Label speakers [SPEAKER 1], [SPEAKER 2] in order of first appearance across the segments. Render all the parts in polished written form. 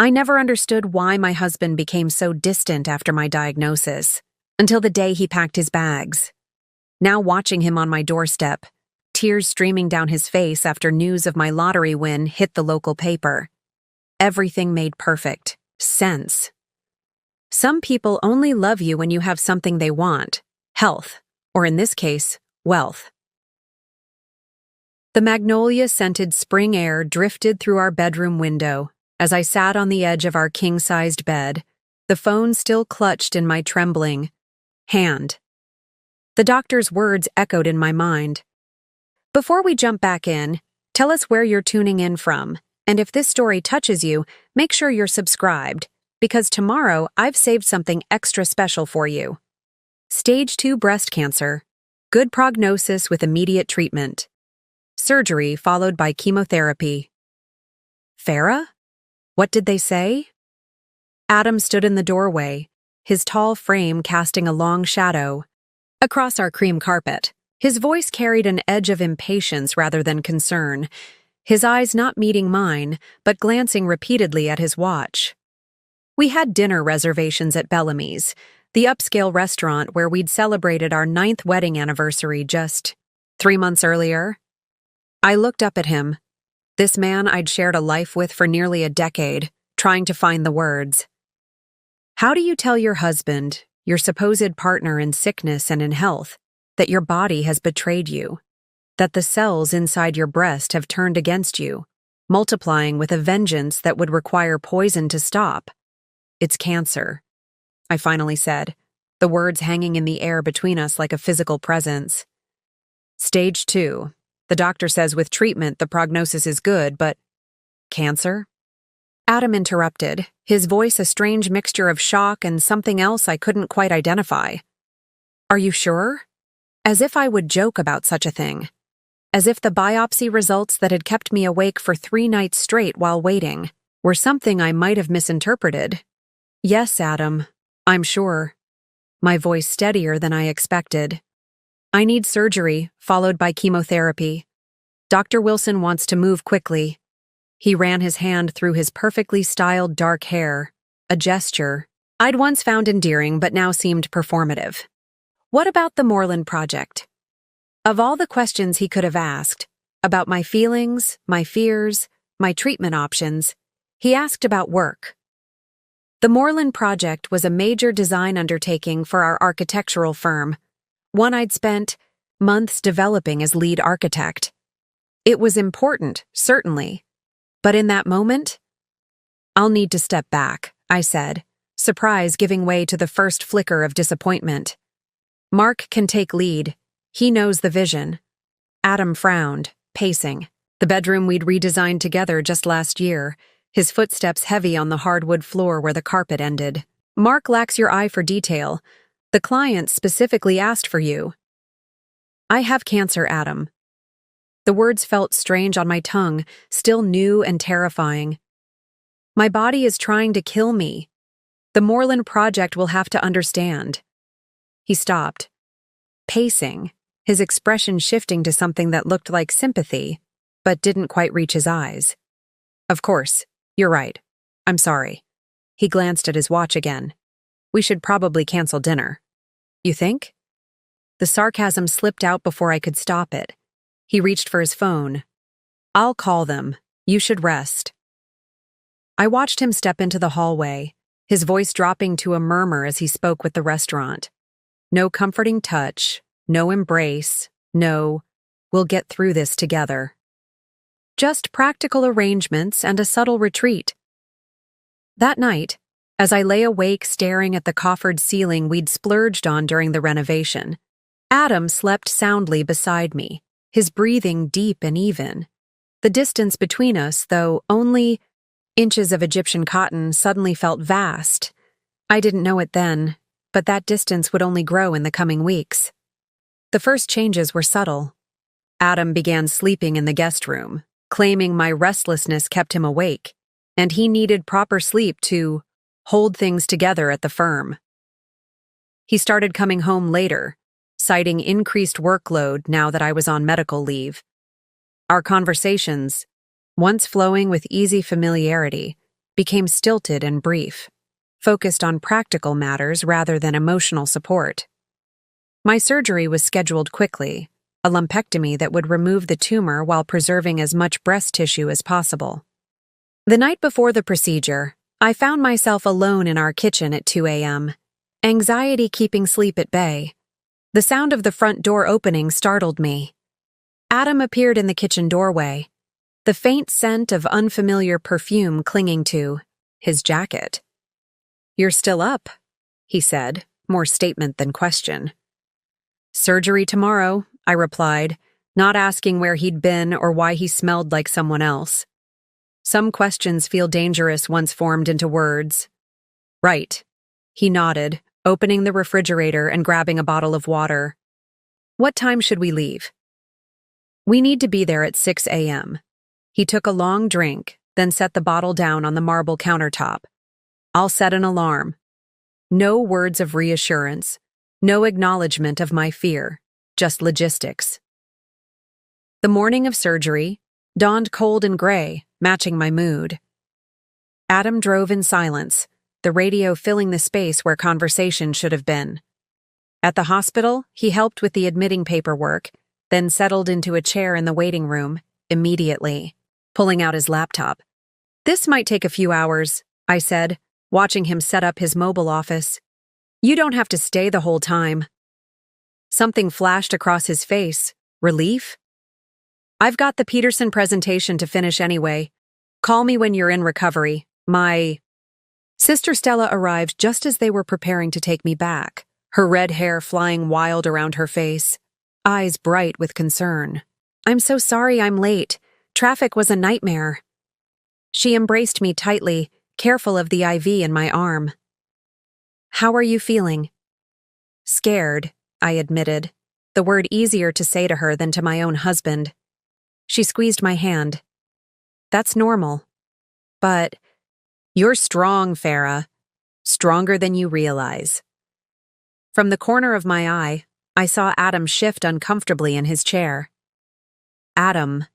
[SPEAKER 1] I never understood why my husband became so distant after my diagnosis, until the day he packed his bags. Now watching him on my doorstep, tears streaming down his face after news of my lottery win hit the local paper. Everything made perfect sense. Some people only love you when you have something they want, health, or in this case, wealth. The magnolia-scented spring air drifted through our bedroom window as I sat on the edge of our king-sized bed, the phone still clutched in my trembling hand. The doctor's words echoed in my mind. Before we jump back in, tell us where you're tuning in from, and if this story touches you, make sure you're subscribed, because tomorrow I've saved something extra special for you. Stage 2 breast cancer. Good prognosis with immediate treatment. Surgery followed by chemotherapy. Farah? What did they say? Adam stood in the doorway, his tall frame casting a long shadow across our cream carpet. His voice carried an edge of impatience rather than concern, his eyes not meeting mine, but glancing repeatedly at his watch. We had dinner reservations at Bellamy's, the upscale restaurant where we'd celebrated our 9th wedding anniversary just 3 months earlier. I looked up at him, this man I'd shared a life with for nearly a decade, trying to find the words. How do you tell your husband, your supposed partner in sickness and in health, that your body has betrayed you, that the cells inside your breast have turned against you, multiplying with a vengeance that would require poison to stop? It's cancer, I finally said, the words hanging in the air between us like a physical presence. Stage 2. The doctor says with treatment the prognosis is good, but cancer? Adam interrupted, his voice a strange mixture of shock and something else I couldn't quite identify. Are you sure? As if I would joke about such a thing. As if the biopsy results that had kept me awake for 3 nights straight while waiting were something I might have misinterpreted. Yes, Adam, I'm sure. My voice steadier than I expected. I need surgery, followed by chemotherapy. Dr. Wilson wants to move quickly. He ran his hand through his perfectly styled dark hair, a gesture I'd once found endearing but now seemed performative. What about the Moreland Project? Of all the questions he could have asked, about my feelings, my fears, my treatment options, he asked about work. The Moreland Project was a major design undertaking for our architectural firm, one I'd spent months developing as lead architect. It was important, certainly, but in that moment, I'll need to step back, I said, surprise giving way to the first flicker of disappointment. Mark can take lead. He knows the vision. Adam frowned, pacing. The bedroom we'd redesigned together just last year, his footsteps heavy on the hardwood floor where the carpet ended. Mark lacks your eye for detail. The client specifically asked for you. I have cancer, Adam. The words felt strange on my tongue, still new and terrifying. My body is trying to kill me. The Moreland Project will have to understand. He stopped, pacing, his expression shifting to something that looked like sympathy, but didn't quite reach his eyes. Of course, you're right. I'm sorry. He glanced at his watch again. We should probably cancel dinner. You think? The sarcasm slipped out before I could stop it. He reached for his phone. I'll call them. You should rest. I watched him step into the hallway, his voice dropping to a murmur as he spoke with the restaurant. No comforting touch, no embrace, no, we'll get through this together. Just practical arrangements and a subtle retreat. That night, as I lay awake staring at the coffered ceiling we'd splurged on during the renovation, Adam slept soundly beside me, his breathing deep and even. The distance between us, though only inches of Egyptian cotton, suddenly felt vast. I didn't know it then, but that distance would only grow in the coming weeks. The first changes were subtle. Adam began sleeping in the guest room, claiming my restlessness kept him awake, and he needed proper sleep to hold things together at the firm. He started coming home later, citing increased workload now that I was on medical leave. Our conversations, once flowing with easy familiarity, became stilted and brief, focused on practical matters rather than emotional support. My surgery was scheduled quickly, a lumpectomy that would remove the tumor while preserving as much breast tissue as possible. The night before the procedure, I found myself alone in our kitchen at 2 a.m., anxiety keeping sleep at bay. The sound of the front door opening startled me. Adam appeared in the kitchen doorway, the faint scent of unfamiliar perfume clinging to his jacket. "You're still up," he said, more statement than question. "Surgery tomorrow," I replied, not asking where he'd been or why he smelled like someone else. Some questions feel dangerous once formed into words. "Right." He nodded, opening the refrigerator and grabbing a bottle of water. "What time should we leave?" "We need to be there at 6 a.m. He took a long drink, then set the bottle down on the marble countertop. "I'll set an alarm." No words of reassurance, no acknowledgement of my fear, just logistics. The morning of surgery dawned cold and gray, matching my mood. Adam drove in silence, the radio filling the space where conversation should have been. At the hospital, he helped with the admitting paperwork, then settled into a chair in the waiting room, immediately, pulling out his laptop. "This might take a few hours," I said, watching him set up his mobile office. "You don't have to stay the whole time." Something flashed across his face. Relief? "I've got the Peterson presentation to finish anyway. Call me when you're in recovery. My..." Sister Stella arrived just as they were preparing to take me back, her red hair flying wild around her face, eyes bright with concern. "I'm so sorry I'm late. Traffic was a nightmare." She embraced me tightly, careful of the IV in my arm. "How are you feeling?" "Scared," I admitted, the word easier to say to her than to my own husband. She squeezed my hand. "That's normal. But you're strong, Farah. Stronger than you realize." From the corner of my eye, I saw Adam shift uncomfortably in his chair. "Adam."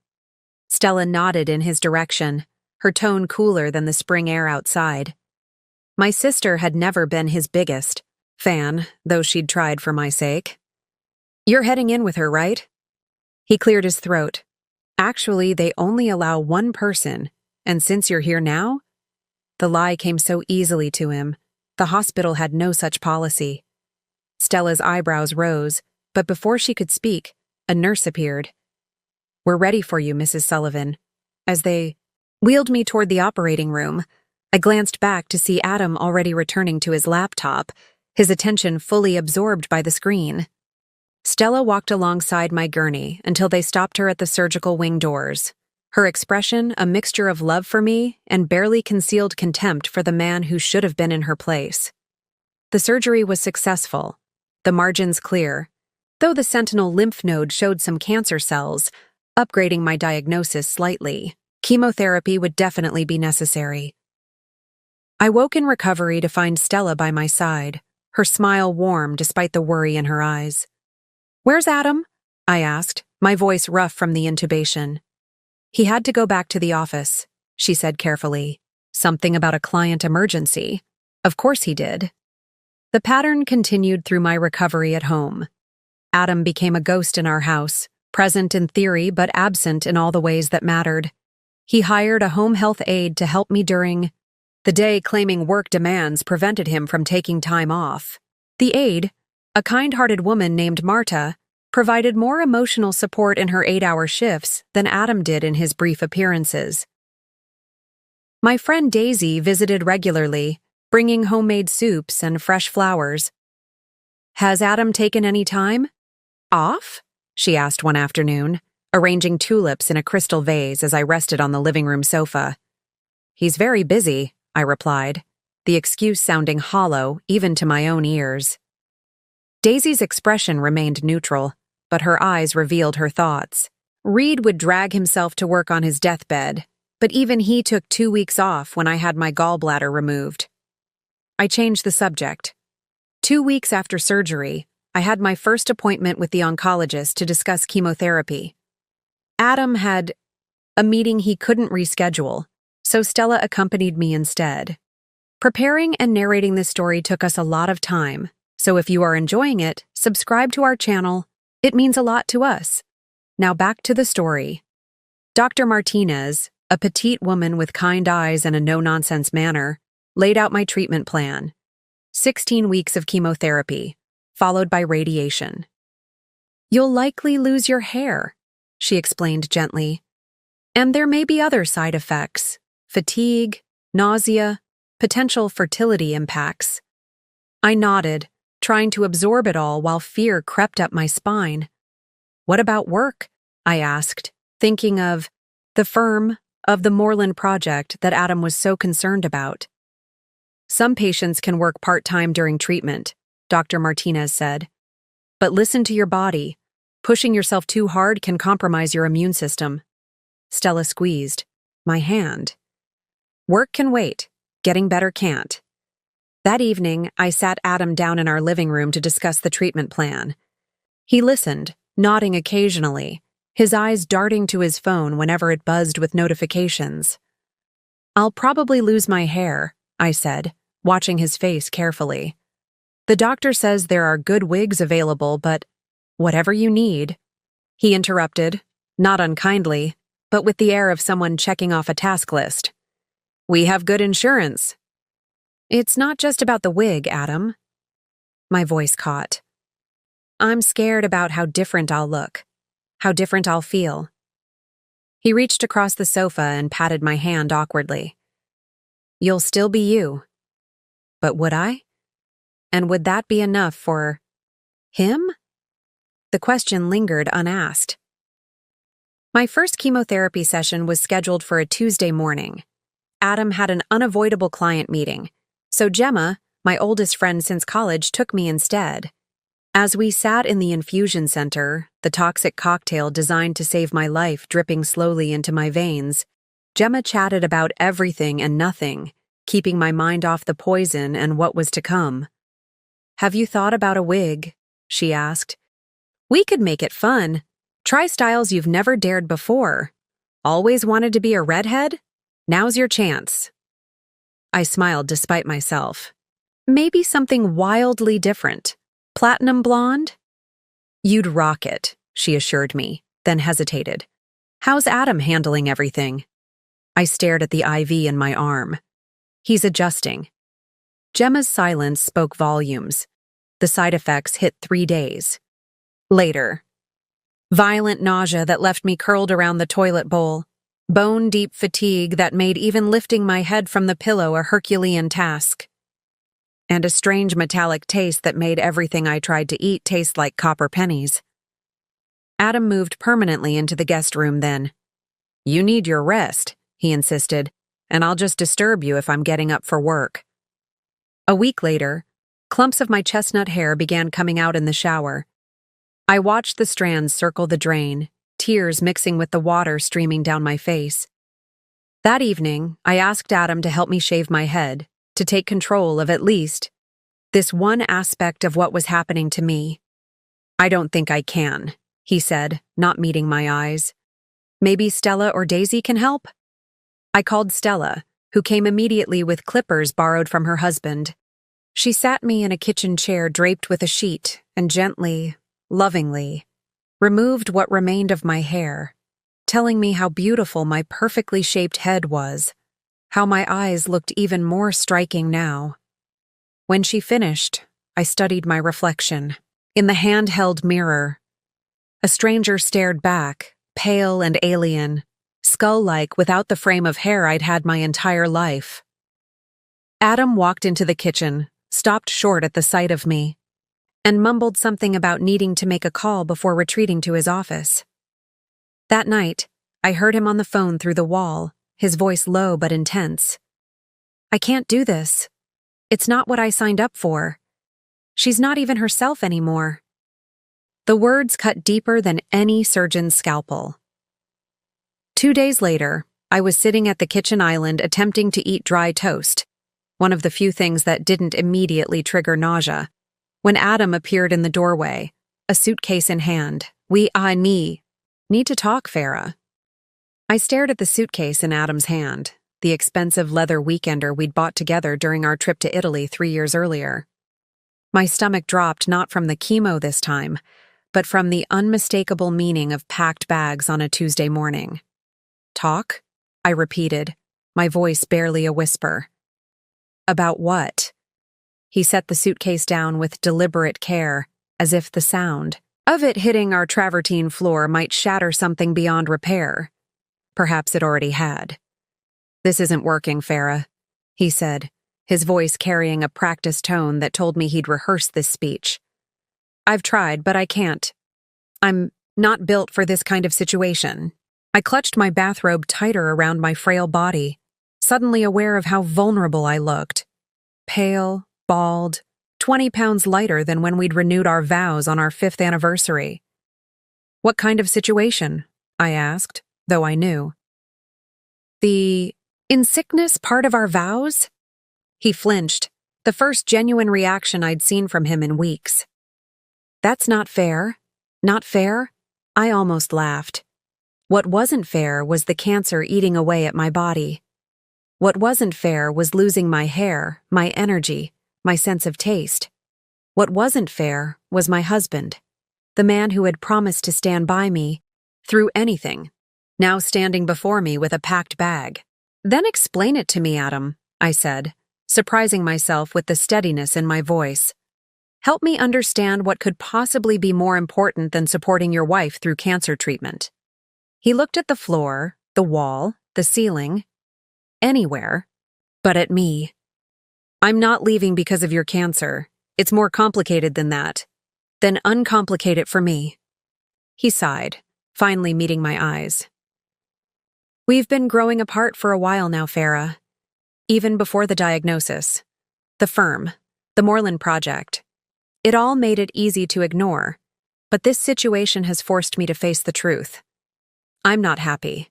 [SPEAKER 1] Stella nodded in his direction, her tone cooler than the spring air outside. My sister had never been his biggest fan, though she'd tried for my sake. "You're heading in with her, right?" He cleared his throat. "Actually, they only allow one person, and since you're here now..." The lie came so easily to him. The hospital had no such policy. Stella's eyebrows rose, but before she could speak, a nurse appeared. "We're ready for you, Mrs. Sullivan." As they wheeled me toward the operating room, I glanced back to see Adam already returning to his laptop, his attention fully absorbed by the screen. Stella walked alongside my gurney until they stopped her at the surgical wing doors, her expression a mixture of love for me and barely concealed contempt for the man who should have been in her place. The surgery was successful, the margins clear, though the sentinel lymph node showed some cancer cells, upgrading my diagnosis slightly. Chemotherapy would definitely be necessary. I woke in recovery to find Stella by my side, her smile warm despite the worry in her eyes. "Where's Adam?" I asked, my voice rough from the intubation. "He had to go back to the office," she said carefully. "Something about a client emergency." Of course he did. The pattern continued through my recovery at home. Adam became a ghost in our house, present in theory but absent in all the ways that mattered. He hired a home health aide to help me during the day, claiming work demands prevented him from taking time off. The aide, a kind-hearted woman named Marta, provided more emotional support in her 8-hour shifts than Adam did in his brief appearances. My friend Daisy visited regularly, bringing homemade soups and fresh flowers. "Has Adam taken any time off?" she asked one afternoon, arranging tulips in a crystal vase as I rested on the living room sofa. "He's very busy," I replied, the excuse sounding hollow even to my own ears. Daisy's expression remained neutral, but her eyes revealed her thoughts. Reed would drag himself to work on his deathbed, but even he took 2 weeks off when I had my gallbladder removed. I changed the subject. 2 weeks after surgery, I had my first appointment with the oncologist to discuss chemotherapy. Adam had a meeting he couldn't reschedule, so Stella accompanied me instead. Preparing and narrating this story took us a lot of time, so if you are enjoying it, subscribe to our channel. It means a lot to us. Now back to the story. Dr. Martinez, a petite woman with kind eyes and a no-nonsense manner, laid out my treatment plan. 16 weeks of chemotherapy, followed by radiation. "You'll likely lose your hair," she explained gently. "And there may be other side effects: fatigue, nausea, potential fertility impacts." I nodded, trying to absorb it all while fear crept up my spine. "What about work?" I asked, thinking of the firm, of the Moreland project that Adam was so concerned about. "Some patients can work part-time during treatment," Dr. Martinez said. "But listen to your body. Pushing yourself too hard can compromise your immune system." Stella squeezed my hand. "Work can wait. Getting better can't." That evening, I sat Adam down in our living room to discuss the treatment plan. He listened, nodding occasionally, his eyes darting to his phone whenever it buzzed with notifications. "I'll probably lose my hair," I said, watching his face carefully. "The doctor says there are good wigs available, but whatever you need." He interrupted, not unkindly, but with the air of someone checking off a task list. "We have good insurance." "It's not just about the wig, Adam." My voice caught. "I'm scared about how different I'll look, how different I'll feel." He reached across the sofa and patted my hand awkwardly. "You'll still be you." But would I? And would that be enough for him? The question lingered unasked. My first chemotherapy session was scheduled for a Tuesday morning. Adam had an unavoidable client meeting, so Gemma, my oldest friend since college, took me instead. As we sat in the infusion center, the toxic cocktail designed to save my life dripping slowly into my veins, Gemma chatted about everything and nothing, keeping my mind off the poison and what was to come. "Have you thought about a wig?" she asked. "We could make it fun. Try styles you've never dared before. Always wanted to be a redhead? Now's your chance." I smiled despite myself. "Maybe something wildly different. Platinum blonde?" "You'd rock it," she assured me, then hesitated. "How's Adam handling everything?" I stared at the IV in my arm. "He's adjusting." Gemma's silence spoke volumes. The side effects hit 3 days. Later. Violent nausea that left me curled around the toilet bowl. Bone-deep fatigue that made even lifting my head from the pillow a Herculean task. And a strange metallic taste that made everything I tried to eat taste like copper pennies. Adam moved permanently into the guest room then. "You need your rest," he insisted, "and I'll just disturb you if I'm getting up for work." A week later, clumps of my chestnut hair began coming out in the shower. I watched the strands circle the drain, tears mixing with the water streaming down my face. That evening, I asked Adam to help me shave my head, to take control of at least this one aspect of what was happening to me. "I don't think I can," he said, not meeting my eyes. "Maybe Stella or Daisy can help?" I called Stella, who came immediately with clippers borrowed from her husband. She sat me in a kitchen chair draped with a sheet and gently, lovingly, removed what remained of my hair, telling me how beautiful my perfectly shaped head was, how my eyes looked even more striking now. When she finished, I studied my reflection. In the handheld mirror, a stranger stared back, pale and alien, skull-like without the frame of hair I'd had my entire life. Adam walked into the kitchen, stopped short at the sight of me, and mumbled something about needing to make a call before retreating to his office. That night, I heard him on the phone through the wall, his voice low but intense. "I can't do this. It's not what I signed up for. She's not even herself anymore." The words cut deeper than any surgeon's scalpel. 2 days later, I was sitting at the kitchen island attempting to eat dry toast, one of the few things that didn't immediately trigger nausea, when Adam appeared in the doorway, a suitcase in hand. Need to talk, Farah." I stared at the suitcase in Adam's hand, the expensive leather weekender we'd bought together during our trip to Italy 3 years earlier. My stomach dropped not from the chemo this time, but from the unmistakable meaning of packed bags on a Tuesday morning. Talk? I repeated, my voice barely a whisper. About what? He set the suitcase down with deliberate care, as if the sound of it hitting our travertine floor might shatter something beyond repair. Perhaps it already had. This isn't working, Farah, he said, his voice carrying a practiced tone that told me he'd rehearsed this speech. I've tried, but I can't. I'm not built for this kind of situation. I clutched my bathrobe tighter around my frail body, suddenly aware of how vulnerable I looked. Pale, bald, 20 pounds lighter than when we'd renewed our vows on our 5th anniversary. What kind of situation? I asked, though I knew. The in sickness part of our vows? He flinched, the first genuine reaction I'd seen from him in weeks. That's not fair. Not fair? I almost laughed. What wasn't fair was the cancer eating away at my body. What wasn't fair was losing my hair, my energy, my sense of taste. What wasn't fair was my husband, the man who had promised to stand by me through anything, now standing before me with a packed bag. Then explain it to me, Adam, I said, surprising myself with the steadiness in my voice. Help me understand what could possibly be more important than supporting your wife through cancer treatment. He looked at the floor, the wall, the ceiling, anywhere, but at me. I'm not leaving because of your cancer. It's more complicated than that. Then uncomplicate it for me. He sighed, finally meeting my eyes. We've been growing apart for a while now, Farah. Even before the diagnosis. The firm, the Moreland Project. It all made it easy to ignore, but this situation has forced me to face the truth. I'm not happy.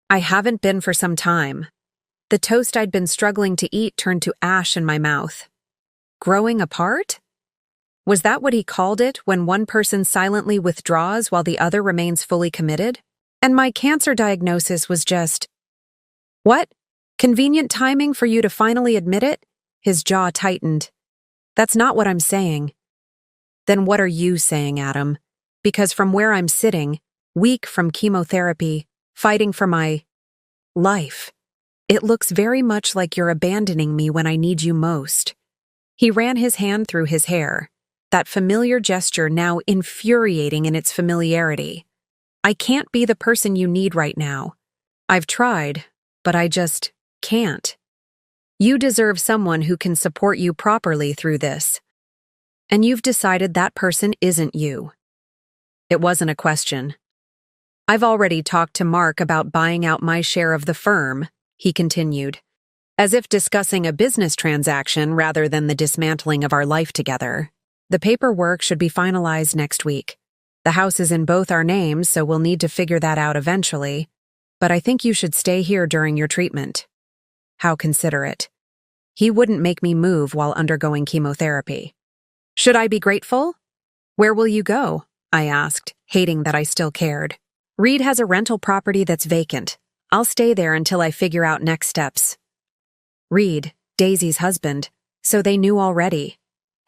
[SPEAKER 1] I haven't been for some time. The toast I'd been struggling to eat turned to ash in my mouth. Growing apart? Was that what he called it when one person silently withdraws while the other remains fully committed? And my cancer diagnosis was just... What? Convenient timing for you to finally admit it? His jaw tightened. That's not what I'm saying. Then what are you saying, Adam? Because from where I'm sitting, weak from chemotherapy, fighting for my life, it looks very much like you're abandoning me when I need you most. He ran his hand through his hair, that familiar gesture now infuriating in its familiarity. I can't be the person you need right now. I've tried, but I just can't. You deserve someone who can support you properly through this. And you've decided that person isn't you. It wasn't a question. I've already talked to Mark about buying out my share of the firm, he continued, as if discussing a business transaction rather than the dismantling of our life together. The paperwork should be finalized next week. The house is in both our names, so we'll need to figure that out eventually, but I think you should stay here during your treatment. How considerate. He wouldn't make me move while undergoing chemotherapy. Should I be grateful? Where will you go? I asked, hating that I still cared. Reed has a rental property that's vacant. I'll stay there until I figure out next steps. Reed, Daisy's husband, so they knew already.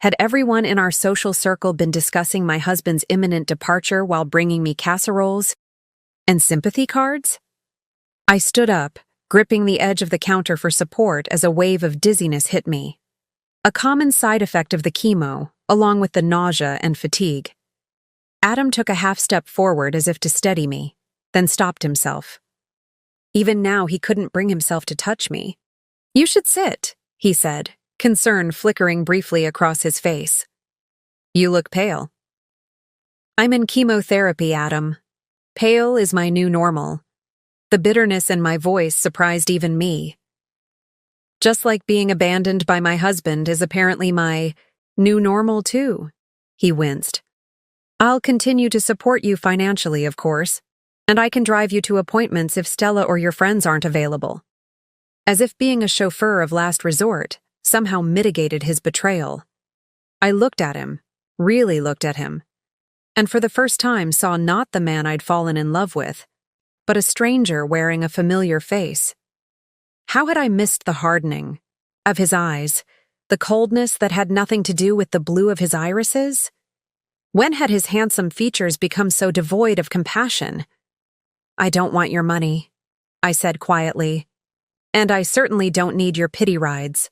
[SPEAKER 1] Had everyone in our social circle been discussing my husband's imminent departure while bringing me casseroles and sympathy cards? I stood up, gripping the edge of the counter for support as a wave of dizziness hit me. A common side effect of the chemo, along with the nausea and fatigue. Adam took a half step forward as if to steady me, then stopped himself. Even now he couldn't bring himself to touch me. You should sit, he said, concern flickering briefly across his face. You look pale. I'm in chemotherapy, Adam. Pale is my new normal. The bitterness in my voice surprised even me. Just like being abandoned by my husband is apparently my new normal too, he winced. I'll continue to support you financially, of course, and I can drive you to appointments if Stella or your friends aren't available. As if being a chauffeur of last resort somehow mitigated his betrayal. I looked at him, really looked at him, and for the first time saw not the man I'd fallen in love with, but a stranger wearing a familiar face. How had I missed the hardening of his eyes, the coldness that had nothing to do with the blue of his irises? When had his handsome features become so devoid of compassion? "I don't want your money," I said quietly, "and I certainly don't need your pity rides."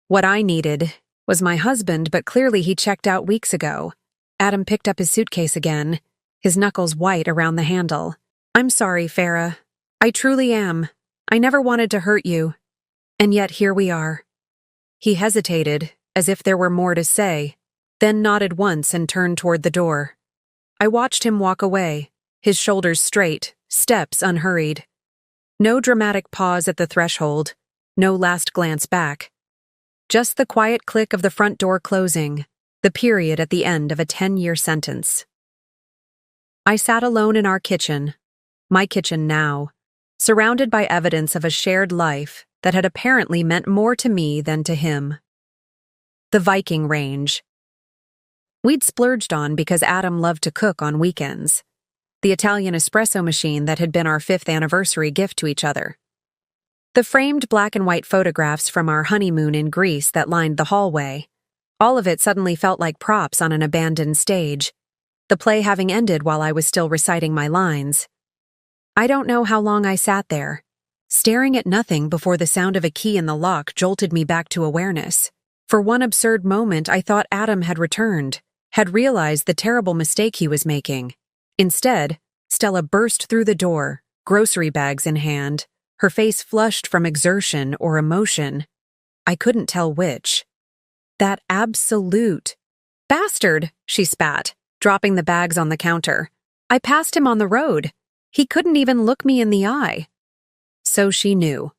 [SPEAKER 1] What I needed was my husband, but clearly he checked out weeks ago. Adam picked up his suitcase again, his knuckles white around the handle. "I'm sorry, Farah. I truly am. I never wanted to hurt you. And yet here we are." He hesitated, as if there were more to say, then nodded once and turned toward the door. I watched him walk away, his shoulders straight, steps unhurried. No dramatic pause at the threshold, no last glance back. Just the quiet click of the front door closing, the period at the end of a 10-year sentence. I sat alone in our kitchen, my kitchen now, surrounded by evidence of a shared life that had apparently meant more to me than to him. The Viking range. We'd splurged on because Adam loved to cook on weekends. The Italian espresso machine that had been our 5th anniversary gift to each other. The framed black and white photographs from our honeymoon in Greece that lined the hallway. All of it suddenly felt like props on an abandoned stage, the play having ended while I was still reciting my lines. I don't know how long I sat there, staring at nothing before the sound of a key in the lock jolted me back to awareness. For one absurd moment, I thought Adam had returned, had realized the terrible mistake he was making. Instead, Stella burst through the door, grocery bags in hand, her face flushed from exertion or emotion. I couldn't tell which. "That absolute bastard," she spat, dropping the bags on the counter. "I passed him on the road. He couldn't even look me in the eye." So she knew.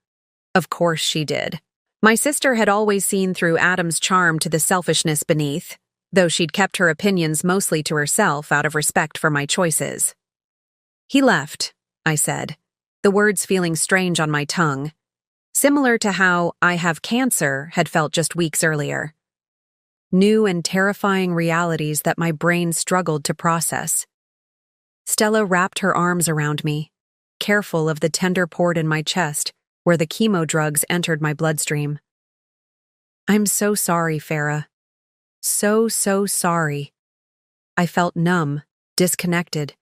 [SPEAKER 1] Of course she did. My sister had always seen through Adam's charm to the selfishness beneath, though she'd kept her opinions mostly to herself out of respect for my choices. "He left," I said, the words feeling strange on my tongue, similar to how "I have cancer" had felt just weeks earlier. New and terrifying realities that my brain struggled to process. Stella wrapped her arms around me, careful of the tender port in my chest where the chemo drugs entered my bloodstream. "I'm so sorry, Farah. So sorry." I felt numb, disconnected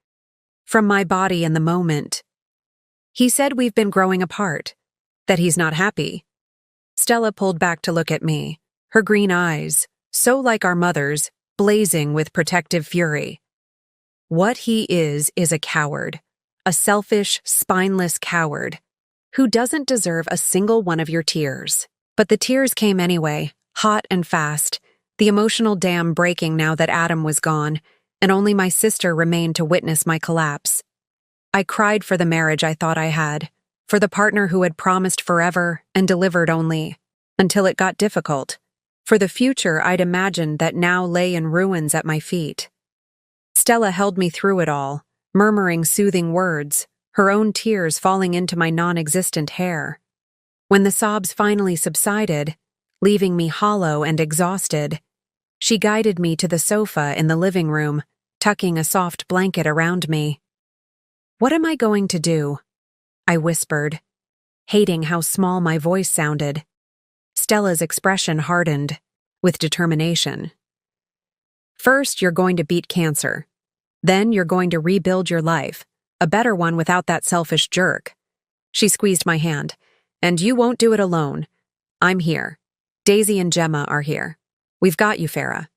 [SPEAKER 1] from my body in the moment. "He said we've been growing apart, that he's not happy." Stella pulled back to look at me, her green eyes, so like our mother's, blazing with protective fury. "What he is a coward, a selfish, spineless coward, who doesn't deserve a single one of your tears." But the tears came anyway, hot and fast, the emotional dam breaking now that Adam was gone, and only my sister remained to witness my collapse. I cried for the marriage I thought I had, for the partner who had promised forever and delivered only, until it got difficult, for the future I'd imagined that now lay in ruins at my feet. Stella held me through it all, murmuring soothing words, her own tears falling into my non-existent hair. When the sobs finally subsided, leaving me hollow and exhausted, she guided me to the sofa in the living room, tucking a soft blanket around me. "What am I going to do?" I whispered, hating how small my voice sounded. Stella's expression hardened, with determination. "First, you're going to beat cancer. Then you're going to rebuild your life, a better one without that selfish jerk." She squeezed my hand. "And you won't do it alone. I'm here. Daisy and Gemma are here. We've got you, Farah."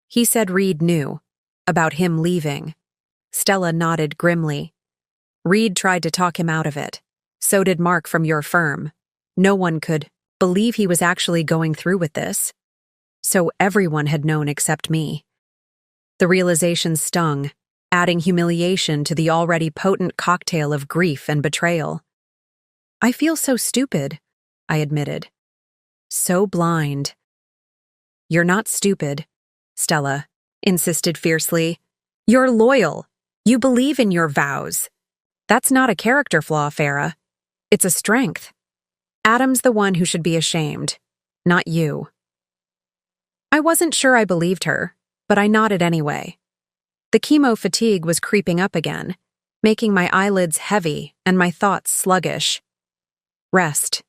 [SPEAKER 1] He said Reed knew about him leaving. Stella nodded grimly. "Reed tried to talk him out of it. So did Mark from your firm. No one could believe he was actually going through with this. So everyone had known except me." The realization stung, adding humiliation to the already potent cocktail of grief and betrayal. "I feel so stupid," I admitted. "So blind." "You're not stupid," Stella insisted fiercely. "You're loyal. You believe in your vows. That's not a character flaw, Farah. It's a strength. Adam's the one who should be ashamed, not you." I wasn't sure I believed her, but I nodded anyway. The chemo fatigue was creeping up again, making my eyelids heavy and my thoughts sluggish. Rest,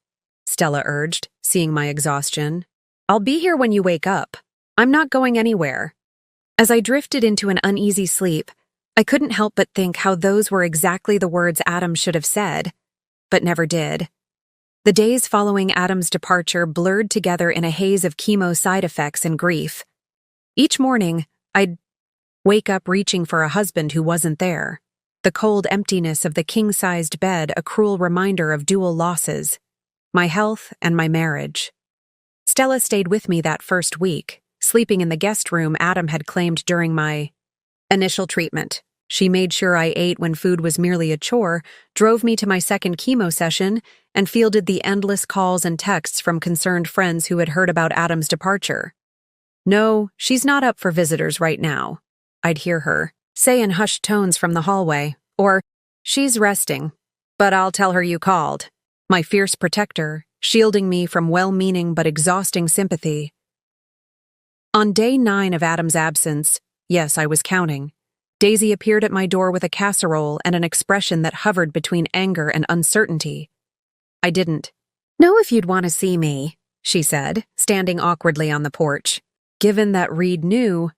[SPEAKER 1] Stella urged, seeing my exhaustion. I'll be here when you wake up. I'm not going anywhere. As I drifted into an uneasy sleep, I couldn't help but think how those were exactly the words Adam should have said, but never did. The days following Adam's departure blurred together in a haze of chemo side effects and grief. Each morning, I'd wake up reaching for a husband who wasn't there. The cold emptiness of the king-sized bed a cruel reminder of dual losses, my health and my marriage. Stella stayed with me that first week, sleeping in the guest room Adam had claimed during my initial treatment. She made sure I ate when food was merely a chore, drove me to my second chemo session, and fielded the endless calls and texts from concerned friends who had heard about Adam's departure. "No, she's not up for visitors right now," I'd hear her say in hushed tones from the hallway, or, "She's resting, but I'll tell her you called." My fierce protector, shielding me from well-meaning but exhausting sympathy. On day 9 of Adam's absence, yes, I was counting, Daisy appeared at my door with a casserole and an expression that hovered between anger and uncertainty. I didn't know if you'd want to see me, she said, standing awkwardly on the porch. Given that Reed knew,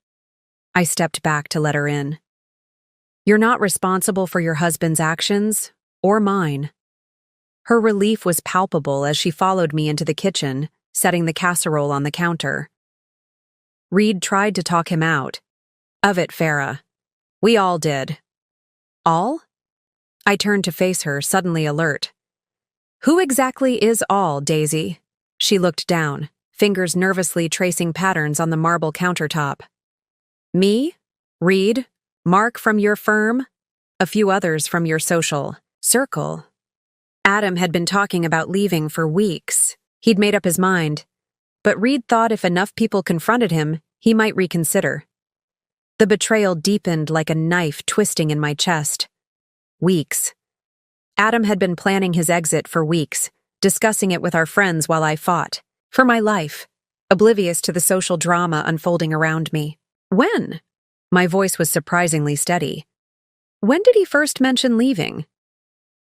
[SPEAKER 1] I stepped back to let her in. "You're not responsible for your husband's actions, or mine." Her relief was palpable as she followed me into the kitchen, setting the casserole on the counter. Reed tried to talk him out. Of it, Farah. We all did. All? I turned to face her, suddenly alert. Who exactly is all, Daisy? She looked down, fingers nervously tracing patterns on the marble countertop. Me? Reed? Mark from your firm? A few others from your social circle. Adam had been talking about leaving for weeks. He'd made up his mind. But Reed thought if enough people confronted him, he might reconsider. The betrayal deepened like a knife twisting in my chest. Weeks. Adam had been planning his exit for weeks, discussing it with our friends while I fought. For my life, oblivious to the social drama unfolding around me. When? My voice was surprisingly steady. When did he first mention leaving?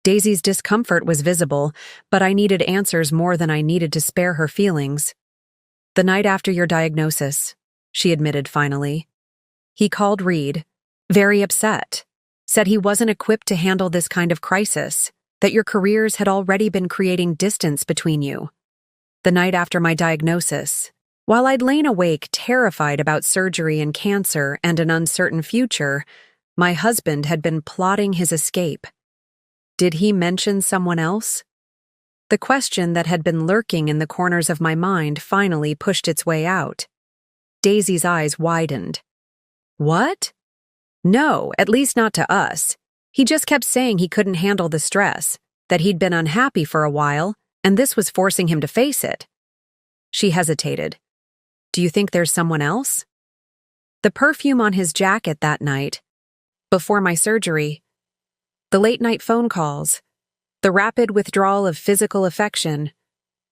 [SPEAKER 1] Daisy's discomfort was visible, but I needed answers more than I needed to spare her feelings. The night after your diagnosis, she admitted finally. He called Reed, very upset, said he wasn't equipped to handle this kind of crisis, that your careers had already been creating distance between you. The night after my diagnosis, while I'd lain awake terrified about surgery and cancer and an uncertain future, my husband had been plotting his escape. Did he mention someone else? The question that had been lurking in the corners of my mind finally pushed its way out. Daisy's eyes widened. What? No, at least not to us. He just kept saying he couldn't handle the stress, that he'd been unhappy for a while, and this was forcing him to face it. She hesitated. Do you think there's someone else? The perfume on his jacket that night, before my surgery, the late-night phone calls, the rapid withdrawal of physical affection,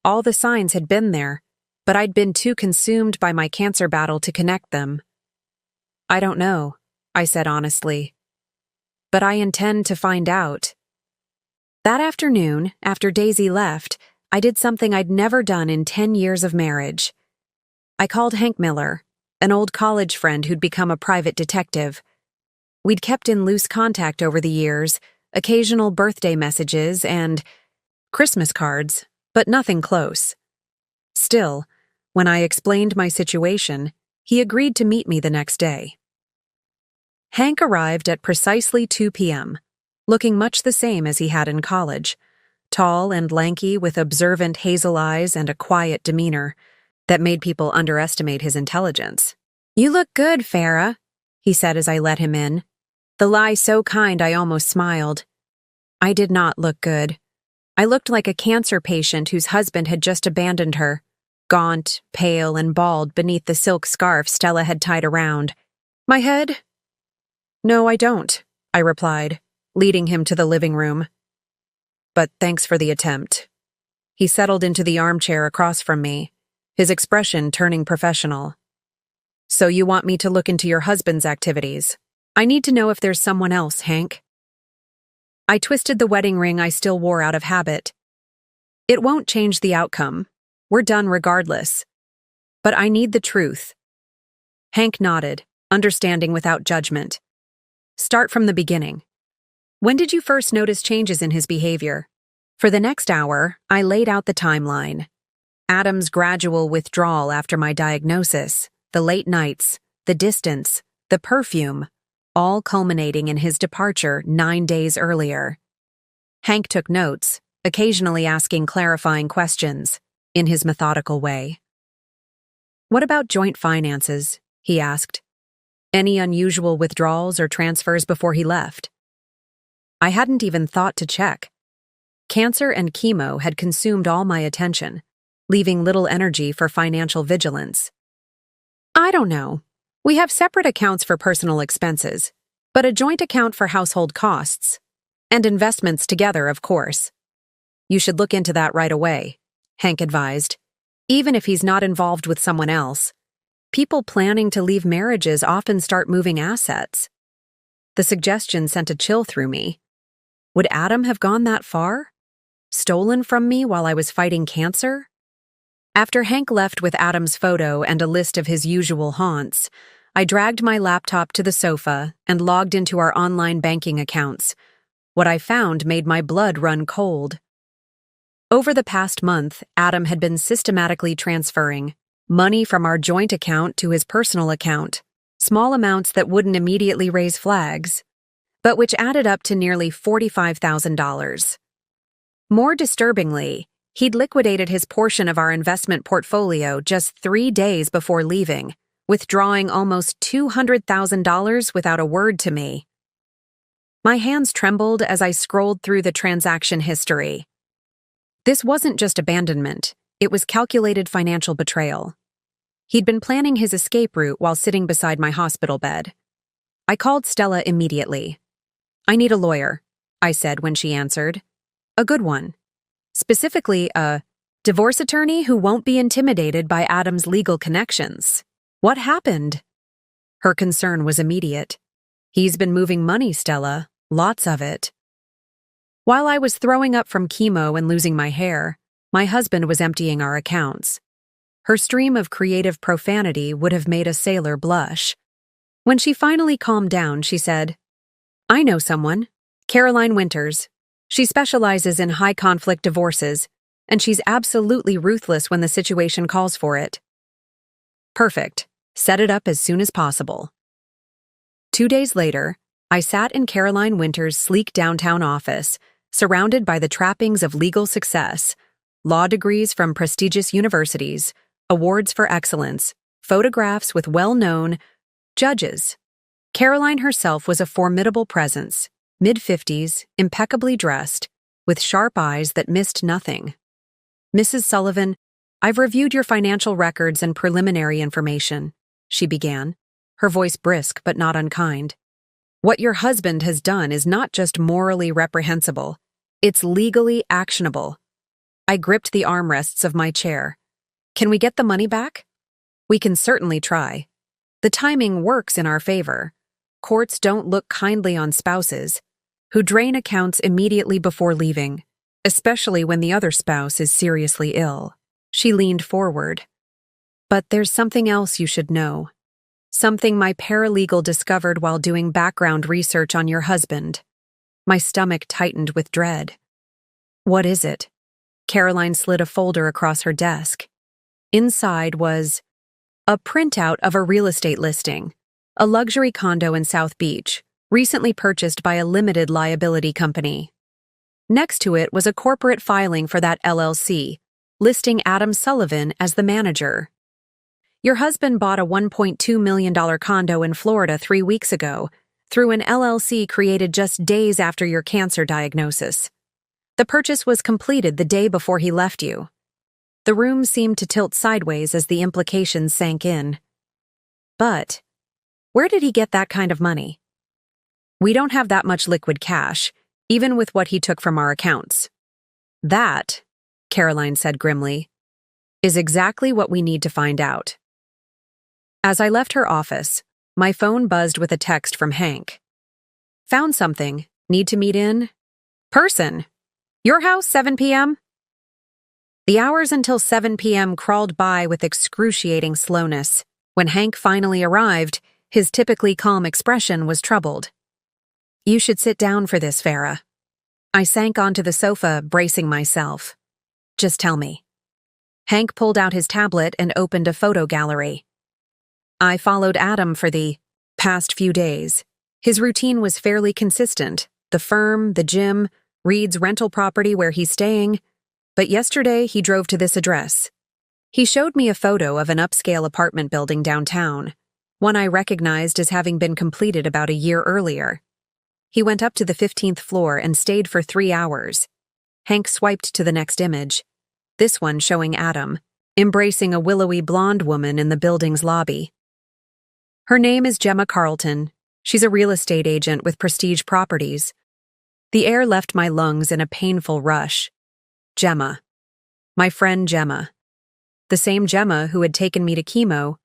[SPEAKER 1] all the signs had been there, but I'd been too consumed by my cancer battle to connect them. I don't know, I said honestly. But I intend to find out. That afternoon, after Daisy left, I did something I'd never done in 10 years of marriage. I called Hank Miller, an old college friend who'd become a private detective. We'd kept in loose contact over the years, occasional birthday messages and Christmas cards, but nothing close. Still, when I explained my situation, he agreed to meet me the next day. Hank arrived at precisely 2 p.m., looking much the same as he had in college, tall and lanky with observant hazel eyes and a quiet demeanor that made people underestimate his intelligence. "You look good, Farah," he said as I let him in. The lie so kind I almost smiled. I did not look good. I looked like a cancer patient whose husband had just abandoned her, gaunt, pale, and bald beneath the silk scarf Stella had tied around. My head? No, I don't, I replied, leading him to the living room. But thanks for the attempt. He settled into the armchair across from me, his expression turning professional. So you want me to look into your husband's activities? I need to know if there's someone else, Hank. I twisted the wedding ring I still wore out of habit. It won't change the outcome. We're done regardless. But I need the truth. Hank nodded, understanding without judgment. Start from the beginning. When did you first notice changes in his behavior? For the next hour, I laid out the timeline. Adam's gradual withdrawal after my diagnosis, the late nights, the distance, the perfume, all culminating in his departure 9 days earlier. Hank took notes, occasionally asking clarifying questions, in his methodical way. What about joint finances? He asked. Any unusual withdrawals or transfers before he left? I hadn't even thought to check. Cancer and chemo had consumed all my attention, leaving little energy for financial vigilance. I don't know. We have separate accounts for personal expenses, but a joint account for household costs. And investments together, of course. You should look into that right away, Hank advised. Even if he's not involved with someone else, people planning to leave marriages often start moving assets. The suggestion sent a chill through me. Would Adam have gone that far? Stolen from me while I was fighting cancer? After Hank left with Adam's photo and a list of his usual haunts, I dragged my laptop to the sofa and logged into our online banking accounts. What I found made my blood run cold. Over the past month, Adam had been systematically transferring money from our joint account to his personal account, small amounts that wouldn't immediately raise flags, but which added up to nearly $45,000. More disturbingly, he'd liquidated his portion of our investment portfolio just 3 days before leaving, withdrawing almost $200,000 without a word to me. My hands trembled as I scrolled through the transaction history. This wasn't just abandonment, it was calculated financial betrayal. He'd been planning his escape route while sitting beside my hospital bed. I called Stella immediately. I need a lawyer, I said when she answered. A good one. Specifically, a divorce attorney who won't be intimidated by Adam's legal connections. What happened? Her concern was immediate. He's been moving money, Stella. Lots of it. While I was throwing up from chemo and losing my hair, my husband was emptying our accounts. Her stream of creative profanity would have made a sailor blush. When she finally calmed down, she said, I know someone, Caroline Winters. She specializes in high-conflict divorces, and she's absolutely ruthless when the situation calls for it. Perfect. Set it up as soon as possible. 2 days later, I sat in Caroline Winters' sleek downtown office, surrounded by the trappings of legal success, law degrees from prestigious universities, awards for excellence, photographs with well-known judges. Caroline herself was a formidable presence, mid-50s, impeccably dressed, with sharp eyes that missed nothing. Mrs. Sullivan, I've reviewed your financial records and preliminary information, she began, her voice brisk but not unkind. What your husband has done is not just morally reprehensible, it's legally actionable. I gripped the armrests of my chair. Can we get the money back? We can certainly try. The timing works in our favor. Courts don't look kindly on spouses who drain accounts immediately before leaving, especially when the other spouse is seriously ill. She leaned forward. But there's something else you should know. Something my paralegal discovered while doing background research on your husband. My stomach tightened with dread. What is it? Caroline slid a folder across her desk. Inside was a printout of a real estate listing, a luxury condo in South Beach, recently purchased by a limited liability company. Next to it was a corporate filing for that LLC, listing Adam Sullivan as the manager. Your husband bought a $1.2 million condo in Florida 3 weeks ago through an LLC created just days after your cancer diagnosis. The purchase was completed the day before he left you. The room seemed to tilt sideways as the implications sank in. But where did he get that kind of money? We don't have that much liquid cash, even with what he took from our accounts. That, Caroline said grimly, is exactly what we need to find out. As I left her office, my phone buzzed with a text from Hank. Found something. Need to meet in person. Your house, 7 p.m.? The hours until 7 p.m. crawled by with excruciating slowness. When Hank finally arrived, his typically calm expression was troubled. "You should sit down for this, Farah." I sank onto the sofa, bracing myself. "Just tell me." Hank pulled out his tablet and opened a photo gallery. I followed Adam for the past few days. His routine was fairly consistent: the firm, the gym, Reed's rental property where he's staying. But yesterday he drove to this address. He showed me a photo of an upscale apartment building downtown, one I recognized as having been completed about a year earlier. He went up to the 15th floor and stayed for 3 hours. Hank swiped to the next image, this one showing Adam, embracing a willowy blonde woman in the building's lobby. Her name is Gemma Carlton. She's a real estate agent with Prestige Properties. The air left my lungs in a painful rush. Gemma. My friend Gemma. The same Gemma who had taken me to chemo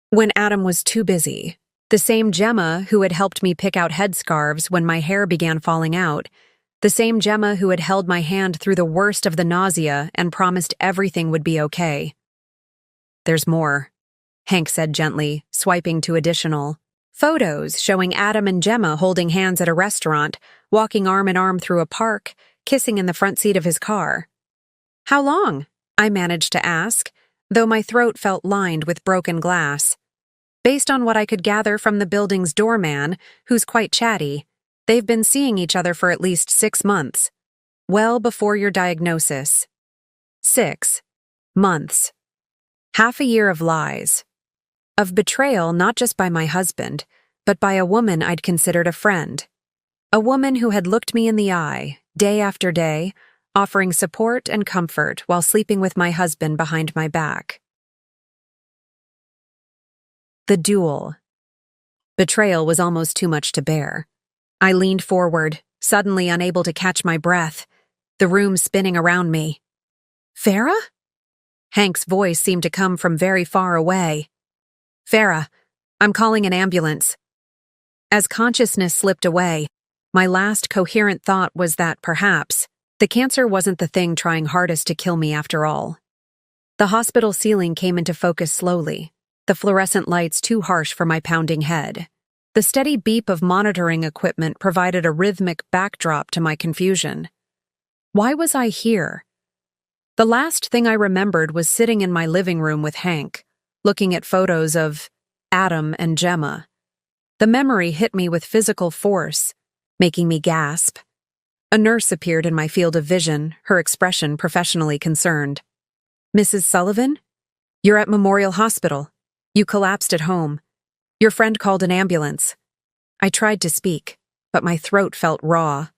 [SPEAKER 1] when Adam was too busy. The same Gemma who had helped me pick out headscarves when my hair began falling out. The same Gemma who had held my hand through the worst of the nausea and promised everything would be okay. "There's more," Hank said gently, swiping to additional photos showing Adam and Gemma holding hands at a restaurant, walking arm in arm through a park, kissing in the front seat of his car. "How long?" I managed to ask, though my throat felt lined with broken glass. Based on what I could gather from the building's doorman, who's quite chatty, they've been seeing each other for at least 6 months. Well before your diagnosis. 6 months. Half a year of lies. Of betrayal not just by my husband, but by a woman I'd considered a friend. A woman who had looked me in the eye, day after day, offering support and comfort while sleeping with my husband behind my back. The duel. Betrayal was almost too much to bear. I leaned forward, suddenly unable to catch my breath, the room spinning around me. "Farah?" Hank's voice seemed to come from very far away. "Farah, I'm calling an ambulance." As consciousness slipped away, my last coherent thought was that perhaps the cancer wasn't the thing trying hardest to kill me after all. The hospital ceiling came into focus slowly, the fluorescent lights too harsh for my pounding head. The steady beep of monitoring equipment provided a rhythmic backdrop to my confusion. Why was I here? The last thing I remembered was sitting in my living room with Hank, looking at photos of Adam and Gemma. The memory hit me with physical force, making me gasp. A nurse appeared in my field of vision, her expression professionally concerned. "Mrs. Sullivan? You're at Memorial Hospital. You collapsed at home. Your friend called an ambulance." I tried to speak, but my throat felt raw.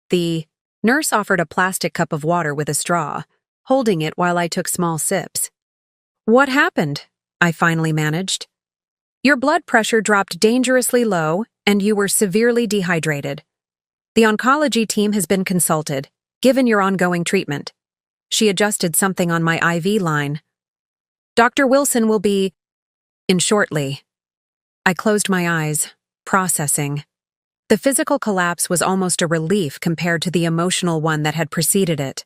[SPEAKER 1] The nurse offered a plastic cup of water with a straw, holding it while I took small sips. "What happened?" I finally managed. "Your blood pressure dropped dangerously low, and you were severely dehydrated. The oncology team has been consulted, given your ongoing treatment." She adjusted something on my IV line. "Dr. Wilson will be in shortly." I closed my eyes, processing. The physical collapse was almost a relief compared to the emotional one that had preceded it.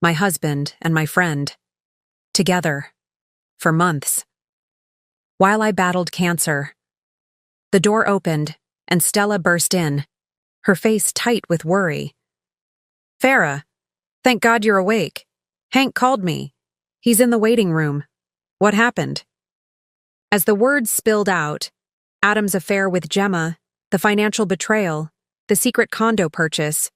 [SPEAKER 1] My husband and my friend. Together. For months. While I battled cancer. The door opened, and Stella burst in, her face tight with worry. "Farah, thank God you're awake. Hank called me. He's in the waiting room. What happened?" As the words spilled out, Adam's affair with Gemma, the financial betrayal, the secret condo purchase,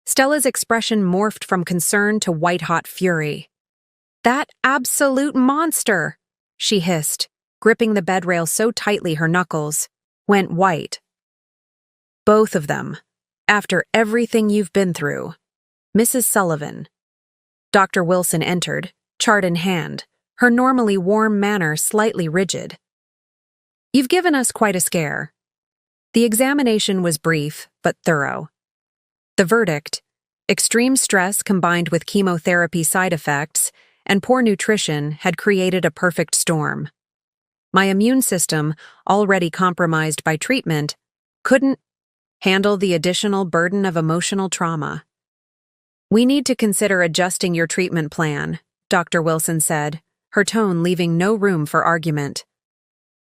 [SPEAKER 1] Stella's expression morphed from concern to white-hot fury. "That absolute monster!" she hissed, gripping the bedrail so tightly her knuckles went white. "Both of them. After everything you've been through. Mrs. Sullivan." Dr. Wilson entered, chart in hand, her normally warm manner slightly rigid. "You've given us quite a scare." The examination was brief, but thorough. The verdict: extreme stress combined with chemotherapy side effects and poor nutrition had created a perfect storm. My immune system, already compromised by treatment, couldn't handle the additional burden of emotional trauma. "We need to consider adjusting your treatment plan," Dr. Wilson said, her tone leaving no room for argument.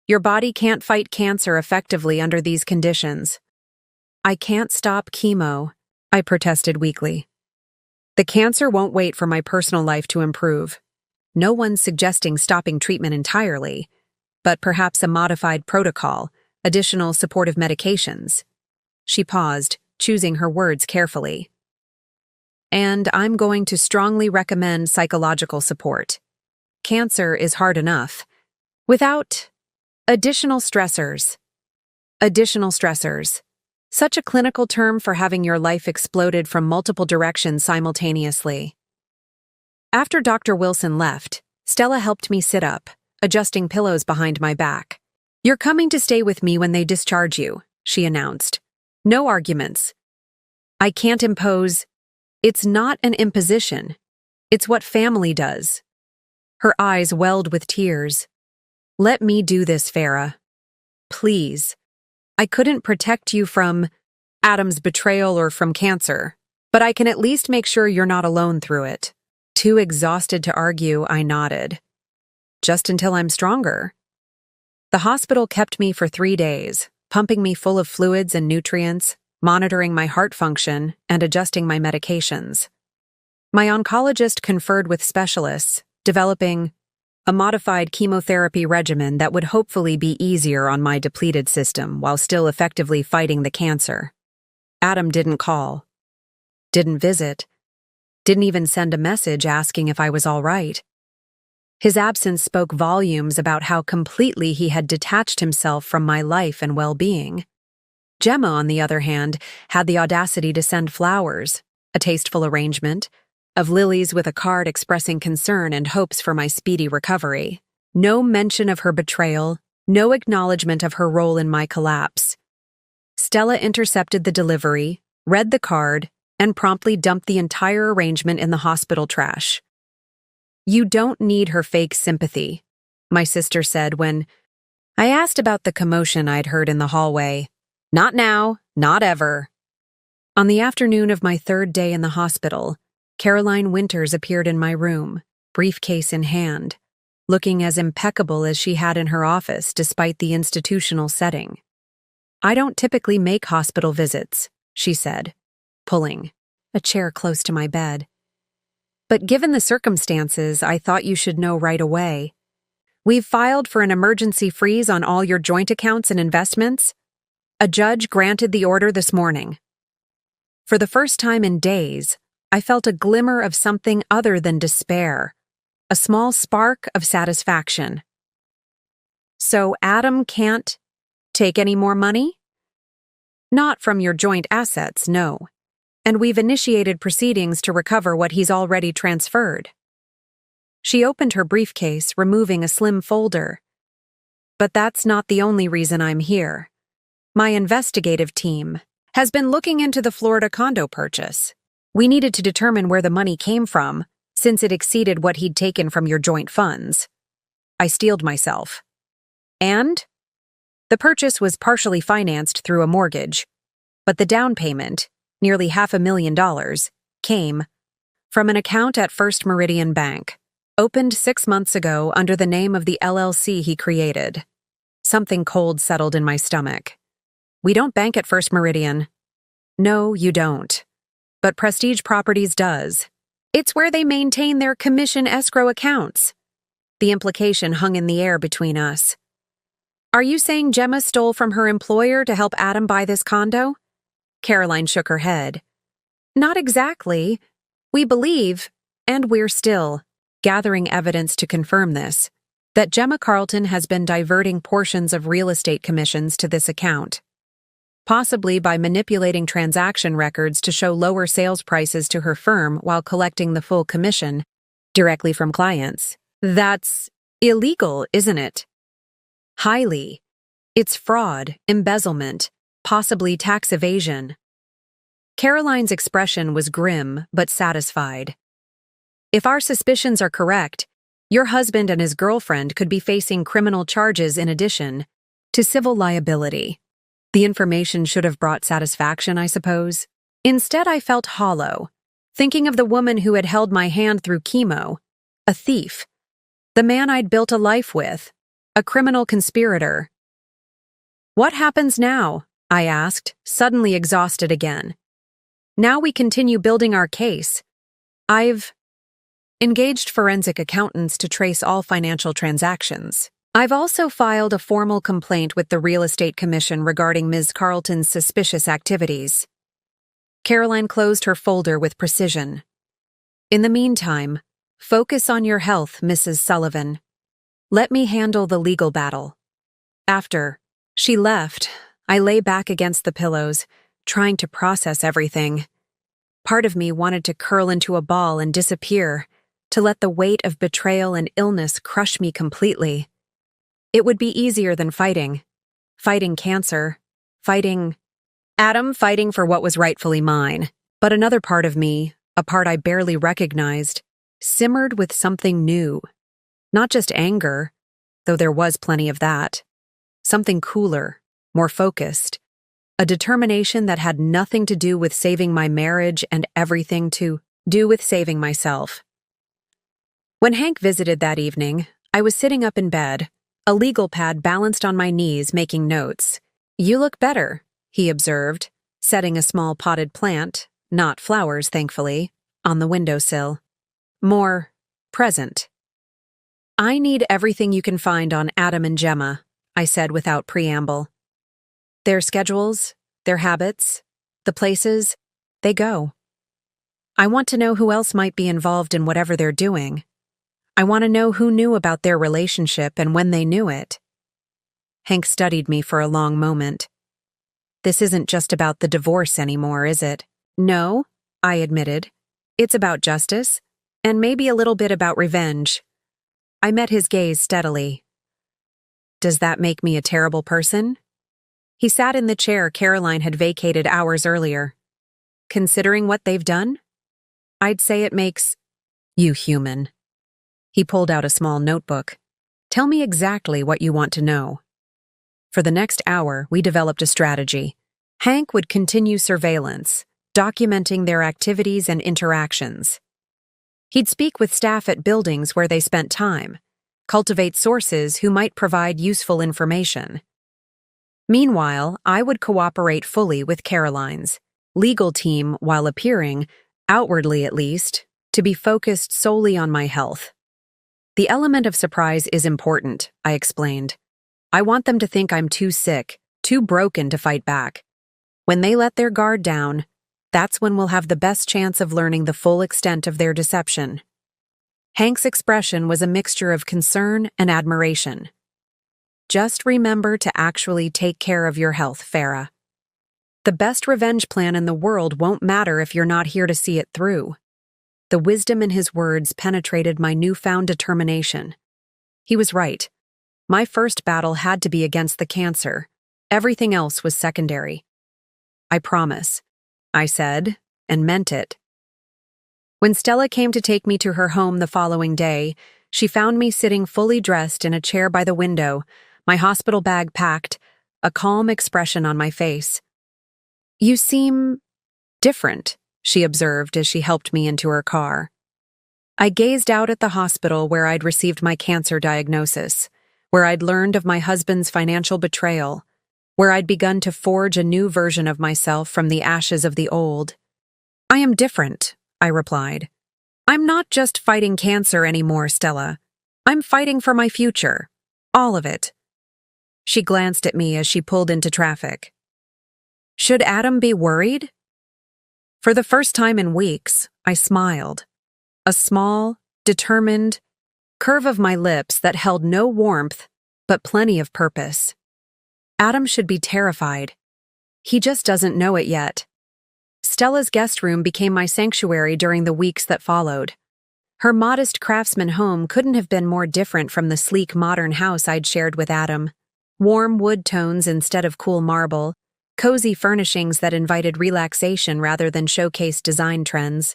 [SPEAKER 1] Your body can't fight cancer effectively under these conditions. I can't stop chemo, I protested weakly. The cancer won't wait for my personal life to improve. No one's suggesting stopping treatment entirely, but perhaps a modified protocol, additional supportive medications. She paused, choosing her words carefully. And I'm going to strongly recommend psychological support. Cancer is hard enough. Without additional stressors. Additional stressors. Such a clinical term for having your life exploded from multiple directions simultaneously. After Dr. Wilson left, Stella helped me sit up, adjusting pillows behind my back. You're coming to stay with me when they discharge you, she announced. No arguments. I can't impose. It's not an imposition. It's what family does. Her eyes welled with tears. Let me do this, Farah. Please. I couldn't protect you from Adam's betrayal or from cancer, but I can at least make sure you're not alone through it. Too exhausted to argue, I nodded. Just until I'm stronger. The hospital kept me for 3 days, pumping me full of fluids and nutrients, monitoring my heart function, and adjusting my medications. My oncologist conferred with specialists, developing a modified chemotherapy regimen that would hopefully be easier on my depleted system while still effectively fighting the cancer. Adam didn't call, didn't visit, didn't even send a message asking if I was all right. His absence spoke volumes about how completely he had detached himself from my life and well-being. Gemma, on the other hand, had the audacity to send flowers, a tasteful arrangement, of lilies with a card expressing concern and hopes for my speedy recovery. No mention of her betrayal, no acknowledgement of her role in my collapse. Stella intercepted the delivery, read the card, and promptly dumped the entire arrangement in the hospital trash. You don't need her fake sympathy, my sister said when I asked about the commotion I'd heard in the hallway. Not now, not ever. On the afternoon of my 3rd day in the hospital, Caroline Winters appeared in my room, briefcase in hand, looking as impeccable as she had in her office despite the institutional setting. I don't typically make hospital visits, she said, pulling a chair close to my bed. But given the circumstances, I thought you should know right away. We've filed for an emergency freeze on all your joint accounts and investments. A judge granted the order this morning. For the first time in days, I felt a glimmer of something other than despair, a small spark of satisfaction. So Adam can't take any more money? Not from your joint assets, no. And we've initiated proceedings to recover what he's already transferred. She opened her briefcase, removing a slim folder. But that's not the only reason I'm here. My investigative team has been looking into the Florida condo purchase. We needed to determine where the money came from, since it exceeded what he'd taken from your joint funds. I steeled myself. And? The purchase was partially financed through a mortgage, but the down payment, nearly $500,000, came from an account at First Meridian Bank, opened 6 months ago under the name of the LLC he created. Something cold settled in my stomach. We don't bank at First Meridian. No, you don't. But Prestige Properties does. It's where they maintain their commission escrow accounts. The implication hung in the air between us. Are you saying Gemma stole from her employer to help Adam buy this condo? Caroline shook her head. Not exactly. We believe, and we're still gathering evidence to confirm this, that Gemma Carlton has been diverting portions of real estate commissions to this account. Possibly by manipulating transaction records to show lower sales prices to her firm while collecting the full commission directly from clients. That's illegal, isn't it? Highly. It's fraud, embezzlement, possibly tax evasion. Caroline's expression was grim but satisfied. If our suspicions are correct, your husband and his girlfriend could be facing criminal charges in addition to civil liability. The information should have brought satisfaction, I suppose. Instead, I felt hollow, thinking of the woman who had held my hand through chemo, A thief. The man I'd built a life with. A criminal conspirator. What happens now? I asked, suddenly exhausted again. Now we continue building our case. I've engaged forensic accountants to trace all financial transactions. I've also filed a formal complaint with the Real Estate Commission regarding Ms. Carlton's suspicious activities. Caroline closed her folder with precision. In the meantime, focus on your health, Mrs. Sullivan. Let me handle the legal battle. After she left, I lay back against the pillows, trying to process everything. Part of me wanted to curl into a ball and disappear, to let the weight of betrayal and illness crush me completely. It would be easier than fighting. Fighting cancer. Fighting for what was rightfully mine. But another part of me, a part I barely recognized, simmered with something new. Not just anger, though there was plenty of that. Something cooler, more focused. A determination that had nothing to do with saving my marriage and everything to do with saving myself. When Hank visited that evening, I was sitting up in bed, a legal pad balanced on my knees, making notes. "You look better," he observed, setting a small potted plant, not flowers, thankfully, on the windowsill. "More present." "I need everything you can find on Adam and Gemma," I said without preamble. "Their schedules, their habits, the places they go. I want to know who else might be involved in whatever they're doing. I want to know who knew about their relationship and when they knew it." Hank studied me for a long moment. "This isn't just about the divorce anymore, is it?" "No," I admitted. "It's about justice, and maybe a little bit about revenge." I met his gaze steadily. "Does that make me a terrible person?" He sat in the chair Caroline had vacated hours earlier. "Considering what they've done? I'd say it makes you human." He pulled out a small notebook. "Tell me exactly what you want to know." For the next hour, we developed a strategy. Hank would continue surveillance, documenting their activities and interactions. He'd speak with staff at buildings where they spent time, cultivate sources who might provide useful information. Meanwhile, I would cooperate fully with Caroline's legal team while appearing, outwardly at least, to be focused solely on my health. "The element of surprise is important," I explained. "I want them to think I'm too sick, too broken to fight back. When they let their guard down, that's when we'll have the best chance of learning the full extent of their deception." Hank's expression was a mixture of concern and admiration. "Just remember to actually take care of your health, Farah. The best revenge plan in the world won't matter if you're not here to see it through." The wisdom in his words penetrated my newfound determination. He was right. My first battle had to be against the cancer. Everything else was secondary. "I promise," I said, and meant it. When Stella came to take me to her home the following day, she found me sitting fully dressed in a chair by the window, my hospital bag packed, a calm expression on my face. "You seem different," she observed as she helped me into her car. I gazed out at the hospital where I'd received my cancer diagnosis, where I'd learned of my husband's financial betrayal, where I'd begun to forge a new version of myself from the ashes of the old. "I am different," I replied. "I'm not just fighting cancer anymore, Stella. I'm fighting for my future. All of it." She glanced at me as she pulled into traffic. "Should Adam be worried?" For the first time in weeks, I smiled. A small, determined curve of my lips that held no warmth, but plenty of purpose. Adam should be terrified. He just doesn't know it yet. Stella's guest room became my sanctuary during the weeks that followed. Her modest craftsman home couldn't have been more different from the sleek modern house I'd shared with Adam. Warm wood tones instead of cool marble, cozy furnishings that invited relaxation rather than showcased design trends.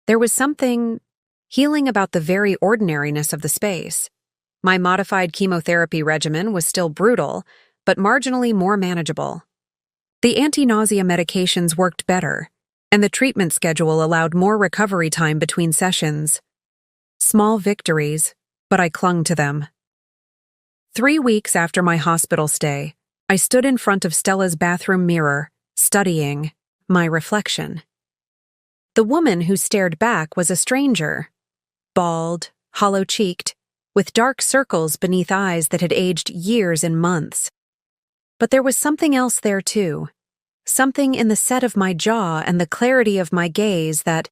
[SPEAKER 1] There was something healing about the very ordinariness of the space. My modified chemotherapy regimen was still brutal, but marginally more manageable. The anti-nausea medications worked better, and the treatment schedule allowed more recovery time between sessions. Small victories, but I clung to them. 3 weeks after my hospital stay, I stood in front of Stella's bathroom mirror, studying my reflection. The woman who stared back was a stranger, bald, hollow-cheeked, with dark circles beneath eyes that had aged years and months. But there was something else there too, something in the set of my jaw and the clarity of my gaze that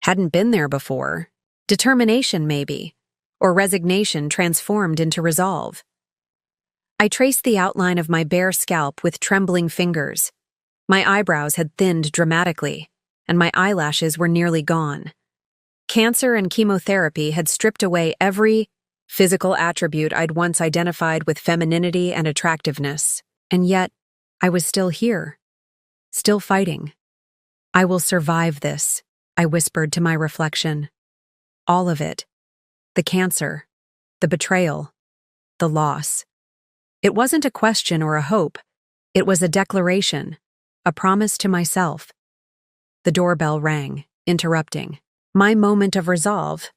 [SPEAKER 1] hadn't been there before. Determination, maybe, or resignation transformed into resolve. I traced the outline of my bare scalp with trembling fingers. My eyebrows had thinned dramatically, and my eyelashes were nearly gone. Cancer and chemotherapy had stripped away every physical attribute I'd once identified with femininity and attractiveness, and yet I was still here, still fighting. I will survive this, I whispered to my reflection. All of it. The cancer, the betrayal, the loss. It wasn't a question or a hope. It was a declaration, a promise to myself. The doorbell rang, interrupting my moment of resolve.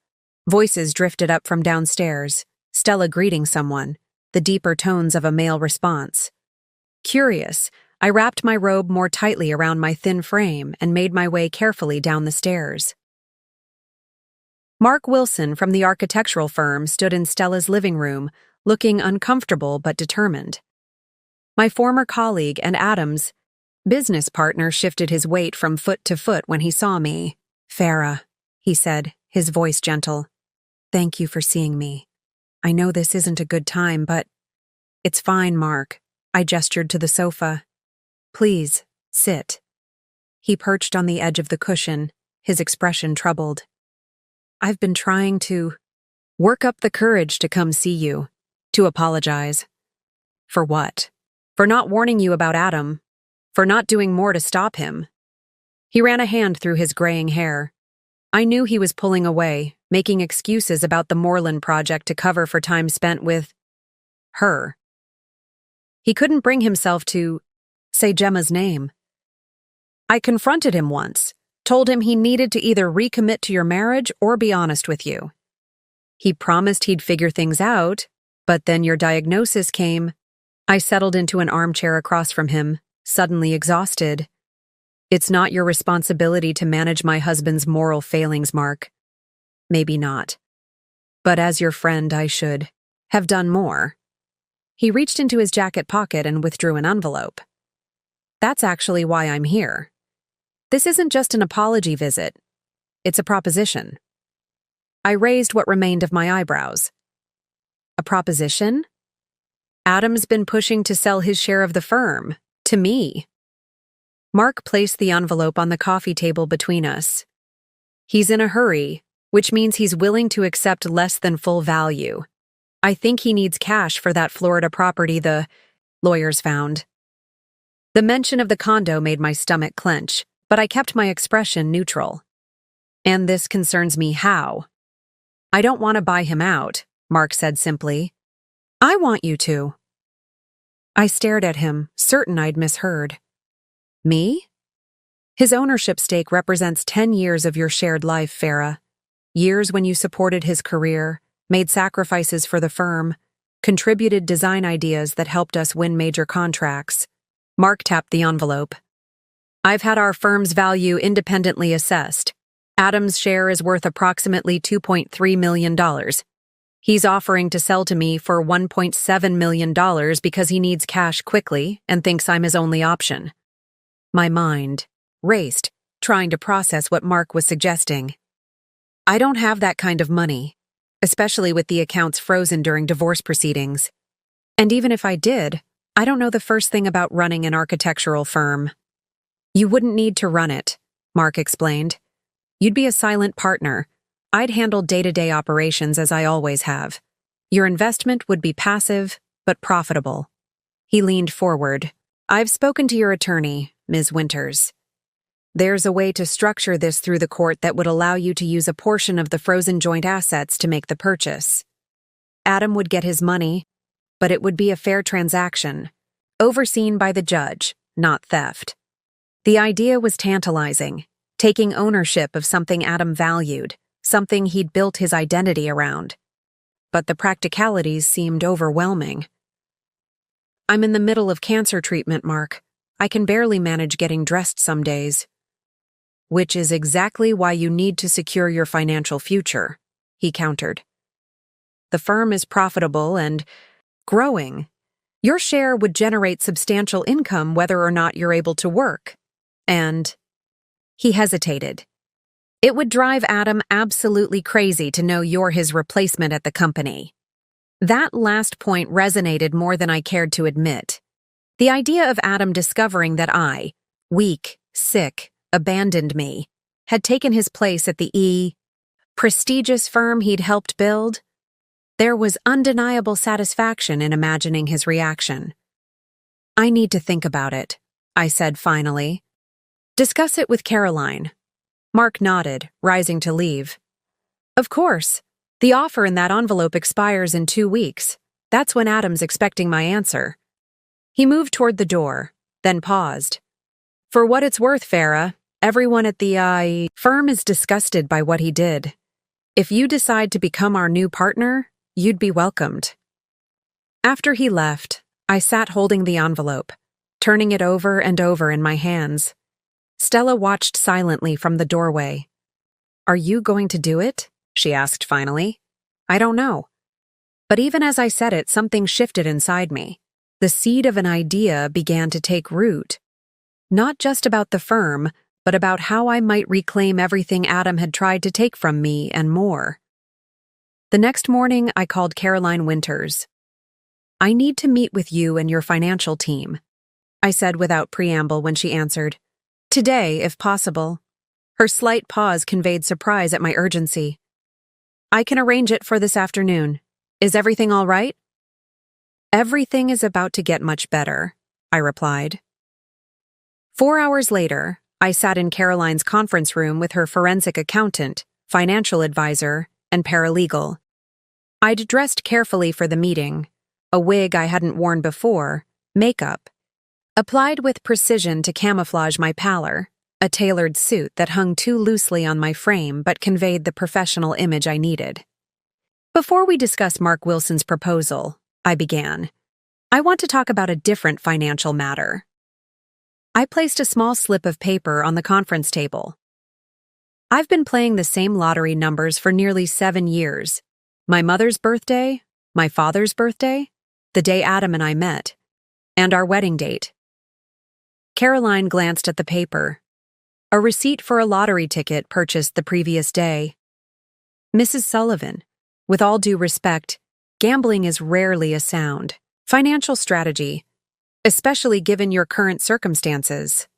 [SPEAKER 1] Voices drifted up from downstairs, Stella greeting someone, the deeper tones of a male response. Curious, I wrapped my robe more tightly around my thin frame and made my way carefully down the stairs. Mark Wilson from the architectural firm stood in Stella's living room, looking uncomfortable but determined. My former colleague and Adam's business partner shifted his weight from foot to foot when he saw me. "Farah," he said, his voice gentle. "Thank you for seeing me. I know this isn't a good time, but—" "It's fine, Mark." I gestured to the sofa. "Please, sit." He perched on the edge of the cushion, his expression troubled. "I've been trying to work up the courage to come see you, to apologize." "For what?" "For not warning you about Adam. For not doing more to stop him." He ran a hand through his graying hair. I knew he was pulling away, making excuses about the Moreland project to cover for time spent with her. He couldn't bring himself to say Gemma's name. "I confronted him once, told him he needed to either recommit to your marriage or be honest with you. He promised he'd figure things out, but then your diagnosis came." I settled into an armchair across from him, suddenly exhausted. "It's not your responsibility to manage my husband's moral failings, Mark." "Maybe not. But as your friend, I should have done more." He reached into his jacket pocket and withdrew an envelope. "That's actually why I'm here. This isn't just an apology visit. It's a proposition." I raised what remained of my eyebrows. "A proposition?" "Adam's been pushing to sell his share of the firm, to me." Mark placed the envelope on the coffee table between us. "He's in a hurry, which means he's willing to accept less than full value. I think he needs cash for that Florida property the lawyers found." The mention of the condo made my stomach clench, but I kept my expression neutral. "And this concerns me how?" "I don't want to buy him out," Mark said simply. "I want you to." I stared at him, certain I'd misheard. "Me?" "His ownership stake represents 10 years of your shared life, Farah. Years when you supported his career, made sacrifices for the firm, contributed design ideas that helped us win major contracts." Mark tapped the envelope. "I've had our firm's value independently assessed. Adam's share is worth approximately $2.3 million. He's offering to sell to me for $1.7 million because he needs cash quickly and thinks I'm his only option." My mind raced, trying to process what Mark was suggesting. "I don't have that kind of money, especially with the accounts frozen during divorce proceedings. And even if I did, I don't know the first thing about running an architectural firm." "You wouldn't need to run it," Mark explained. "You'd be a silent partner. I'd handle day-to-day operations as I always have. Your investment would be passive, but profitable." He leaned forward. "I've spoken to your attorney, Ms. Winters. There's a way to structure this through the court that would allow you to use a portion of the frozen joint assets to make the purchase. Adam would get his money, but it would be a fair transaction, overseen by the judge, not theft." The idea was tantalizing, taking ownership of something Adam valued, something he'd built his identity around. But the practicalities seemed overwhelming. I'm in the middle of cancer treatment, Mark. I can barely manage getting dressed some days. Which is exactly why you need to secure your financial future, he countered. The firm is profitable and growing. Your share would generate substantial income whether or not you're able to work. And he hesitated. It would drive Adam absolutely crazy to know you're his replacement at the company. That last point resonated more than I cared to admit. The idea of Adam discovering that I, weak, sick, abandoned me, had taken his place at the prestigious firm he'd helped build. There was undeniable satisfaction in imagining his reaction. I need to think about it, I said finally. Discuss it with Caroline. Mark nodded, rising to leave. Of course. The offer in that envelope expires in 2 weeks. That's when Adam's expecting my answer. He moved toward the door, then paused. For what it's worth, Farah, everyone at the firm is disgusted by what he did. If you decide to become our new partner, you'd be welcomed. After he left, I sat holding the envelope, turning it over and over in my hands. Stella watched silently from the doorway. Are you going to do it? She asked finally. I don't know. But even as I said it, something shifted inside me. The seed of an idea began to take root. Not just about the firm, but about how I might reclaim everything Adam had tried to take from me and more. The next morning, I called Caroline Winters. I need to meet with you and your financial team, I said without preamble when she answered. Today, if possible. Her slight pause conveyed surprise at my urgency. I can arrange it for this afternoon. Is everything all right? Everything is about to get much better, I replied. 4 hours later, I sat in Caroline's conference room with her forensic accountant, financial advisor, and paralegal. I'd dressed carefully for the meeting, a wig I hadn't worn before, makeup, applied with precision to camouflage my pallor, a tailored suit that hung too loosely on my frame but conveyed the professional image I needed. Before we discuss Mark Wilson's proposal, I began, I want to talk about a different financial matter. I placed a small slip of paper on the conference table. I've been playing the same lottery numbers for nearly 7 years. My mother's birthday, my father's birthday, the day Adam and I met, and our wedding date. Caroline glanced at the paper. A receipt for a lottery ticket purchased the previous day. Mrs. Sullivan, with all due respect, gambling is rarely a sound financial strategy, especially given your current circumstances.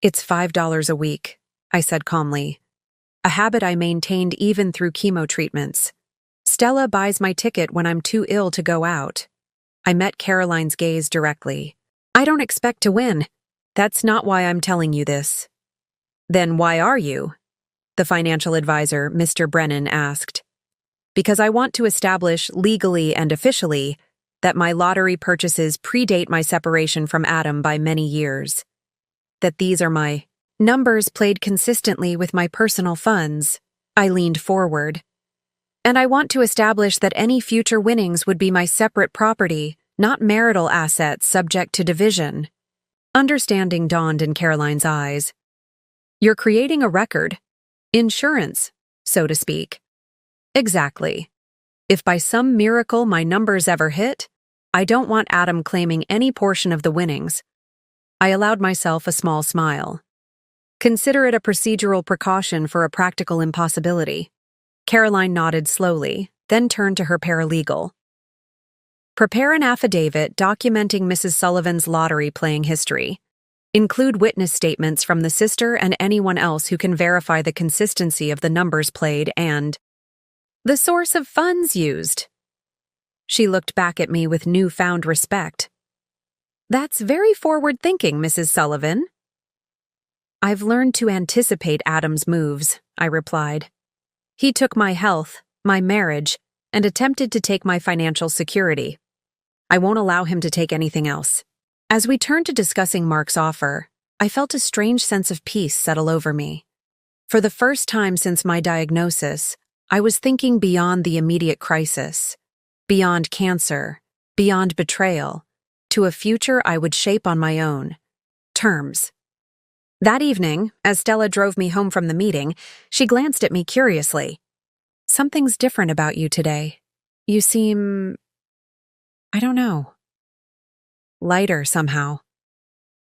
[SPEAKER 1] It's $5 a week, I said calmly, a habit I maintained even through chemo treatments. Stella buys my ticket when I'm too ill to go out. I met Caroline's gaze directly. I don't expect to win. That's not why I'm telling you this. Then why are you? The financial advisor, Mr. Brennan, asked. Because I want to establish legally and officially that my lottery purchases predate my separation from Adam by many years. That these are my numbers played consistently with my personal funds. I leaned forward. And I want to establish that any future winnings would be my separate property, not marital assets subject to division. Understanding dawned in Caroline's eyes. You're creating a record. Insurance, so to speak. Exactly. If by some miracle my numbers ever hit, I don't want Adam claiming any portion of the winnings. I allowed myself a small smile. Consider it a procedural precaution for a practical impossibility. Caroline nodded slowly, then turned to her paralegal. Prepare an affidavit documenting Mrs. Sullivan's lottery playing history. Include witness statements from the sister and anyone else who can verify the consistency of the numbers played and the source of funds used. She looked back at me with newfound respect. That's very forward-thinking, Mrs. Sullivan. I've learned to anticipate Adam's moves, I replied. He took my health, my marriage, and attempted to take my financial security. I won't allow him to take anything else. As we turned to discussing Mark's offer, I felt a strange sense of peace settle over me. For the first time since my diagnosis, I was thinking beyond the immediate crisis, beyond cancer, beyond betrayal, to a future I would shape on my own terms. That evening, as Stella drove me home from the meeting, she glanced at me curiously. "Something's different about you today. You seem, I don't know, lighter somehow."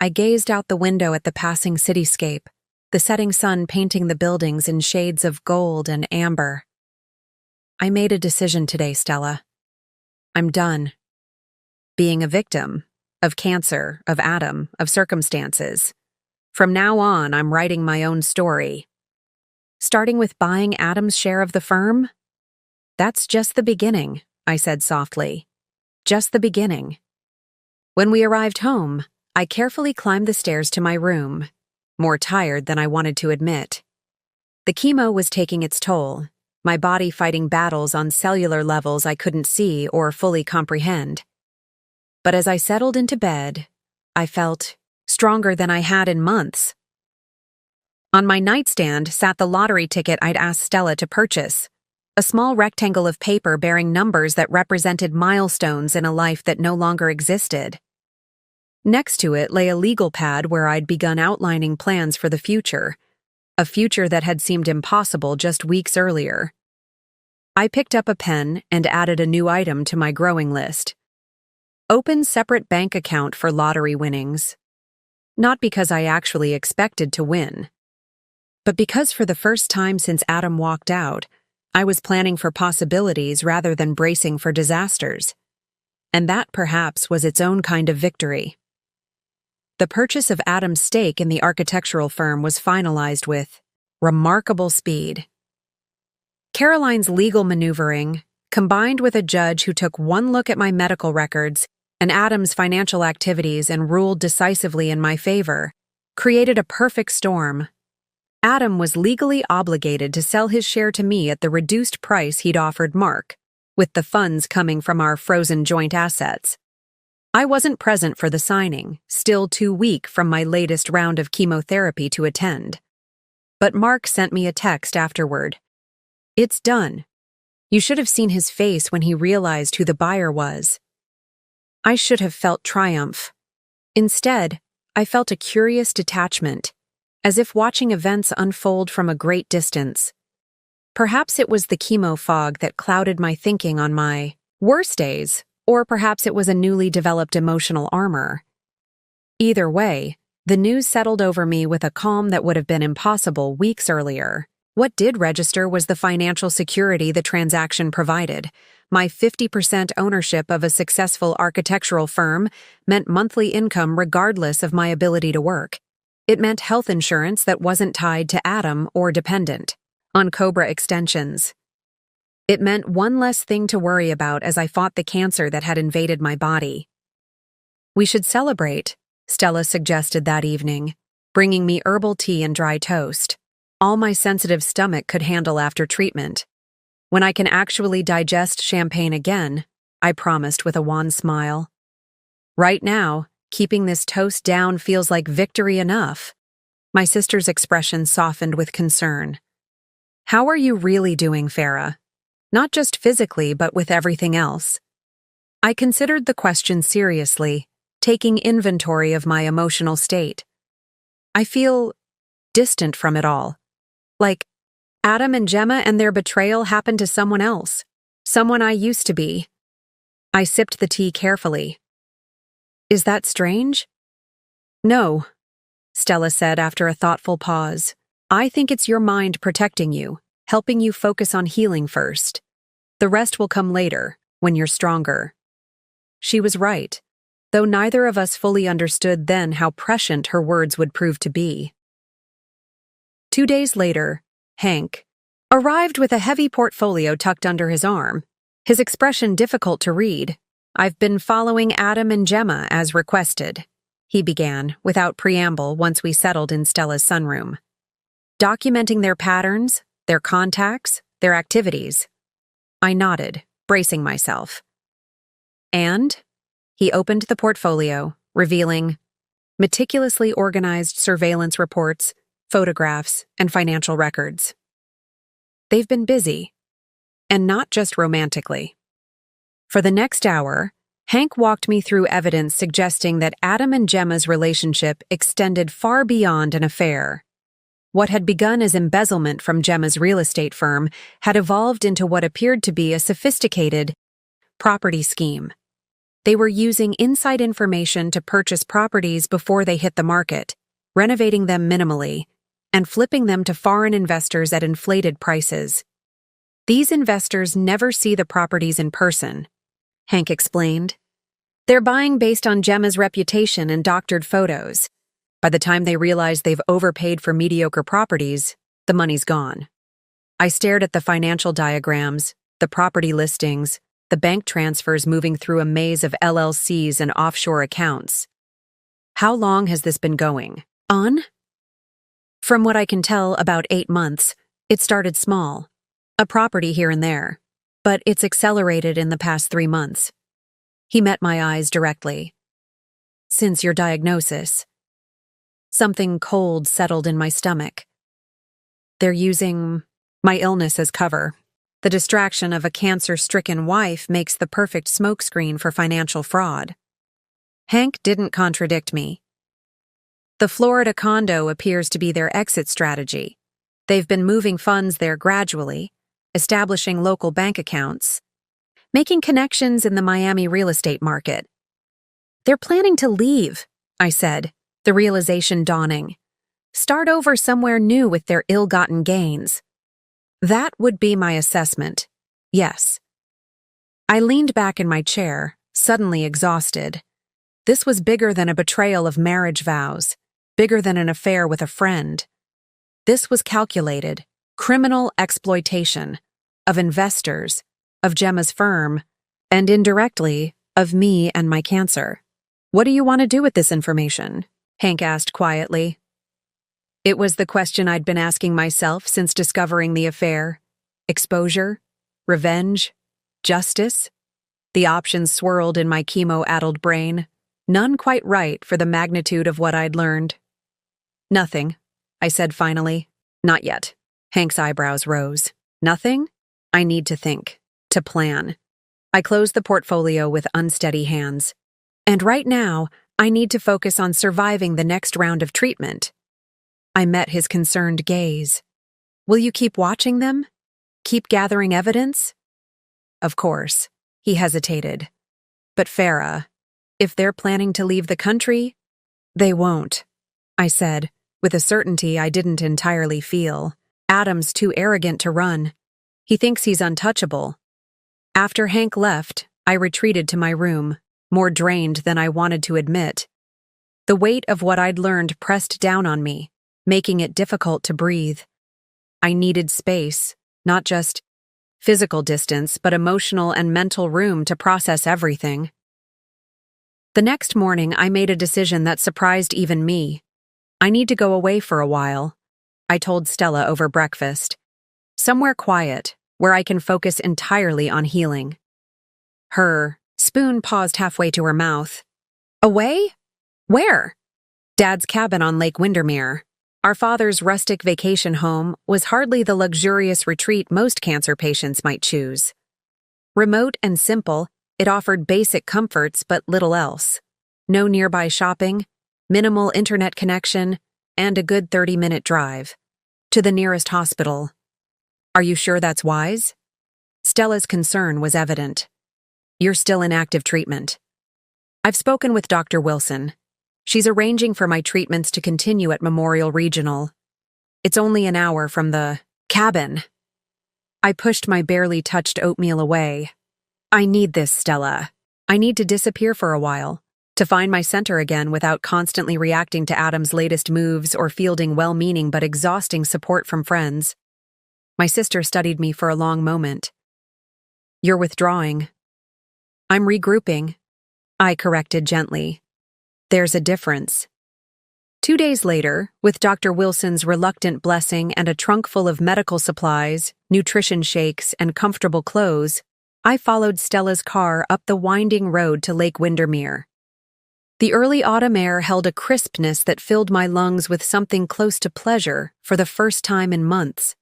[SPEAKER 1] I gazed out the window at the passing cityscape, the setting sun painting the buildings in shades of gold and amber. "I made a decision today, Stella. I'm done being a victim of cancer, of Adam, of circumstances. From now on, I'm writing my own story. Starting with buying Adam's share of the firm? That's just the beginning," I said softly. "Just the beginning." When we arrived home, I carefully climbed the stairs to my room, more tired than I wanted to admit. The chemo was taking its toll, my body fighting battles on cellular levels I couldn't see or fully comprehend. But as I settled into bed, I felt stronger than I had in months. On my nightstand sat the lottery ticket I'd asked Stella to purchase, a small rectangle of paper bearing numbers that represented milestones in a life that no longer existed. Next to it lay a legal pad where I'd begun outlining plans for the future, a future that had seemed impossible just weeks earlier. I picked up a pen and added a new item to my growing list. Open separate bank account for lottery winnings. Not because I actually expected to win, but because for the first time since Adam walked out, I was planning for possibilities rather than bracing for disasters. And that perhaps was its own kind of victory. The purchase of Adam's stake in the architectural firm was finalized with remarkable speed. Caroline's legal maneuvering, combined with a judge who took one look at my medical records and Adam's financial activities and ruled decisively in my favor, created a perfect storm. Adam was legally obligated to sell his share to me at the reduced price he'd offered Mark, with the funds coming from our frozen joint assets. I wasn't present for the signing, still too weak from my latest round of chemotherapy to attend. But Mark sent me a text afterward. "It's done. You should have seen his face when he realized who the buyer was." I should have felt triumph. Instead, I felt a curious detachment, as if watching events unfold from a great distance. Perhaps it was the chemo fog that clouded my thinking on my worst days, or perhaps it was a newly developed emotional armor. Either way, the news settled over me with a calm that would have been impossible weeks earlier. What did register was the financial security the transaction provided. My 50% ownership of a successful architectural firm meant monthly income regardless of my ability to work. It meant health insurance that wasn't tied to Adam or dependent on Cobra extensions. It meant one less thing to worry about as I fought the cancer that had invaded my body. "We should celebrate," Stella suggested that evening, bringing me herbal tea and dry toast. All my sensitive stomach could handle after treatment. "When I can actually digest champagne again," I promised with a wan smile. "Right now, keeping this toast down feels like victory enough." My sister's expression softened with concern. "How are you really doing, Farah? Not just physically, but with everything else?" I considered the question seriously, taking inventory of my emotional state. "I feel distant from it all. Like Adam and Gemma and their betrayal happened to someone else, someone I used to be." I sipped the tea carefully. "Is that strange?" "No," Stella said after a thoughtful pause. "I think it's your mind protecting you, helping you focus on healing first. The rest will come later, when you're stronger." She was right, though neither of us fully understood then how prescient her words would prove to be. 2 days later, Hank arrived with a heavy portfolio tucked under his arm, his expression difficult to read. "I've been following Adam and Gemma as requested," he began, without preamble once we settled in Stella's sunroom. "Documenting their patterns, their contacts, their activities." I nodded, bracing myself. "And?" He opened the portfolio, revealing meticulously organized surveillance reports, photographs, and financial records. They've been busy, and not just romantically. For the next hour, Hank walked me through evidence suggesting that Adam and Gemma's relationship extended far beyond an affair. What had begun as embezzlement from Gemma's real estate firm had evolved into what appeared to be a sophisticated property scheme. They were using inside information to purchase properties before they hit the market, renovating them minimally, and flipping them to foreign investors at inflated prices. These investors never see the properties in person, Hank explained. They're buying based on Gemma's reputation and doctored photos. By the time they realize they've overpaid for mediocre properties, the money's gone. I stared at the financial diagrams, the property listings, the bank transfers moving through a maze of LLCs and offshore accounts. How long has this been going on? From what I can tell, about 8 months. It started small, a property here and there, but it's accelerated in the past 3 months. He met my eyes directly. Since your diagnosis, something cold settled in my stomach. They're using my illness as cover. The distraction of a cancer-stricken wife makes the perfect smokescreen for financial fraud. Hank didn't contradict me. The Florida condo appears to be their exit strategy. They've been moving funds there gradually, establishing local bank accounts, making connections in the Miami real estate market. They're planning to leave, I said, the realization dawning. Start over somewhere new with their ill-gotten gains. That would be my assessment. Yes. I leaned back in my chair, suddenly exhausted. This was bigger than a betrayal of marriage vows, bigger than an affair with a friend. This was calculated, criminal exploitation of investors, of Gemma's firm, and indirectly, of me and my cancer. What do you want to do with this information? Hank asked quietly. It was the question I'd been asking myself since discovering the affair. Exposure? Revenge? Justice? The options swirled in my chemo-addled brain, none quite right for the magnitude of what I'd learned. Nothing, I said finally. Not yet. Hank's eyebrows rose. Nothing? I need to think, to plan. I closed the portfolio with unsteady hands. And right now, I need to focus on surviving the next round of treatment. I met his concerned gaze. Will you keep watching them? Keep gathering evidence? Of course. He hesitated. But Farah, if they're planning to leave the country, they won't, I said, with a certainty I didn't entirely feel. Adam's too arrogant to run. He thinks he's untouchable. After Hank left, I retreated to my room, more drained than I wanted to admit. The weight of what I'd learned pressed down on me, making it difficult to breathe. I needed space, not just physical distance, but emotional and mental room to process everything. The next morning, I made a decision that surprised even me. I need to go away for a while, I told Stella over breakfast. Somewhere quiet, where I can focus entirely on healing. Her spoon paused halfway to her mouth. Away? Where? Dad's cabin on Lake Windermere. Our father's rustic vacation home was hardly the luxurious retreat most cancer patients might choose. Remote and simple, it offered basic comforts but little else. No nearby shopping, minimal internet connection, and a good 30-minute drive to the nearest hospital. Are you sure that's wise? Stella's concern was evident. You're still in active treatment. I've spoken with Dr. Wilson. She's arranging for my treatments to continue at Memorial Regional. It's only an hour from the cabin. I pushed my barely touched oatmeal away. I need this, Stella. I need to disappear for a while, to find my center again without constantly reacting to Adam's latest moves or fielding well-meaning but exhausting support from friends. My sister studied me for a long moment. You're withdrawing. I'm regrouping, I corrected gently. There's a difference. 2 days later, with Dr. Wilson's reluctant blessing and a trunk full of medical supplies, nutrition shakes, and comfortable clothes, I followed Stella's car up the winding road to Lake Windermere. The early autumn air held a crispness that filled my lungs with something close to pleasure for the first time in months.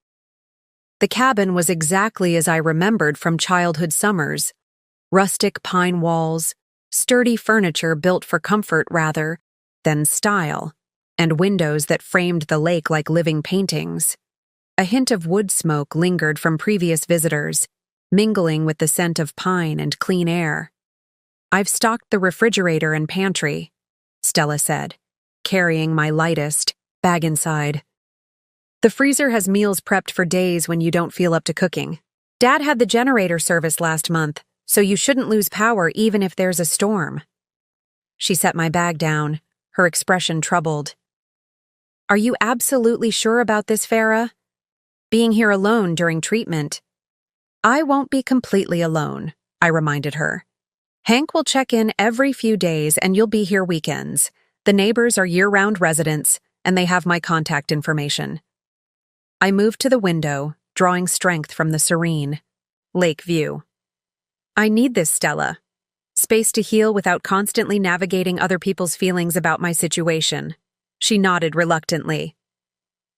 [SPEAKER 1] The cabin was exactly as I remembered from childhood summers: rustic pine walls, sturdy furniture built for comfort rather than style, and windows that framed the lake like living paintings. A hint of wood smoke lingered from previous visitors, mingling with the scent of pine and clean air. "I've stocked the refrigerator and pantry," Stella said, carrying my lightest bag inside. "The freezer has meals prepped for days when you don't feel up to cooking. Dad had the generator service last month, so you shouldn't lose power even if there's a storm." She set my bag down, her expression troubled. "Are you absolutely sure about this, Farah? Being here alone during treatment." "I won't be completely alone," I reminded her. "Hank will check in every few days and you'll be here weekends. The neighbors are year-round residents, and they have my contact information." I moved to the window, drawing strength from the serene lake view. "I need this, Stella. Space to heal without constantly navigating other people's feelings about my situation." She nodded reluctantly.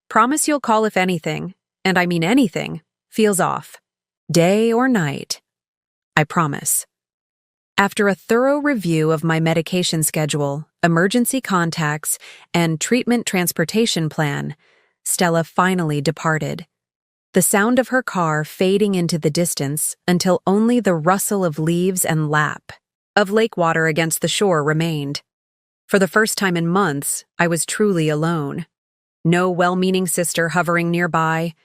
[SPEAKER 1] "Promise you'll call if anything, and I mean anything, feels off. Day or night." "I promise." After a thorough review of my medication schedule, emergency contacts, and treatment transportation plan, Stella finally departed. The sound of her car fading into the distance until only the rustle of leaves and lap of lake water against the shore remained. For the first time in months, I was truly alone. No well-meaning sister hovering nearby,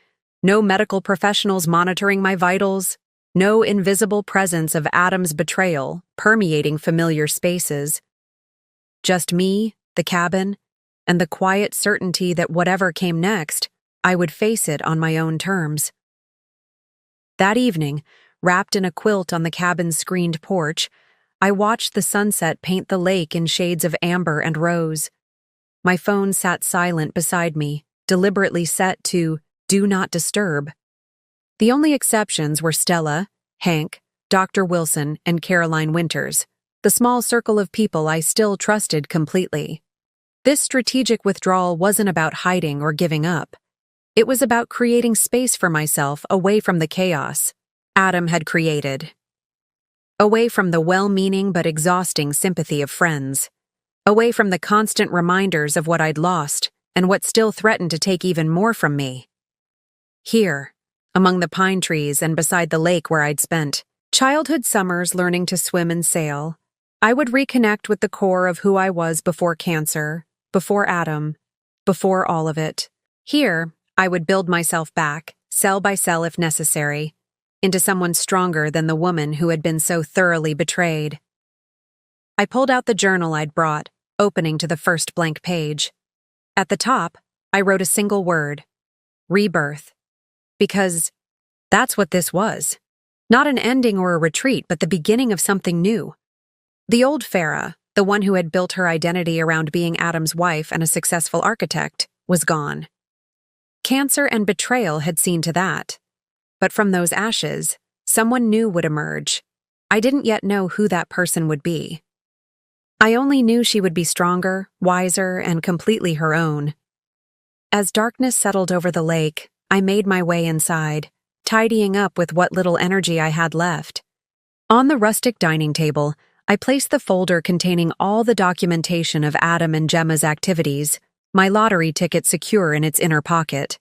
[SPEAKER 1] no medical professionals monitoring my vitals, no invisible presence of Adam's betrayal permeating familiar spaces. Just me, the cabin, and the quiet certainty that whatever came next, I would face it on my own terms. That evening, wrapped in a quilt on the cabin's screened porch, I watched the sunset paint the lake in shades of amber and rose. My phone sat silent beside me, deliberately set to "Do Not Disturb." The only exceptions were Stella, Hank, Dr. Wilson, and Caroline Winters, the small circle of people I still trusted completely. This strategic withdrawal wasn't about hiding or giving up. It was about creating space for myself away from the chaos Adam had created. Away from the well-meaning but exhausting sympathy of friends. Away from the constant reminders of what I'd lost and what still threatened to take even more from me. Here, among the pine trees and beside the lake where I'd spent childhood summers learning to swim and sail, I would reconnect with the core of who I was before cancer, before Adam, before all of it. Here, I would build myself back, cell by cell if necessary, into someone stronger than the woman who had been so thoroughly betrayed. I pulled out the journal I'd brought, opening to the first blank page. At the top, I wrote a single word: rebirth. Because that's what this was. Not an ending or a retreat, but the beginning of something new. The old Farah, the one who had built her identity around being Adam's wife and a successful architect, was gone. Cancer and betrayal had seen to that. But from those ashes, someone new would emerge. I didn't yet know who that person would be. I only knew she would be stronger, wiser, and completely her own. As darkness settled over the lake, I made my way inside, tidying up with what little energy I had left. On the rustic dining table, I placed the folder containing all the documentation of Adam and Gemma's activities, my lottery ticket secure in its inner pocket.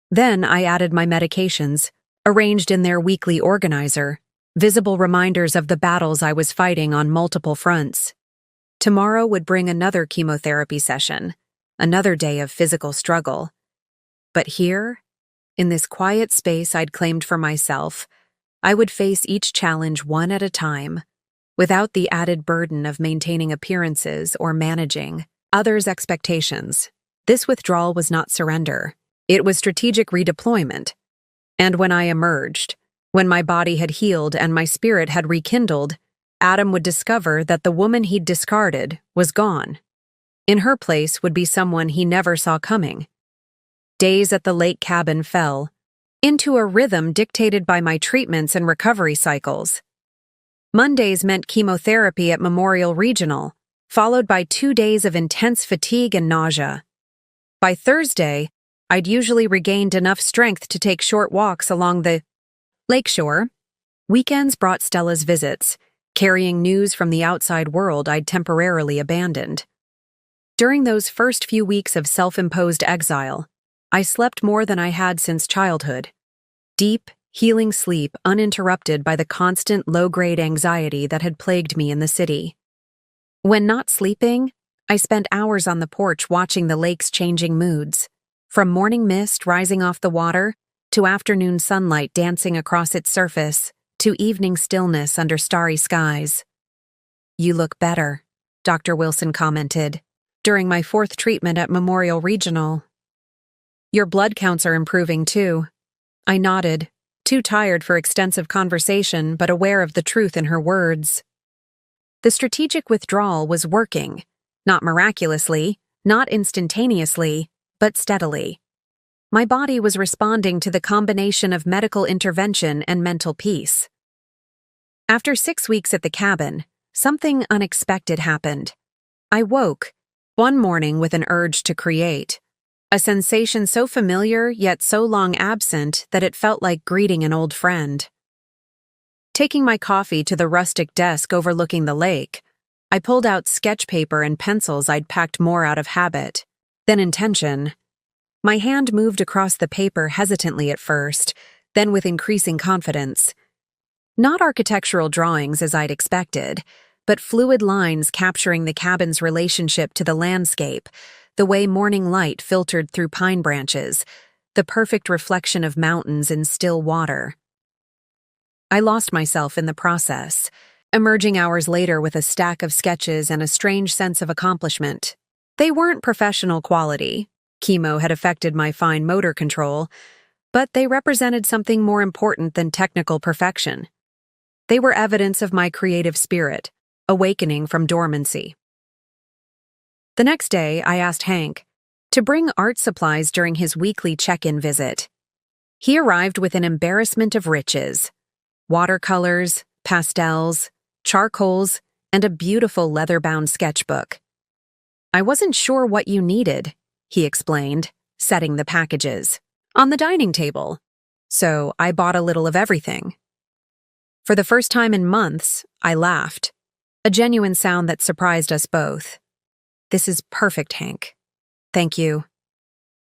[SPEAKER 1] Then I added my medications, arranged in their weekly organizer, visible reminders of the battles I was fighting on multiple fronts. Tomorrow would bring another chemotherapy session, another day of physical struggle. But here, in this quiet space I'd claimed for myself, I would face each challenge one at a time, without the added burden of maintaining appearances or managing others' expectations. This withdrawal was not surrender. It was strategic redeployment. And when I emerged, when my body had healed and my spirit had rekindled, Adam would discover that the woman he'd discarded was gone. In her place would be someone he never saw coming. Days at the lake cabin fell into a rhythm dictated by my treatments and recovery cycles. Mondays meant chemotherapy at Memorial Regional, followed by 2 days of intense fatigue and nausea. By Thursday, I'd usually regained enough strength to take short walks along the lakeshore. Weekends brought Stella's visits, carrying news from the outside world I'd temporarily abandoned. During those first few weeks of self-imposed exile, I slept more than I had since childhood. Deep, healing sleep uninterrupted by the constant low-grade anxiety that had plagued me in the city. When not sleeping, I spent hours on the porch watching the lake's changing moods, from morning mist rising off the water to afternoon sunlight dancing across its surface to evening stillness under starry skies. "You look better," Dr. Wilson commented, during my 4th treatment at Memorial Regional. "Your blood counts are improving too." I nodded, too tired for extensive conversation but aware of the truth in her words. The strategic withdrawal was working, not miraculously, not instantaneously, but steadily. My body was responding to the combination of medical intervention and mental peace. After 6 weeks at the cabin, something unexpected happened. I woke, one morning with an urge to create, a sensation so familiar yet so long absent that it felt like greeting an old friend. Taking my coffee to the rustic desk overlooking the lake, I pulled out sketch paper and pencils I'd packed more out of habit than intention. My hand moved across the paper hesitantly at first, then with increasing confidence. Not architectural drawings as I'd expected, but fluid lines capturing the cabin's relationship to the landscape, the way morning light filtered through pine branches, the perfect reflection of mountains in still water. I lost myself in the process, emerging hours later with a stack of sketches and a strange sense of accomplishment. They weren't professional quality. Chemo had affected my fine motor control, but they represented something more important than technical perfection. They were evidence of my creative spirit, awakening from dormancy. The next day, I asked Hank to bring art supplies during his weekly check-in visit. He arrived with an embarrassment of riches: watercolors, pastels, charcoals, and a beautiful leather-bound sketchbook. "I wasn't sure what you needed," he explained, setting the packages on the dining table. "So I bought a little of everything." For the first time in months, I laughed, a genuine sound that surprised us both. "This is perfect, Hank. Thank you."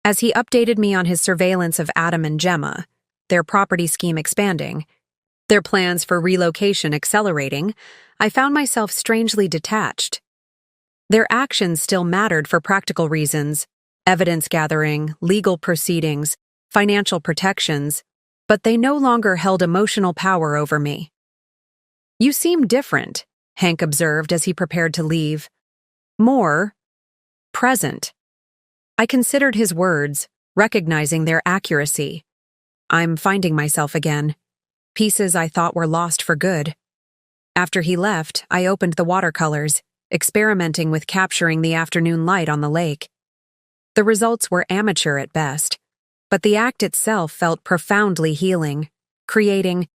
[SPEAKER 1] As he updated me on his surveillance of Adam and Gemma, their property scheme expanding, their plans for relocation accelerating, I found myself strangely detached. Their actions still mattered for practical reasons: evidence gathering, legal proceedings, financial protections, but they no longer held emotional power over me. "You seem different," Hank observed as he prepared to leave. "More present." I considered his words, recognizing their accuracy. I'm finding myself again. Pieces I thought were lost for good. After he left, I opened the watercolors, experimenting with capturing the afternoon light on the lake. The results were amateur at best, but the act itself felt profoundly healing, creating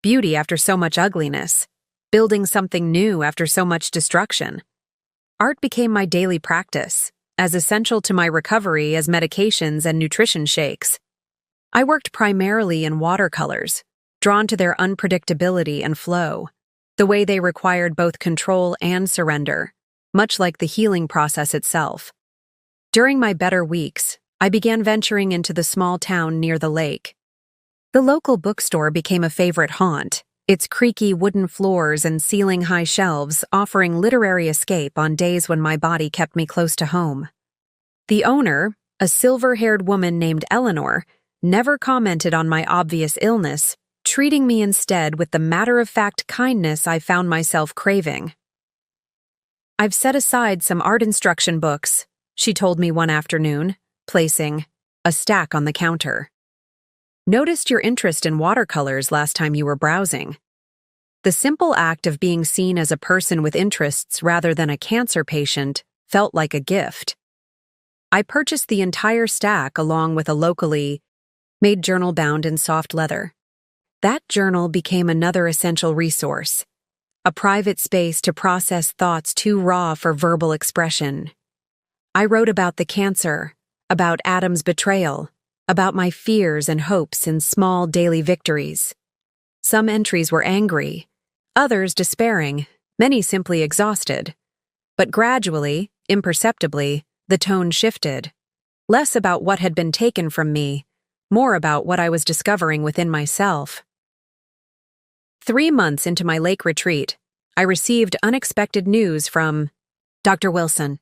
[SPEAKER 1] beauty after so much ugliness, building something new after so much destruction. Art became my daily practice, as essential to my recovery as medications and nutrition shakes. I worked primarily in watercolors, drawn to their unpredictability and flow, the way they required both control and surrender, much like the healing process itself. During my better weeks, I began venturing into the small town near the lake. The local bookstore became a favorite haunt, its creaky wooden floors and ceiling-high shelves offering literary escape on days when my body kept me close to home. The owner, a silver-haired woman named Eleanor, never commented on my obvious illness, treating me instead with the matter-of-fact kindness I found myself craving. "I've set aside some art instruction books," she told me one afternoon, placing a stack on the counter. "Noticed your interest in watercolors last time you were browsing." The simple act of being seen as a person with interests rather than a cancer patient felt like a gift. I purchased the entire stack along with a locally made journal bound in soft leather. That journal became another essential resource. a private space to process thoughts too raw for verbal expression. I wrote about the cancer, about Adam's betrayal, about my fears and hopes in small daily victories. Some entries were angry, others despairing, many simply exhausted. But gradually, imperceptibly, the tone shifted. Less about what had been taken from me, more about what I was discovering within myself. 3 months into my lake retreat, I received unexpected news from Dr. Wilson.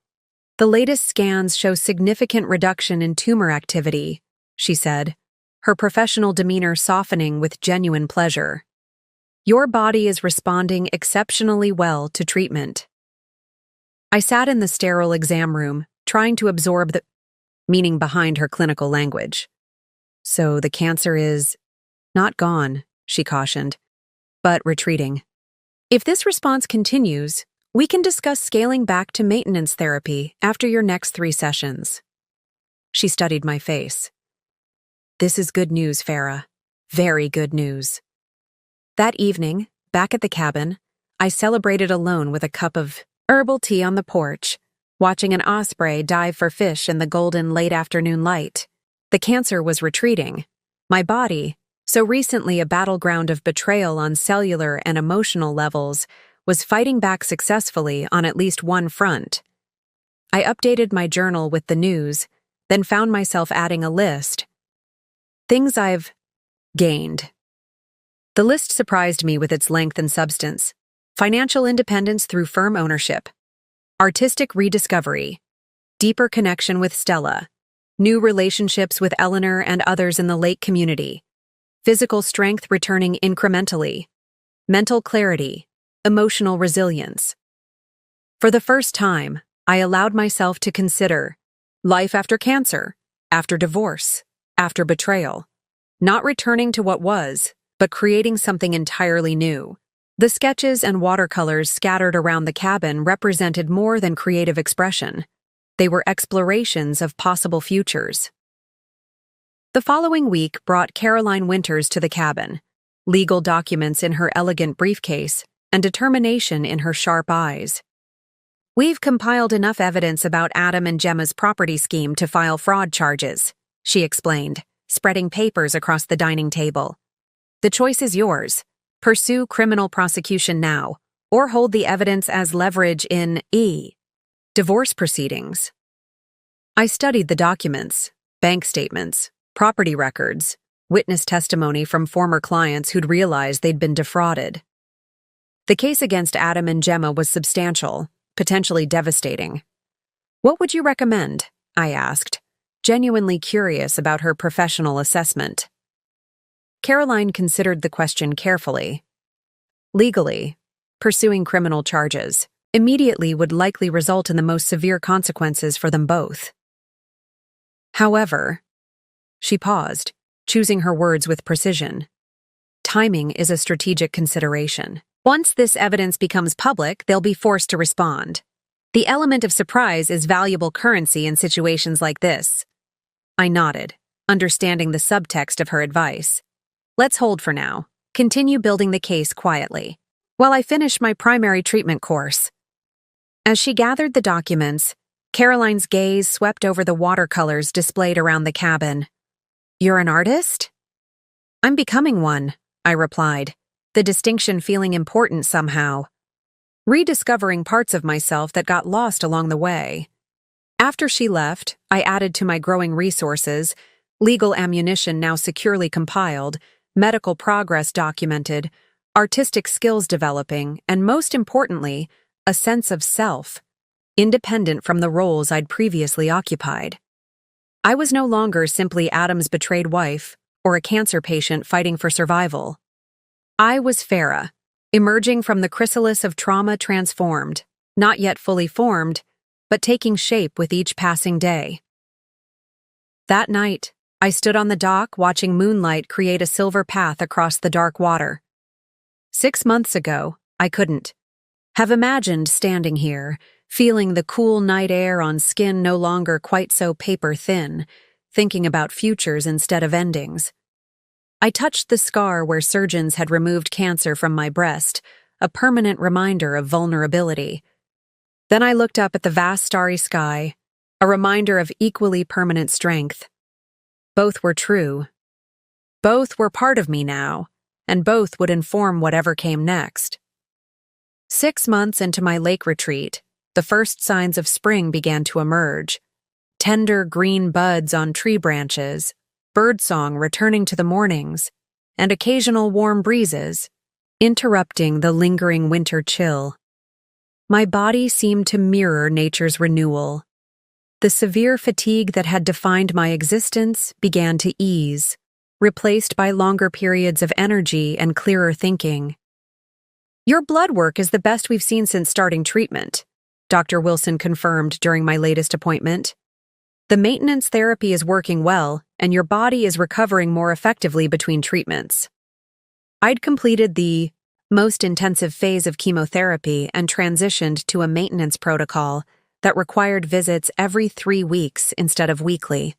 [SPEAKER 1] The latest scans show significant reduction in tumor activity, she said, her professional demeanor softening with genuine pleasure. Your body is responding exceptionally well to treatment. I sat in the sterile exam room, trying to absorb the meaning behind her clinical language. So the cancer is not gone, she cautioned, but retreating. If this response continues, we can discuss scaling back to maintenance therapy after your next 3 sessions. She studied my face. This is good news, Farah. Very good news. That evening, back at the cabin, I celebrated alone with a cup of herbal tea on the porch, watching an osprey dive for fish in the golden late afternoon light. The cancer was retreating. My body, so recently a battleground of betrayal on cellular and emotional levels, was fighting back successfully on at least one front. I updated my journal with the news, then found myself adding a list. Things I've gained. The list surprised me with its length and substance. Financial independence through firm ownership. Artistic rediscovery. Deeper connection with Stella. New relationships with Eleanor and others in the lake community. Physical strength returning incrementally. Mental clarity. Emotional resilience. For the first time, I allowed myself to consider life after cancer, after divorce, after betrayal. Not returning to what was, but creating something entirely new. The sketches and watercolors scattered around the cabin represented more than creative expression. They were explorations of possible futures. The following week brought Caroline Winters to the cabin, legal documents in her elegant briefcase and determination in her sharp eyes. We've compiled enough evidence about Adam and Gemma's property scheme to file fraud charges, she explained, spreading papers across the dining table. The choice is yours. Pursue criminal prosecution now, or hold the evidence as leverage in divorce proceedings. I studied the documents, bank statements, property records, witness testimony from former clients who'd realized they'd been defrauded. The case against Adam and Gemma was substantial, potentially devastating. What would you recommend? I asked, genuinely curious about her professional assessment. Caroline considered the question carefully. Legally, pursuing criminal charges immediately would likely result in the most severe consequences for them both. However, she paused, choosing her words with precision. Timing is a strategic consideration. Once this evidence becomes public, they'll be forced to respond. The element of surprise is valuable currency in situations like this. I nodded, understanding the subtext of her advice. Let's hold for now. Continue building the case quietly, while I finish my primary treatment course. As she gathered the documents, Caroline's gaze swept over the watercolors displayed around the cabin. You're an artist? I'm becoming one, I replied, the distinction feeling important somehow. Rediscovering parts of myself that got lost along the way. After she left, I added to my growing resources, legal ammunition now securely compiled, medical progress documented, artistic skills developing, and most importantly, a sense of self, independent from the roles I'd previously occupied. I was no longer simply Adam's betrayed wife or a cancer patient fighting for survival. I was Farah, emerging from the chrysalis of trauma transformed, not yet fully formed, but taking shape with each passing day. That night, I stood on the dock watching moonlight create a silver path across the dark water. 6 months ago, I couldn't have imagined standing here, feeling the cool night air on skin no longer quite so paper-thin, thinking about futures instead of endings. I touched the scar where surgeons had removed cancer from my breast, a permanent reminder of vulnerability. Then I looked up at the vast starry sky, a reminder of equally permanent strength. Both were true. Both were part of me now, and both would inform whatever came next. 6 months into my lake retreat, the first signs of spring began to emerge. Tender green buds on tree branches, birdsong returning to the mornings, and occasional warm breezes, interrupting the lingering winter chill. My body seemed to mirror nature's renewal. The severe fatigue that had defined my existence began to ease, replaced by longer periods of energy and clearer thinking. "Your blood work is the best we've seen since starting treatment," Dr. Wilson confirmed during my latest appointment. "The maintenance therapy is working well, and your body is recovering more effectively between treatments." I'd completed the most intensive phase of chemotherapy and transitioned to a maintenance protocol that required visits every 3 weeks instead of weekly.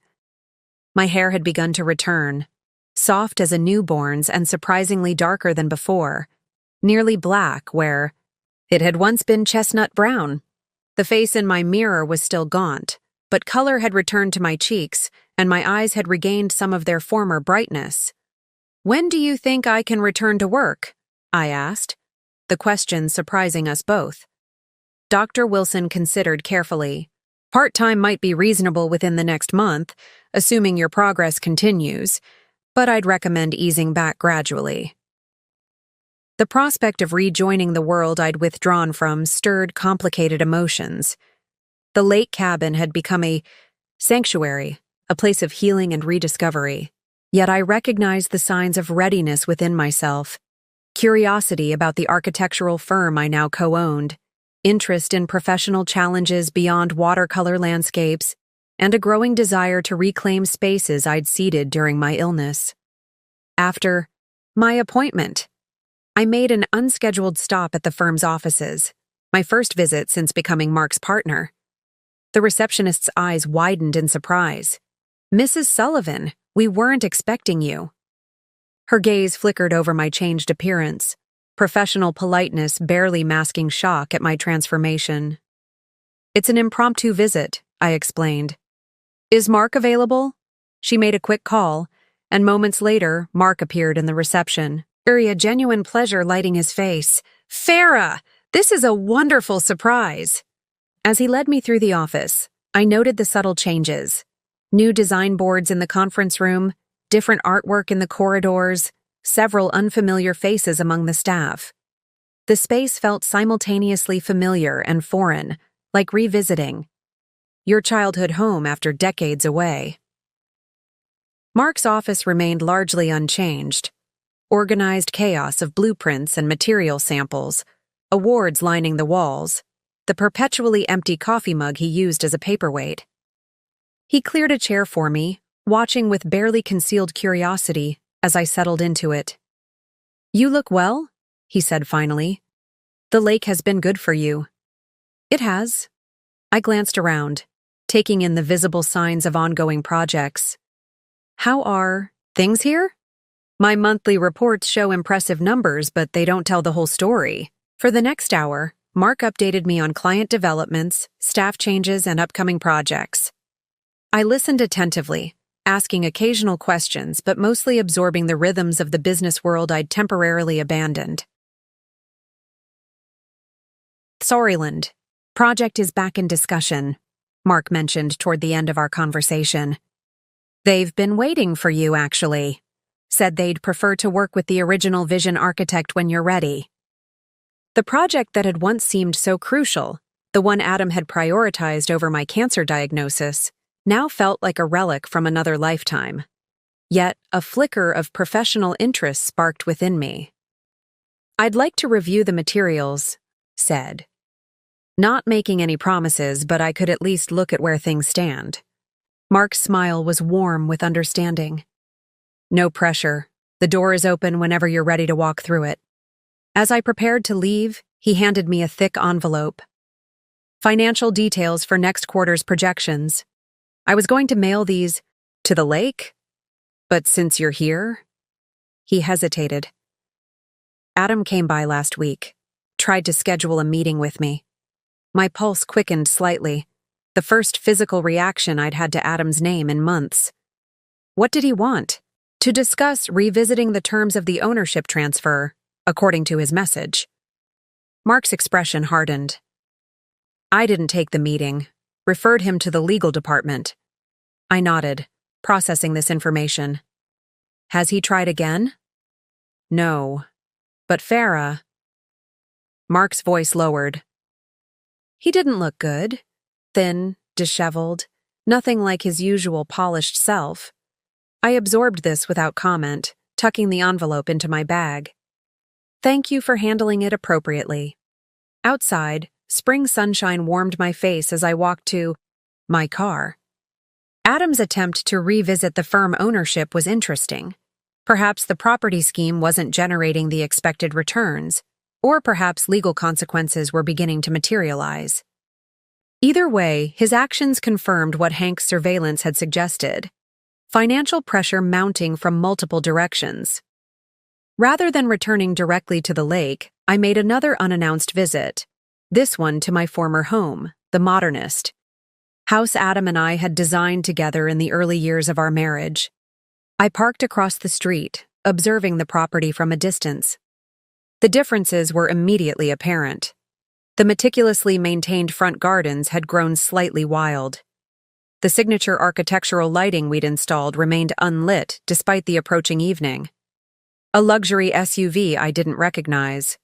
[SPEAKER 1] My hair had begun to return, soft as a newborn's and surprisingly darker than before, nearly black where it had once been chestnut brown. The face in my mirror was still gaunt, but color had returned to my cheeks, and my eyes had regained some of their former brightness. "When do you think I can return to work?" I asked, the question surprising us both. Dr. Wilson considered carefully. "Part-time might be reasonable within the next month, assuming your progress continues, but I'd recommend easing back gradually." The prospect of rejoining the world I'd withdrawn from stirred complicated emotions. The lake cabin had become a sanctuary, a place of healing and rediscovery. Yet I recognized the signs of readiness within myself: curiosity about the architectural firm I now co-owned, interest in professional challenges beyond watercolor landscapes, and a growing desire to reclaim spaces I'd ceded during my illness. After my appointment, I made an unscheduled stop at the firm's offices, my first visit since becoming Mark's partner. The receptionist's eyes widened in surprise. "Mrs. Sullivan, we weren't expecting you." Her gaze flickered over my changed appearance, professional politeness barely masking shock at my transformation. "It's an impromptu visit," I explained. "Is Mark available?" She made a quick call, and moments later, Mark appeared in the reception, a genuine pleasure lighting his face. "Farah, this is a wonderful surprise." As he led me through the office, I noted the subtle changes. New design boards in the conference room, different artwork in the corridors, several unfamiliar faces among the staff. The space felt simultaneously familiar and foreign, like revisiting your childhood home after decades away. Mark's office remained largely unchanged. Organized chaos of blueprints and material samples, awards lining the walls, the perpetually empty coffee mug he used as a paperweight. He cleared a chair for me, watching with barely concealed curiosity as I settled into it. "You look well," he said finally. "The lake has been good for you." "It has." I glanced around, taking in the visible signs of ongoing projects. "How are things here?" "My monthly reports show impressive numbers, but they don't tell the whole story." For the next hour, Mark updated me on client developments, staff changes, and upcoming projects. I listened attentively, asking occasional questions but mostly absorbing the rhythms of the business world I'd temporarily abandoned. "Soriland. Project is back in discussion," Mark mentioned toward the end of our conversation. "They've been waiting for you, actually. Said they'd prefer to work with the original vision architect when you're ready." The project that had once seemed so crucial, the one Adam had prioritized over my cancer diagnosis, now felt like a relic from another lifetime. Yet a flicker of professional interest sparked within me. "I'd like to review the materials," said. Not making any promises, but I could at least look at where things stand. Mark's smile was warm with understanding. "No pressure. The door is open whenever you're ready to walk through it." As I prepared to leave, he handed me a thick envelope. "Financial details for next quarter's projections. I was going to mail these to the lake, but since you're here..." He hesitated. "Adam came by last week. tried to schedule a meeting with me. My pulse quickened slightly, the first physical reaction I'd had to Adam's name in months. What did he want? To discuss revisiting the terms of the ownership transfer, according to his message. Mark's expression hardened. I didn't take the meeting, referred him to the legal department. I nodded, processing this information. Has he tried again? No. But Farah... Mark's voice lowered. He didn't look good. Thin, disheveled, nothing like his usual polished self. I absorbed this without comment, tucking the envelope into my bag. Thank you for handling it appropriately. Outside, spring sunshine warmed my face as I walked to my car. Adam's attempt to revisit the firm ownership was interesting. Perhaps the property scheme wasn't generating the expected returns, or perhaps legal consequences were beginning to materialize. Either way, his actions confirmed what Hank's surveillance had suggested: financial pressure mounting from multiple directions. Rather than returning directly to the lake, I made another unannounced visit, this one to my former home, the Modernist. House Adam and I had designed together in the early years of our marriage. I parked across the street, observing the property from a distance. The differences were immediately apparent. The meticulously maintained front gardens had grown slightly wild. The signature architectural lighting we'd installed remained unlit despite the approaching evening. A luxury SUV I didn't recognize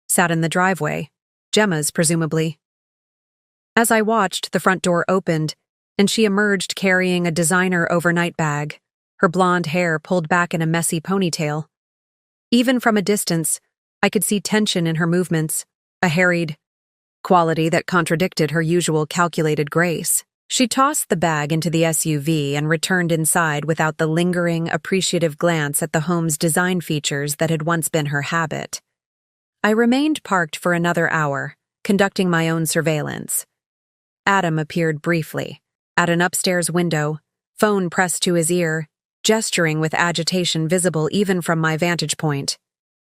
[SPEAKER 1] sat in the driveway, Gemma's presumably. As I watched, the front door opened, and she emerged carrying a designer overnight bag, her blonde hair pulled back in a messy ponytail. Even from a distance, I could see tension in her movements, a harried quality that contradicted her usual calculated grace. She tossed the bag into the SUV and returned inside without the lingering, appreciative glance at the home's design features that had once been her habit. I remained parked for another hour, conducting my own surveillance. Adam appeared briefly, at an upstairs window, phone pressed to his ear, gesturing with agitation visible even from my vantage point.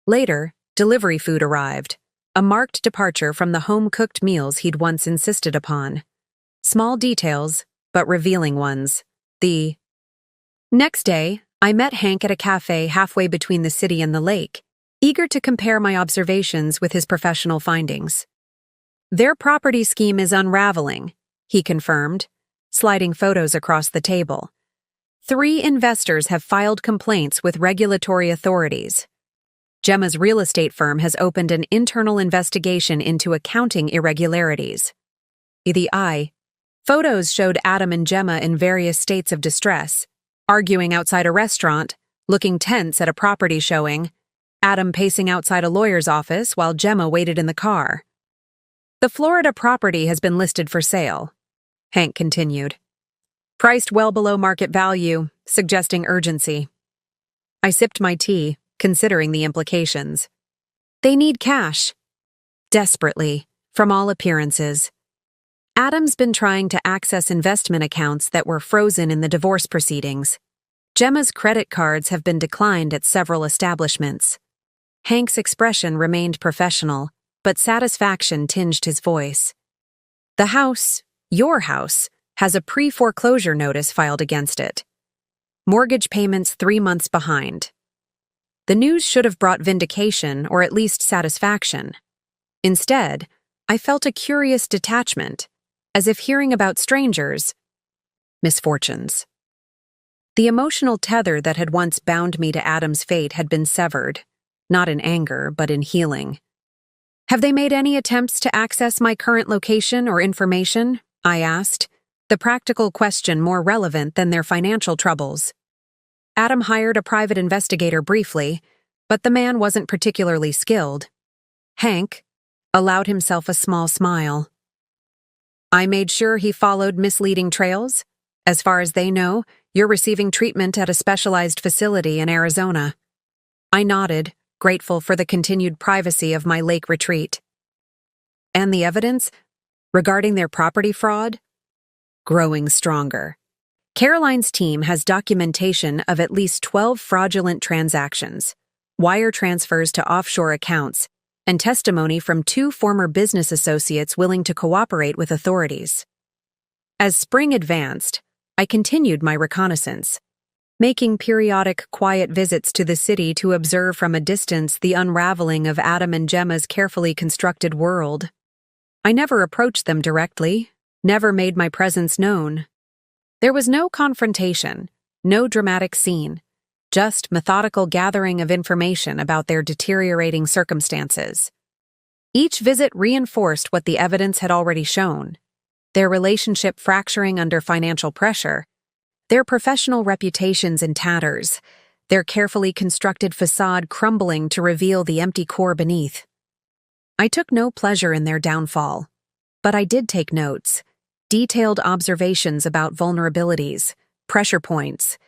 [SPEAKER 1] Later, delivery food arrived, a marked departure from the home-cooked meals he'd once insisted upon. Small details, but revealing ones. The next day, I met Hank at a cafe halfway between the city and the lake, eager to compare my observations with his professional findings. Their property scheme is unraveling, he confirmed, sliding photos across the table. 3 investors have filed complaints with regulatory authorities. Gemma's real estate firm has opened an internal investigation into accounting irregularities. Photos showed Adam and Gemma in various states of distress, arguing outside a restaurant, looking tense at a property showing, Adam pacing outside a lawyer's office while Gemma waited in the car. The Florida property has been listed for sale, Hank continued. Priced well below market value, suggesting urgency. I sipped my tea, considering the implications. They need cash. Desperately, from all appearances. Adam's been trying to access investment accounts that were frozen in the divorce proceedings. Gemma's credit cards have been declined at several establishments. Hank's expression remained professional, but satisfaction tinged his voice. The house, your house, has a pre-foreclosure notice filed against it. Mortgage payments 3 months behind. The news should have brought vindication or at least satisfaction. Instead, I felt a curious detachment, as if hearing about strangers' misfortunes. The emotional tether that had once bound me to Adam's fate had been severed, not in anger, but in healing. Have they made any attempts to access my current location or information? I asked, the practical question more relevant than their financial troubles. Adam hired a private investigator briefly, but the man wasn't particularly skilled. Hank allowed himself a small smile. I made sure he followed misleading trails. As far as they know, you're receiving treatment at a specialized facility in Arizona. I nodded, grateful for the continued privacy of my lake retreat. And the evidence regarding their property fraud? Growing stronger. Caroline's team has documentation of at least 12 fraudulent transactions, wire transfers to offshore accounts, and testimony from 2 former business associates willing to cooperate with authorities. As spring advanced, I continued my reconnaissance, making periodic quiet visits to the city to observe from a distance the unraveling of Adam and Gemma's carefully constructed world. I never approached them directly, never made my presence known. There was no confrontation, no dramatic scene, just methodical gathering of information about their deteriorating circumstances. Each visit reinforced what the evidence had already shown: their relationship fracturing under financial pressure, their professional reputations in tatters, their carefully constructed facade crumbling to reveal the empty core beneath. I took no pleasure in their downfall, but I did take notes, detailed observations about vulnerabilities, pressure points,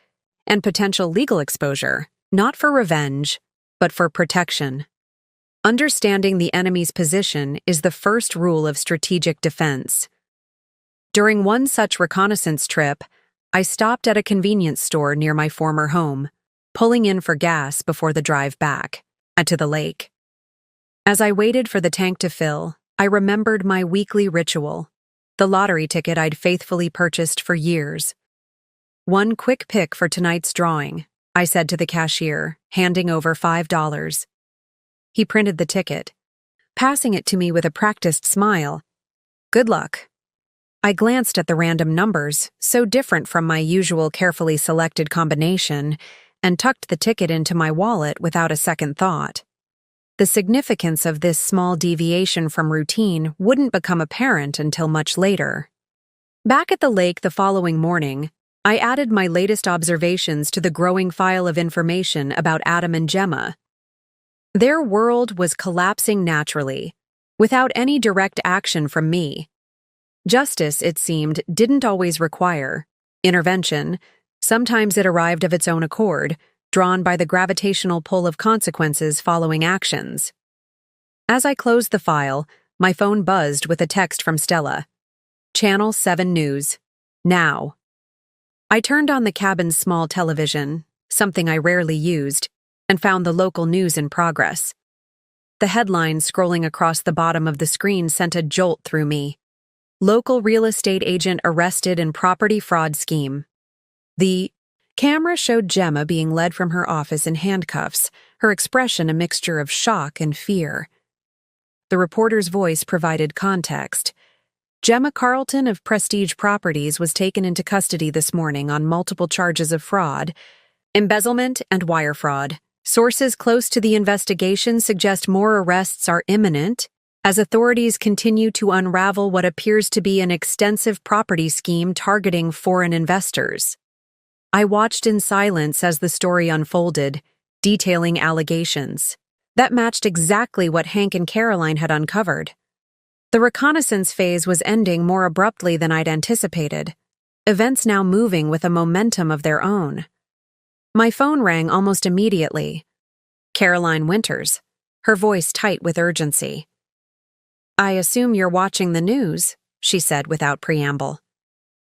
[SPEAKER 1] and potential legal exposure, not for revenge, but for protection. Understanding the enemy's position is the first rule of strategic defense. During one such reconnaissance trip, I stopped at a convenience store near my former home, pulling in for gas before the drive back, and to the lake. As I waited for the tank to fill, I remembered my weekly ritual, the lottery ticket I'd faithfully purchased for years. "One quick pick for tonight's drawing," I said to the cashier, handing over $5. He printed the ticket, passing it to me with a practiced smile. "Good luck." I glanced at the random numbers, so different from my usual carefully selected combination, and tucked the ticket into my wallet without a second thought. The significance of this small deviation from routine wouldn't become apparent until much later. Back at the lake the following morning, I added my latest observations to the growing file of information about Adam and Gemma. Their world was collapsing naturally, without any direct action from me. Justice, it seemed, didn't always require intervention. Sometimes it arrived of its own accord, drawn by the gravitational pull of consequences following actions. As I closed the file, my phone buzzed with a text from Stella. "Channel 7 News. Now." I turned on the cabin's small television, something I rarely used, and found the local news in progress. The headline scrolling across the bottom of the screen sent a jolt through me. "Local real estate agent arrested in property fraud scheme." The camera showed Gemma being led from her office in handcuffs, her expression a mixture of shock and fear. The reporter's voice provided context. Gemma Carlton of Prestige Properties was taken into custody this morning on multiple charges of fraud, embezzlement, and wire fraud. Sources close to the investigation suggest more arrests are imminent as authorities continue to unravel what appears to be an extensive property scheme targeting foreign investors. I watched in silence as the story unfolded, detailing allegations that matched exactly what Hank and Caroline had uncovered. The reconnaissance phase was ending more abruptly than I'd anticipated, events now moving with a momentum of their own. My phone rang almost immediately. Caroline Winters, her voice tight with urgency. "I assume you're watching the news," she said without preamble.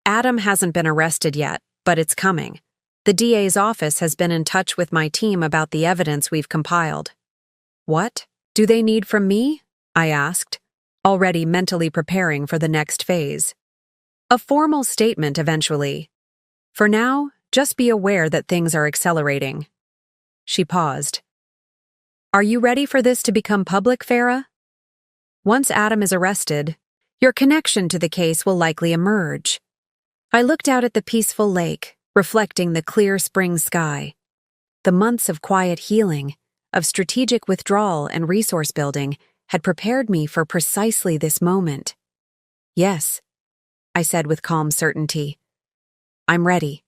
[SPEAKER 1] "Adam hasn't been arrested yet, but it's coming. The DA's office has been in touch with my team about the evidence we've compiled." "What do they need from me?" I asked, already mentally preparing for the next phase. "A formal statement eventually. For now, just be aware that things are accelerating." She paused. "Are you ready for this to become public, Farah? Once Adam is arrested, your connection to the case will likely emerge." I looked out at the peaceful lake, reflecting the clear spring sky. The months of quiet healing, of strategic withdrawal and resource building had prepared me for precisely this moment. "Yes," I said with calm certainty. "I'm ready."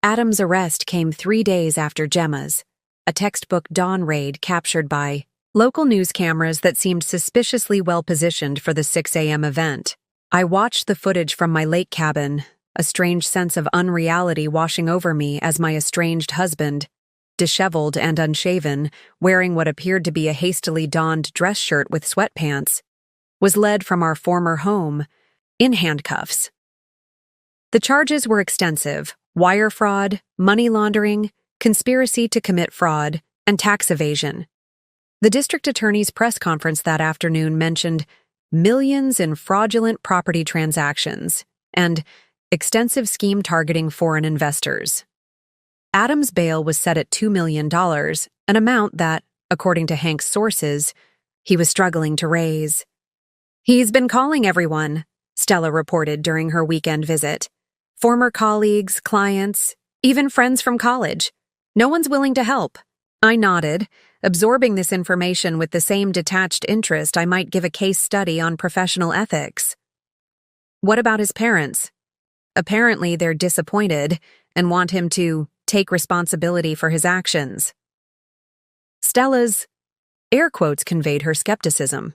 [SPEAKER 1] Adam's arrest came 3 days after Gemma's, a textbook dawn raid captured by local news cameras that seemed suspiciously well-positioned for the 6 a.m. event. I watched the footage from my lake cabin, a strange sense of unreality washing over me as my estranged husband, disheveled and unshaven, wearing what appeared to be a hastily donned dress shirt with sweatpants, was led from our former home, in handcuffs. The charges were extensive: wire fraud, money laundering, conspiracy to commit fraud, and tax evasion. The district attorney's press conference that afternoon mentioned millions in fraudulent property transactions and extensive scheme targeting foreign investors. Adam's bail was set at $2 million, an amount that, according to Hank's sources, he was struggling to raise. "He's been calling everyone," Stella reported during her weekend visit. "Former colleagues, clients, even friends from college. No one's willing to help." I nodded, absorbing this information with the same detached interest I might give a case study on professional ethics. "What about his parents?" "Apparently they're disappointed and want him to take responsibility for his actions." Stella's air quotes conveyed her skepticism.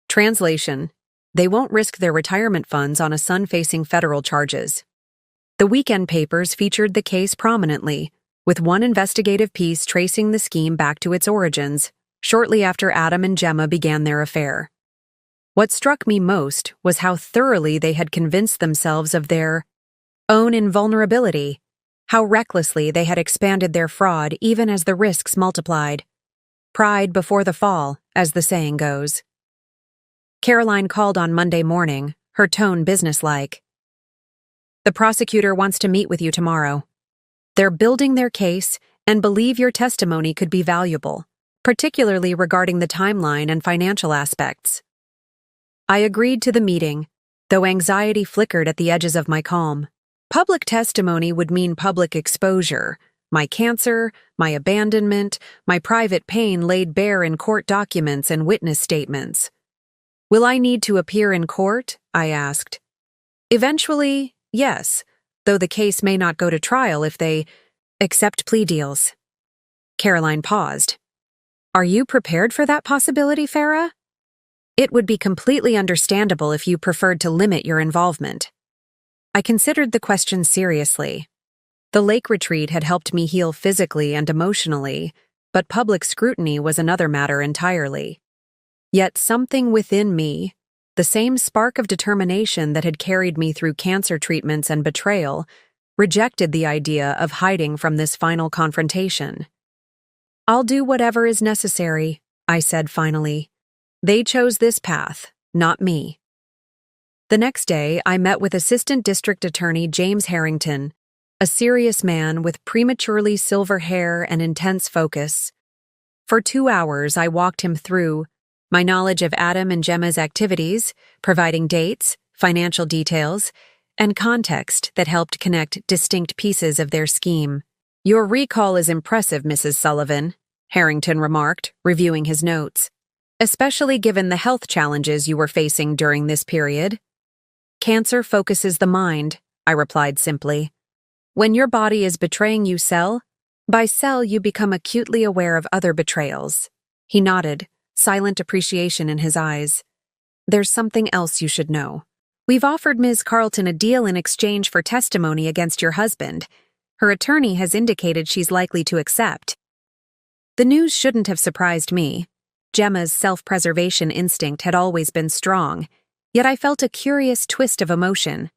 [SPEAKER 1] Translation: they won't risk their retirement funds on a son facing federal charges. The weekend papers featured the case prominently, with one investigative piece tracing the scheme back to its origins, shortly after Adam and Gemma began their affair. What struck me most was how thoroughly they had convinced themselves of their own invulnerability, how recklessly they had expanded their fraud even as the risks multiplied. Pride before the fall, as the saying goes. Caroline called on Monday morning, her tone businesslike. "The prosecutor wants to meet with you tomorrow. They're building their case and believe your testimony could be valuable, particularly regarding the timeline and financial aspects." I agreed to the meeting, though anxiety flickered at the edges of my calm. Public testimony would mean public exposure. My cancer, my abandonment, my private pain laid bare in court documents and witness statements. "Will I need to appear in court?" I asked. "Eventually, yes, though the case may not go to trial if they accept plea deals." Caroline paused. "Are you prepared for that possibility, Farah?" "It would be completely understandable if you preferred to limit your involvement." I considered the question seriously. The lake retreat had helped me heal physically and emotionally, but public scrutiny was another matter entirely. Yet something within me, the same spark of determination that had carried me through cancer treatments and betrayal, rejected the idea of hiding from this final confrontation. "I'll do whatever is necessary," I said finally. "They chose this path, not me." The next day, I met with Assistant District Attorney James Harrington, a serious man with prematurely silver hair and intense focus. For 2 hours, I walked him through my knowledge of Adam and Gemma's activities, providing dates, financial details, and context that helped connect distinct pieces of their scheme. "Your recall is impressive, Mrs. Sullivan," Harrington remarked, reviewing his notes, "especially given the health challenges you were facing during this period." "Cancer focuses the mind," I replied simply. "When your body is betraying you cell by cell, you become acutely aware of other betrayals." He nodded, silent appreciation in his eyes. "There's something else you should know. We've offered Ms. Carlton a deal in exchange for testimony against your husband. Her attorney has indicated she's likely to accept." The news shouldn't have surprised me. Gemma's self-preservation instinct had always been strong, yet I felt a curious twist of emotion.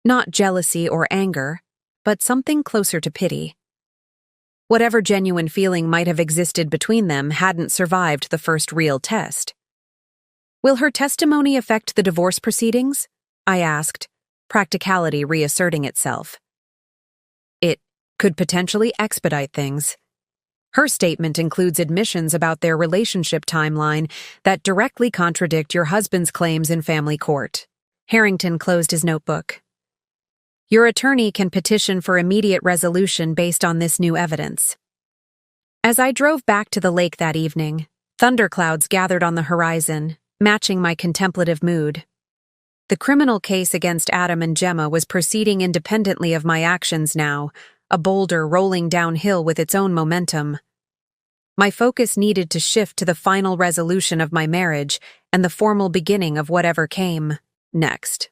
[SPEAKER 1] Not jealousy or anger, but something closer to pity. Whatever genuine feeling might have existed between them hadn't survived the first real test. "Will her testimony affect the divorce proceedings?" I asked, practicality reasserting itself. "It could potentially expedite things. Her statement includes admissions about their relationship timeline that directly contradict your husband's claims in family court." Harrington closed his notebook. "Your attorney can petition for immediate resolution based on this new evidence." As I drove back to the lake that evening, thunderclouds gathered on the horizon, matching my contemplative mood. The criminal case against Adam and Gemma was proceeding independently of my actions now, a boulder rolling downhill with its own momentum. My focus needed to shift to the final resolution of my marriage and the formal beginning of whatever came next.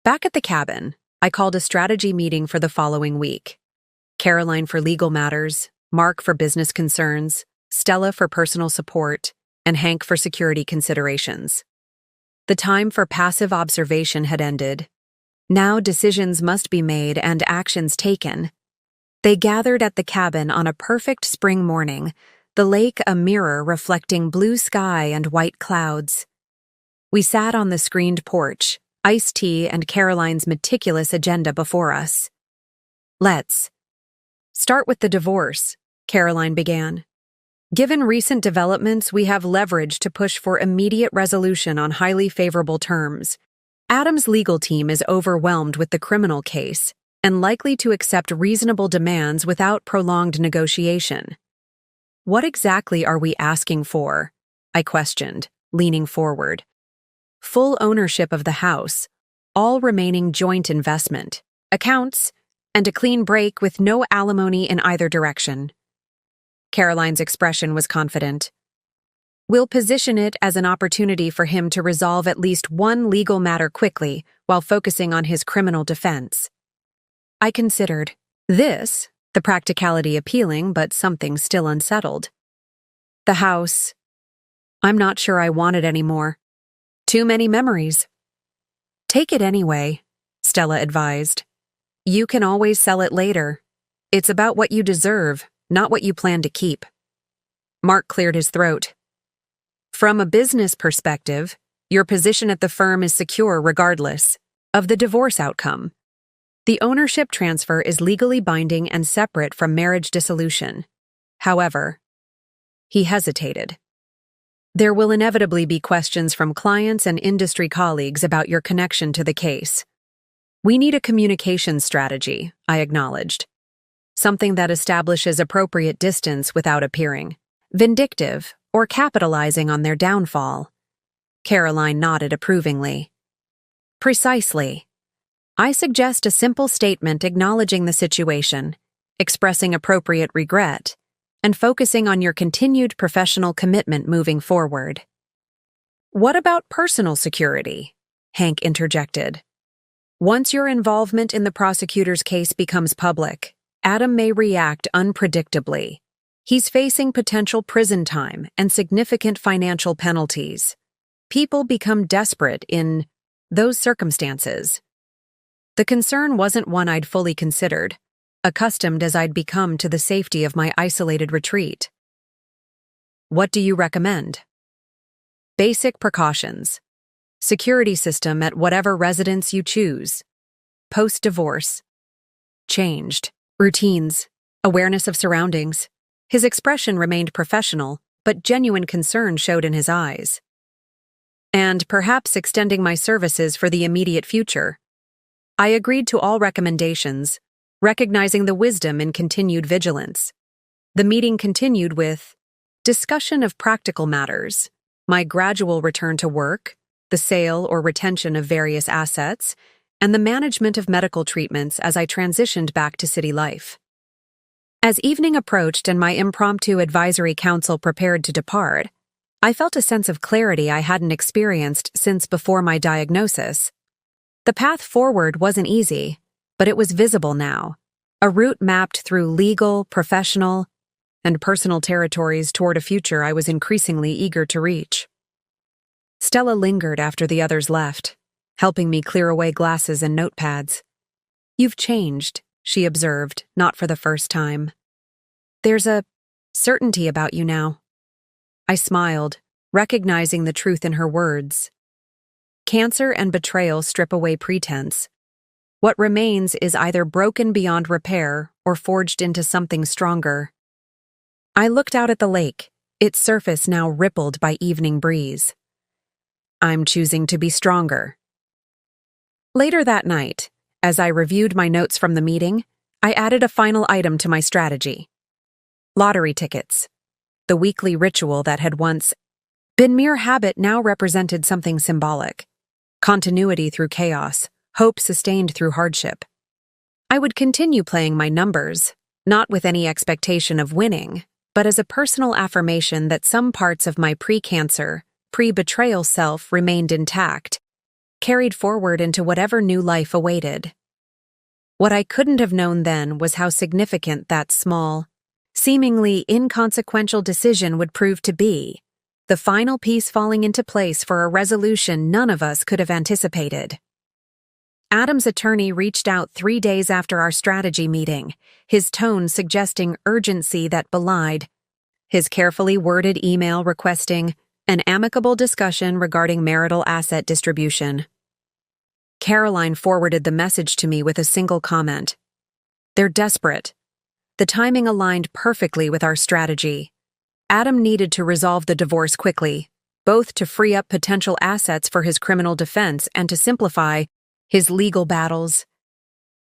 [SPEAKER 1] Back at the cabin, I called a strategy meeting for the following week. Caroline for legal matters, Mark for business concerns, Stella for personal support, and Hank for security considerations. The time for passive observation had ended. Now decisions must be made and actions taken. They gathered at the cabin on a perfect spring morning, the lake a mirror reflecting blue sky and white clouds. We sat on the screened porch, iced tea and Caroline's meticulous agenda before us. Let's start with the divorce, Caroline began. Given recent developments, we have leverage to push for immediate resolution on highly favorable terms. Adam's legal team is overwhelmed with the criminal case and likely to accept reasonable demands without prolonged negotiation. What exactly are we asking for? I questioned, leaning forward. Full ownership of the house, all remaining joint investment, accounts, and a clean break with no alimony in either direction. Caroline's expression was confident. We'll position it as an opportunity for him to resolve at least one legal matter quickly while focusing on his criminal defense. I considered this, the practicality appealing, but something still unsettled. The house. I'm not sure I want it anymore. Too many memories. Take it anyway, Stella advised. You can always sell it later. It's about what you deserve, not what you plan to keep. Mark cleared his throat. From a business perspective, your position at the firm is secure regardless of the divorce outcome. The ownership transfer is legally binding and separate from marriage dissolution. However, he hesitated. There will inevitably be questions from clients and industry colleagues about your connection to the case. We need a communication strategy, I acknowledged. Something that establishes appropriate distance without appearing vindictive or capitalizing on their downfall. Caroline nodded approvingly. Precisely. I suggest a simple statement acknowledging the situation, expressing appropriate regret, and focusing on your continued professional commitment moving forward. What about personal security? Hank interjected. Once your involvement in the prosecutor's case becomes public, Adam may react unpredictably. He's facing potential prison time and significant financial penalties. People become desperate in those circumstances. The concern wasn't one I'd fully considered, accustomed as I'd become to the safety of my isolated retreat. What do you recommend? Basic precautions. Security system at whatever residence you choose. Post-divorce. Changed. Routines. Awareness of surroundings. His expression remained professional, but genuine concern showed in his eyes. And perhaps extending my services for the immediate future. I agreed to all recommendations, recognizing the wisdom in continued vigilance. The meeting continued with discussion of practical matters, my gradual return to work, the sale or retention of various assets, and the management of medical treatments as I transitioned back to city life. As evening approached and my impromptu advisory council prepared to depart, I felt a sense of clarity I hadn't experienced since before my diagnosis. The path forward wasn't easy, but it was visible now, a route mapped through legal, professional, and personal territories toward a future I was increasingly eager to reach. Stella lingered after the others left, helping me clear away glasses and notepads. You've changed, she observed, not for the first time. There's a certainty about you now. I smiled, recognizing the truth in her words. Cancer and betrayal strip away pretense. What remains is either broken beyond repair or forged into something stronger. I looked out at the lake, its surface now rippled by evening breeze. I'm choosing to be stronger. Later that night, as I reviewed my notes from the meeting, I added a final item to my strategy. Lottery tickets. The weekly ritual that had once been mere habit now represented something symbolic. Continuity through chaos, hope sustained through hardship. I would continue playing my numbers, not with any expectation of winning, but as a personal affirmation that some parts of my pre-cancer, pre-betrayal self remained intact, carried forward into whatever new life awaited. What I couldn't have known then was how significant that small, seemingly inconsequential decision would prove to be, the final piece falling into place for a resolution none of us could have anticipated. Adam's attorney reached out 3 days after our strategy meeting, his tone suggesting urgency that belied his carefully worded email requesting an amicable discussion regarding marital asset distribution. Caroline forwarded the message to me with a single comment. "They're desperate." The timing aligned perfectly with our strategy. Adam needed to resolve the divorce quickly, both to free up potential assets for his criminal defense and to simplify his legal battles.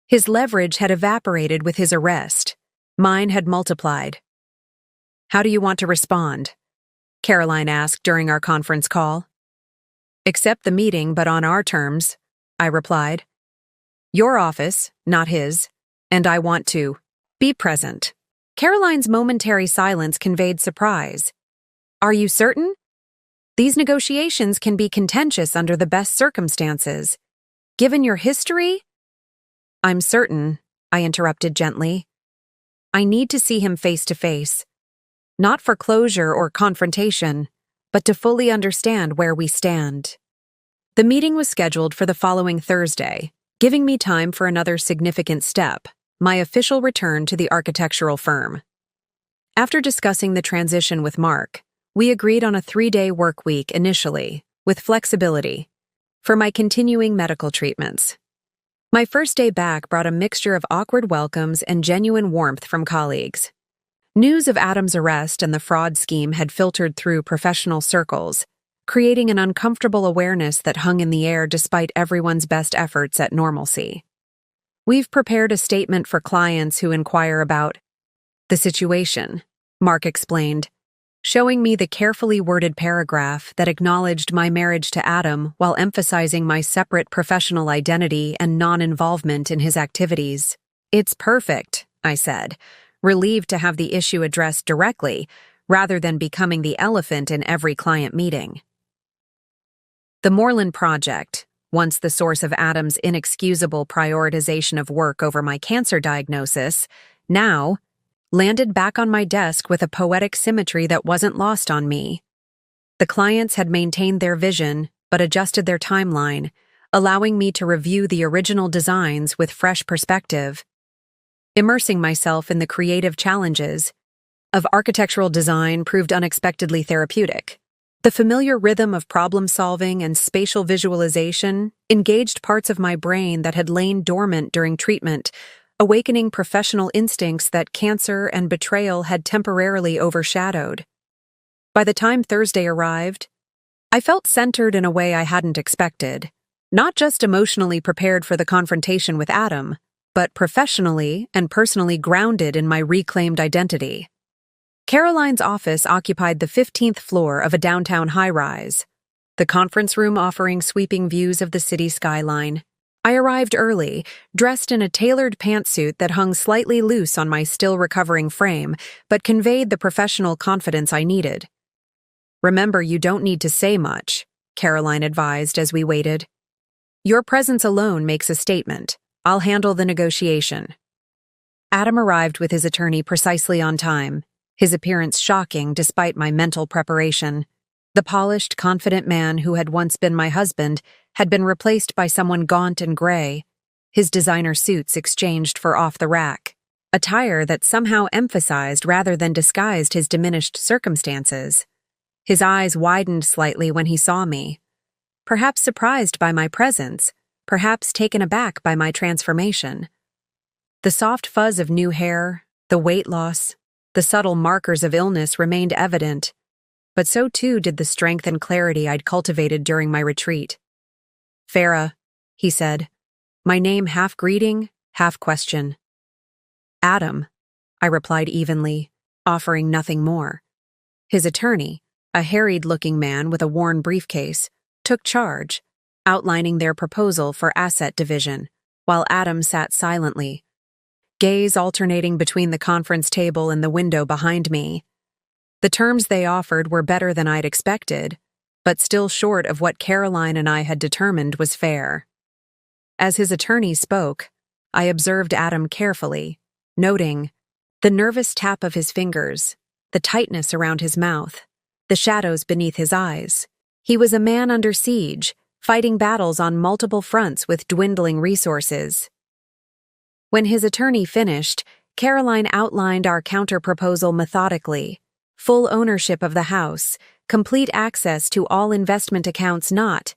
[SPEAKER 1] His leverage had evaporated with his arrest. Mine had multiplied. "How do you want to respond?" Caroline asked during our conference call. "Accept the meeting, but on our terms," I replied. "Your office, not his, and I want to be present." Caroline's momentary silence conveyed surprise. "Are you certain? These negotiations can be contentious under the best circumstances. Given your history?" "I'm certain," I interrupted gently. "I need to see him face to face. Not for closure or confrontation, but to fully understand where we stand." The meeting was scheduled for the following Thursday, giving me time for another significant step, my official return to the architectural firm. After discussing the transition with Mark, we agreed on a 3-day work week initially, with flexibility, for my continuing medical treatments. My first day back brought a mixture of awkward welcomes and genuine warmth from colleagues. News of Adam's arrest and the fraud scheme had filtered through professional circles, creating an uncomfortable awareness that hung in the air despite everyone's best efforts at normalcy. "We've prepared a statement for clients who inquire about the situation," Mark explained, showing me the carefully worded paragraph that acknowledged my marriage to Adam while emphasizing my separate professional identity and non-involvement in his activities. "It's perfect," I said, relieved to have the issue addressed directly, rather than becoming the elephant in every client meeting. The Moreland Project, once the source of Adam's inexcusable prioritization of work over my cancer diagnosis, now landed back on my desk with a poetic symmetry that wasn't lost on me. The clients had maintained their vision, but adjusted their timeline, allowing me to review the original designs with fresh perspective. Immersing myself in the creative challenges of architectural design proved unexpectedly therapeutic. The familiar rhythm of problem-solving and spatial visualization engaged parts of my brain that had lain dormant during treatment, awakening professional instincts that cancer and betrayal had temporarily overshadowed. By the time Thursday arrived, I felt centered in a way I hadn't expected, not just emotionally prepared for the confrontation with Adam, but professionally and personally grounded in my reclaimed identity. Caroline's office occupied the 15th floor of a downtown high-rise, the conference room offering sweeping views of the city skyline. I arrived early, dressed in a tailored pantsuit that hung slightly loose on my still-recovering frame, but conveyed the professional confidence I needed. "Remember, you don't need to say much," Caroline advised as we waited. "Your presence alone makes a statement. I'll handle the negotiation." Adam arrived with his attorney precisely on time, his appearance shocking despite my mental preparation. The polished, confident man who had once been my husband had been replaced by someone gaunt and gray, his designer suits exchanged for off-the-rack, attire that somehow emphasized rather than disguised his diminished circumstances. His eyes widened slightly when he saw me, perhaps surprised by my presence, perhaps taken aback by my transformation. The soft fuzz of new hair, the weight loss, the subtle markers of illness remained evident, but so too did the strength and clarity I'd cultivated during my retreat. "Farah," he said, my name half greeting, half question. "Adam," I replied evenly, offering nothing more. His attorney, a harried-looking man with a worn briefcase, took charge, outlining their proposal for asset division, while Adam sat silently, gaze alternating between the conference table and the window behind me. The terms they offered were better than I'd expected, but still short of what Caroline and I had determined was fair. As his attorney spoke, I observed Adam carefully, noting the nervous tap of his fingers, the tightness around his mouth, the shadows beneath his eyes. He was a man under siege, fighting battles on multiple fronts with dwindling resources. When his attorney finished, Caroline outlined our counterproposal methodically, full ownership of the house, complete access to all investment accounts not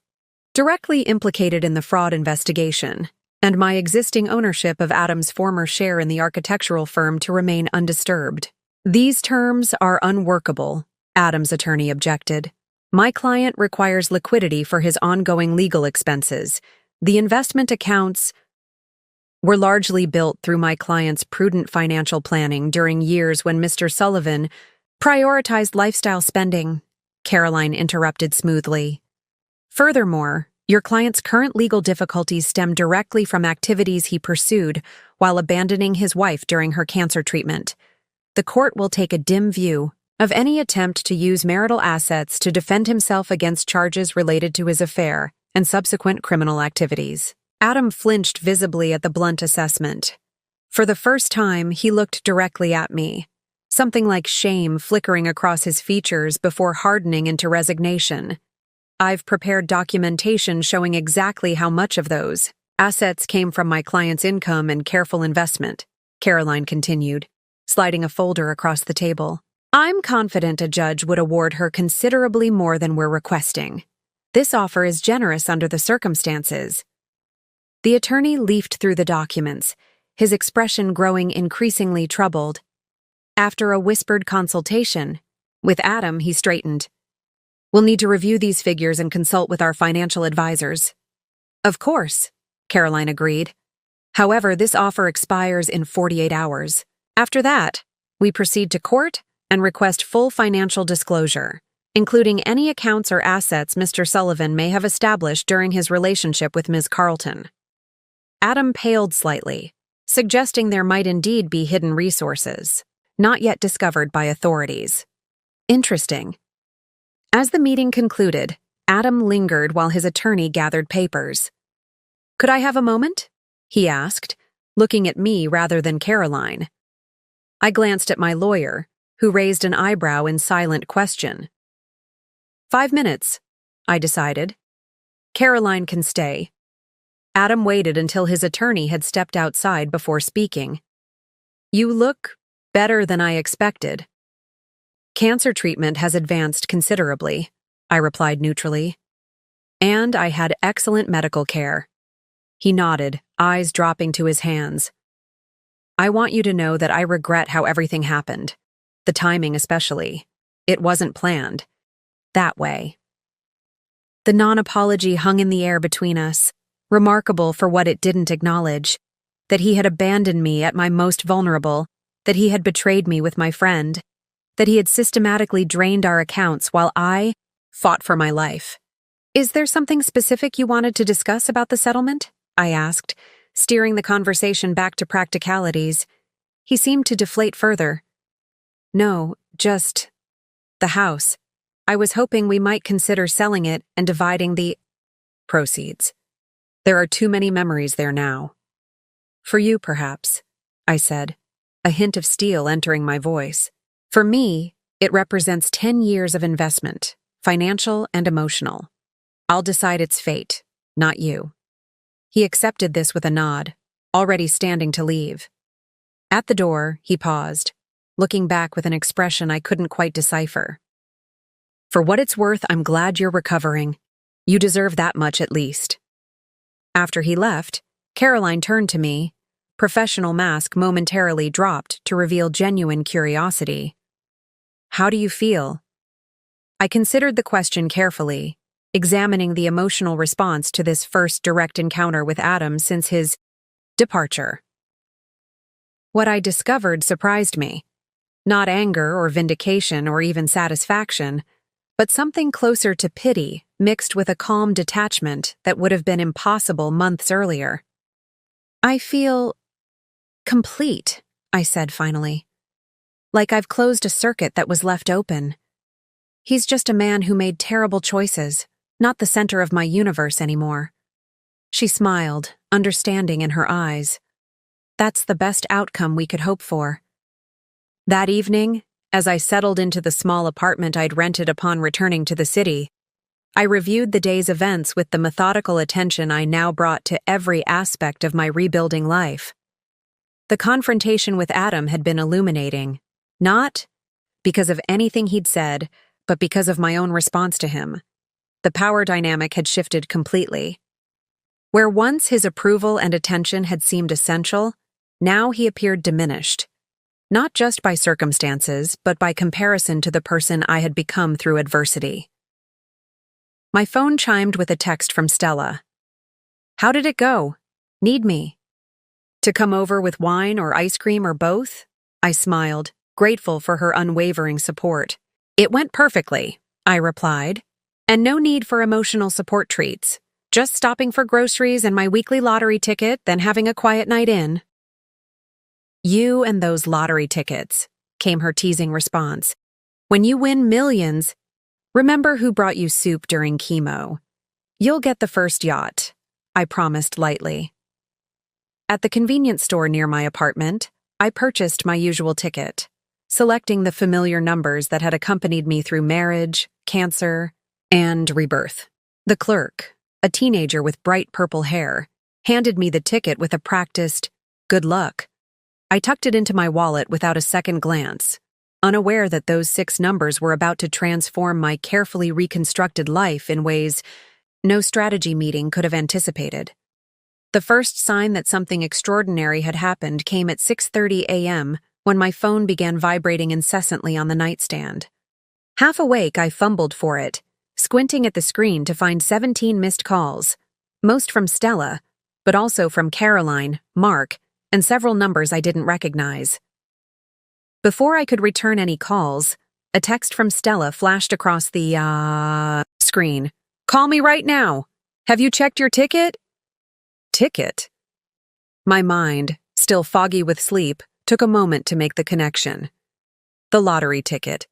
[SPEAKER 1] directly implicated in the fraud investigation, and my existing ownership of Adam's former share in the architectural firm to remain undisturbed. These terms are unworkable, Adam's attorney objected. My client requires liquidity for his ongoing legal expenses. The investment accounts were largely built through my client's prudent financial planning during years when Mr. Sullivan prioritized lifestyle spending, Caroline interrupted smoothly. Furthermore, your client's current legal difficulties stem directly from activities he pursued while abandoning his wife during her cancer treatment. The court will take a dim view of any attempt to use marital assets to defend himself against charges related to his affair and subsequent criminal activities. Adam flinched visibly at the blunt assessment. For the first time, he looked directly at me, something like shame flickering across his features before hardening into resignation. I've prepared documentation showing exactly how much of those assets came from my client's income and careful investment, Caroline continued, sliding a folder across the table. I'm confident a judge would award her considerably more than we're requesting. This offer is generous under the circumstances. The attorney leafed through the documents, his expression growing increasingly troubled. After a whispered consultation with Adam, he straightened. We'll need to review these figures and consult with our financial advisors. Of course, Caroline agreed. However, this offer expires in 48 hours. After that, we proceed to court and request full financial disclosure, including any accounts or assets Mr. Sullivan may have established during his relationship with Ms. Carlton. Adam paled slightly, suggesting there might indeed be hidden resources, not yet discovered by authorities. Interesting. As the meeting concluded, Adam lingered while his attorney gathered papers. Could I have a moment? He asked, looking at me rather than Caroline. I glanced at my lawyer, who raised an eyebrow in silent question. 5 minutes, I decided. Caroline can stay. Adam waited until his attorney had stepped outside before speaking. You look better than I expected. Cancer treatment has advanced considerably, I replied neutrally. And I had excellent medical care. He nodded, eyes dropping to his hands. I want you to know that I regret how everything happened. The timing especially. It wasn't planned. That way. The non-apology hung in the air between us, remarkable for what it didn't acknowledge. That he had abandoned me at my most vulnerable, that he had betrayed me with my friend, that he had systematically drained our accounts while I fought for my life. Is there something specific you wanted to discuss about the settlement? I asked, steering the conversation back to practicalities. He seemed to deflate further. No, just the house. I was hoping we might consider selling it and dividing the proceeds. There are too many memories there now. For you, perhaps, I said, a hint of steel entering my voice. For me, it represents 10 years of investment, financial and emotional. I'll decide its fate, not you. He accepted this with a nod, already standing to leave. At the door, he paused, looking back with an expression I couldn't quite decipher. For what it's worth, I'm glad you're recovering. You deserve that much at least. After he left, Caroline turned to me, professional mask momentarily dropped to reveal genuine curiosity. How do you feel? I considered the question carefully, examining the emotional response to this first direct encounter with Adam since his departure. What I discovered surprised me. Not anger or vindication or even satisfaction, but something closer to pity mixed with a calm detachment that would have been impossible months earlier. I feel complete, I said finally. Like I've closed a circuit that was left open. He's just a man who made terrible choices, not the center of my universe anymore. She smiled, understanding in her eyes. That's the best outcome we could hope for. That evening, as I settled into the small apartment I'd rented upon returning to the city, I reviewed the day's events with the methodical attention I now brought to every aspect of my rebuilding life. The confrontation with Adam had been illuminating, not because of anything he'd said, but because of my own response to him. The power dynamic had shifted completely. Where once his approval and attention had seemed essential, now he appeared diminished. Not just by circumstances, but by comparison to the person I had become through adversity. My phone chimed with a text from Stella. "How did it go? Need me? To come over with wine or ice cream or both?" I smiled, grateful for her unwavering support. "It went perfectly," I replied, "and no need for emotional support treats. Just stopping for groceries and my weekly lottery ticket, then having a quiet night in." "You and those lottery tickets," came her teasing response. "When you win millions, remember who brought you soup during chemo. You'll get the first yacht," I promised lightly. At the convenience store near my apartment, I purchased my usual ticket, selecting the familiar numbers that had accompanied me through marriage, cancer, and rebirth. The clerk, a teenager with bright purple hair, handed me the ticket with a practiced, "Good luck." I tucked it into my wallet without a second glance, unaware that those 6 numbers were about to transform my carefully reconstructed life in ways no strategy meeting could have anticipated. The first sign that something extraordinary had happened came at 6:30 a.m. when my phone began vibrating incessantly on the nightstand. Half awake, I fumbled for it, squinting at the screen to find 17 missed calls, most from Stella, but also from Caroline, Mark, and several numbers I didn't recognize. Before I could return any calls, a text from Stella flashed across the screen. "Call me right now. Have you checked your ticket?" Ticket? My mind, still foggy with sleep, took a moment to make the connection. The lottery ticket.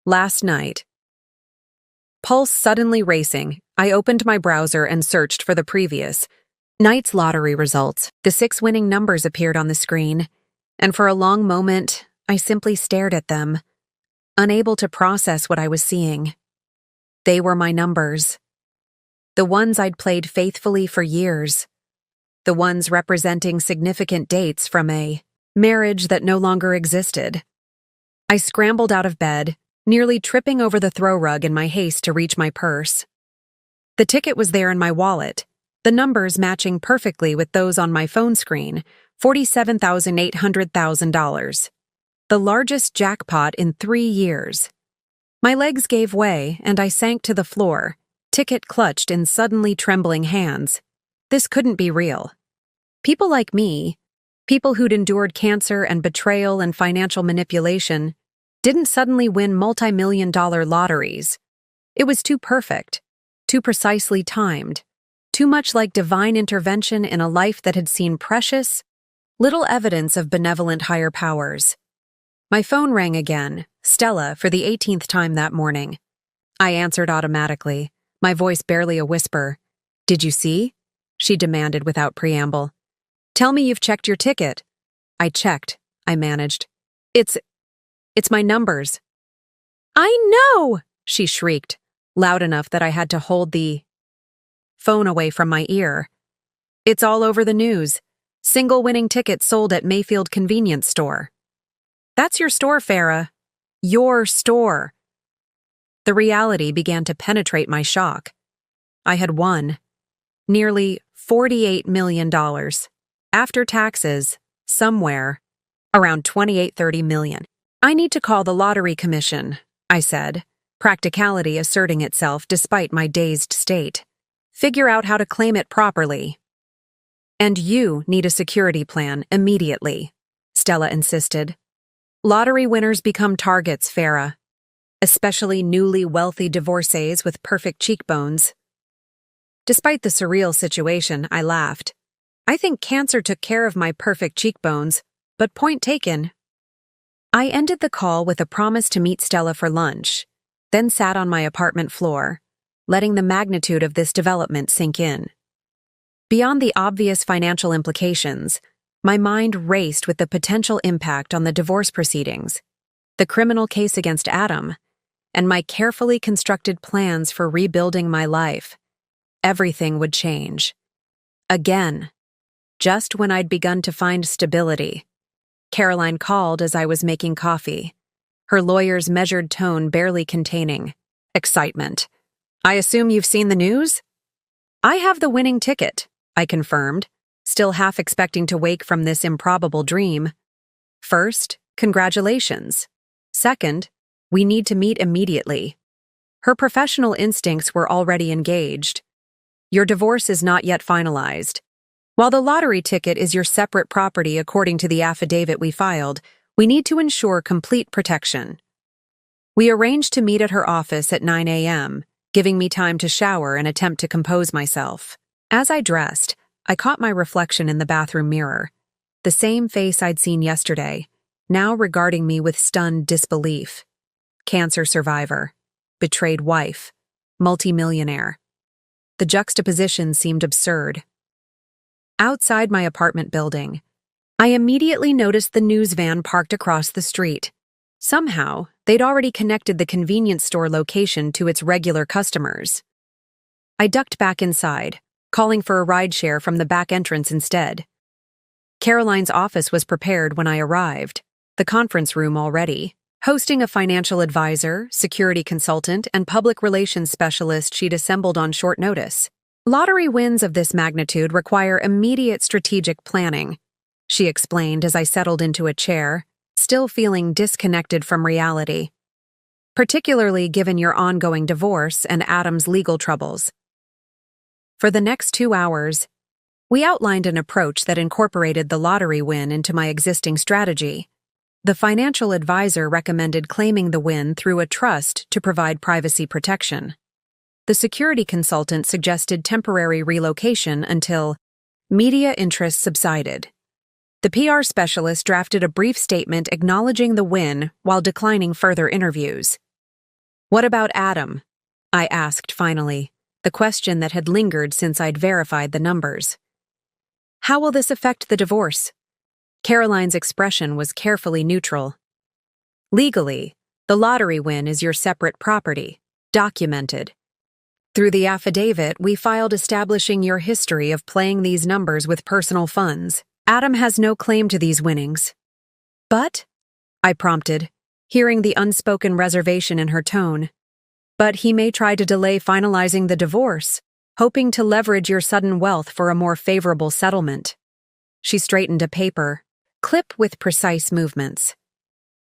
[SPEAKER 1] Last night. Pulse suddenly racing, I opened my browser and searched for the previous night's lottery results. The 6 winning numbers appeared on the screen, and for a long moment, I simply stared at them, unable to process what I was seeing. They were my numbers. The ones I'd played faithfully for years. The ones representing significant dates from a marriage that no longer existed. I scrambled out of bed, nearly tripping over the throw rug in my haste to reach my purse. The ticket was there in my wallet, the numbers matching perfectly with those on my phone screen, $47,800,000. The largest jackpot in 3 years. My legs gave way, and I sank to the floor, ticket clutched in suddenly trembling hands. This couldn't be real. People like me, people who'd endured cancer and betrayal and financial manipulation, didn't suddenly win multi-million-dollar lotteries. It was too perfect, too precisely timed, too much like divine intervention in a life that had seen precious, little evidence of benevolent higher powers. My phone rang again, Stella, for the 18th time that morning. I answered automatically, my voice barely a whisper. "Did you see?" she demanded without preamble. "Tell me you've checked your ticket." "I checked," I managed. It's my numbers." "I know!" she shrieked, loud enough that I had to hold the phone away from my ear. "It's all over the news. Single winning ticket sold at Mayfield convenience store." "That's your store, Farah. Your store." The reality began to penetrate my shock. I had won nearly $48 million. After taxes, somewhere around 28-30 million. "I need to call the lottery commission," I said, practicality asserting itself despite my dazed state. "Figure out how to claim it properly." "And you need a security plan immediately," Stella insisted. "Lottery winners become targets, Farah. Especially newly wealthy divorcees with perfect cheekbones." Despite the surreal situation, I laughed. I think cancer took care of my perfect cheekbones, but point taken. I ended the call with a promise to meet Stella for lunch, then sat on my apartment floor, letting the magnitude of this development sink in. Beyond the obvious financial implications, my mind raced with the potential impact on the divorce proceedings, the criminal case against Adam, and my carefully constructed plans for rebuilding my life. Everything would change. Again. Just when I'd begun to find stability. Caroline called as I was making coffee. her lawyer's measured tone barely containing excitement. "I assume you've seen the news?" "I have the winning ticket," I confirmed, still half expecting to wake from this improbable dream. "First, congratulations. Second, we need to meet immediately." Her professional instincts were already engaged. "Your divorce is not yet finalized. While the lottery ticket is your separate property according to the affidavit we filed, we need to ensure complete protection." We arranged to meet at her office at 9 a.m., giving me time to shower and attempt to compose myself. As I dressed, I caught my reflection in the bathroom mirror. The same face I'd seen yesterday, now regarding me with stunned disbelief. Cancer survivor, betrayed wife, multimillionaire. The juxtaposition seemed absurd. Outside my apartment building, I immediately noticed the news van parked across the street. Somehow, they'd already connected the convenience store location to its regular customers. I ducked back inside, calling for a rideshare from the back entrance instead. Caroline's office was prepared when I arrived, the conference room already, hosting a financial advisor, security consultant, and public relations specialist she'd assembled on short notice. "Lottery wins of this magnitude require immediate strategic planning," she explained as I settled into a chair, still feeling disconnected from reality. "Particularly given your ongoing divorce and Adam's legal troubles." For the next 2 hours, we outlined an approach that incorporated the lottery win into my existing strategy. The financial advisor recommended claiming the win through a trust to provide privacy protection. The security consultant suggested temporary relocation until media interest subsided. The PR specialist drafted a brief statement acknowledging the win while declining further interviews. "What about Adam?" I asked finally, the question that had lingered since I'd verified the numbers. "How will this affect the divorce?" Caroline's expression was carefully neutral. "Legally, the lottery win is your separate property, documented. Through the affidavit we filed establishing your history of playing these numbers with personal funds. Adam has no claim to these winnings." "But?" I prompted, hearing the unspoken reservation in her tone. "But he may try to delay finalizing the divorce, hoping to leverage your sudden wealth for a more favorable settlement." She straightened a paper, clip with precise movements.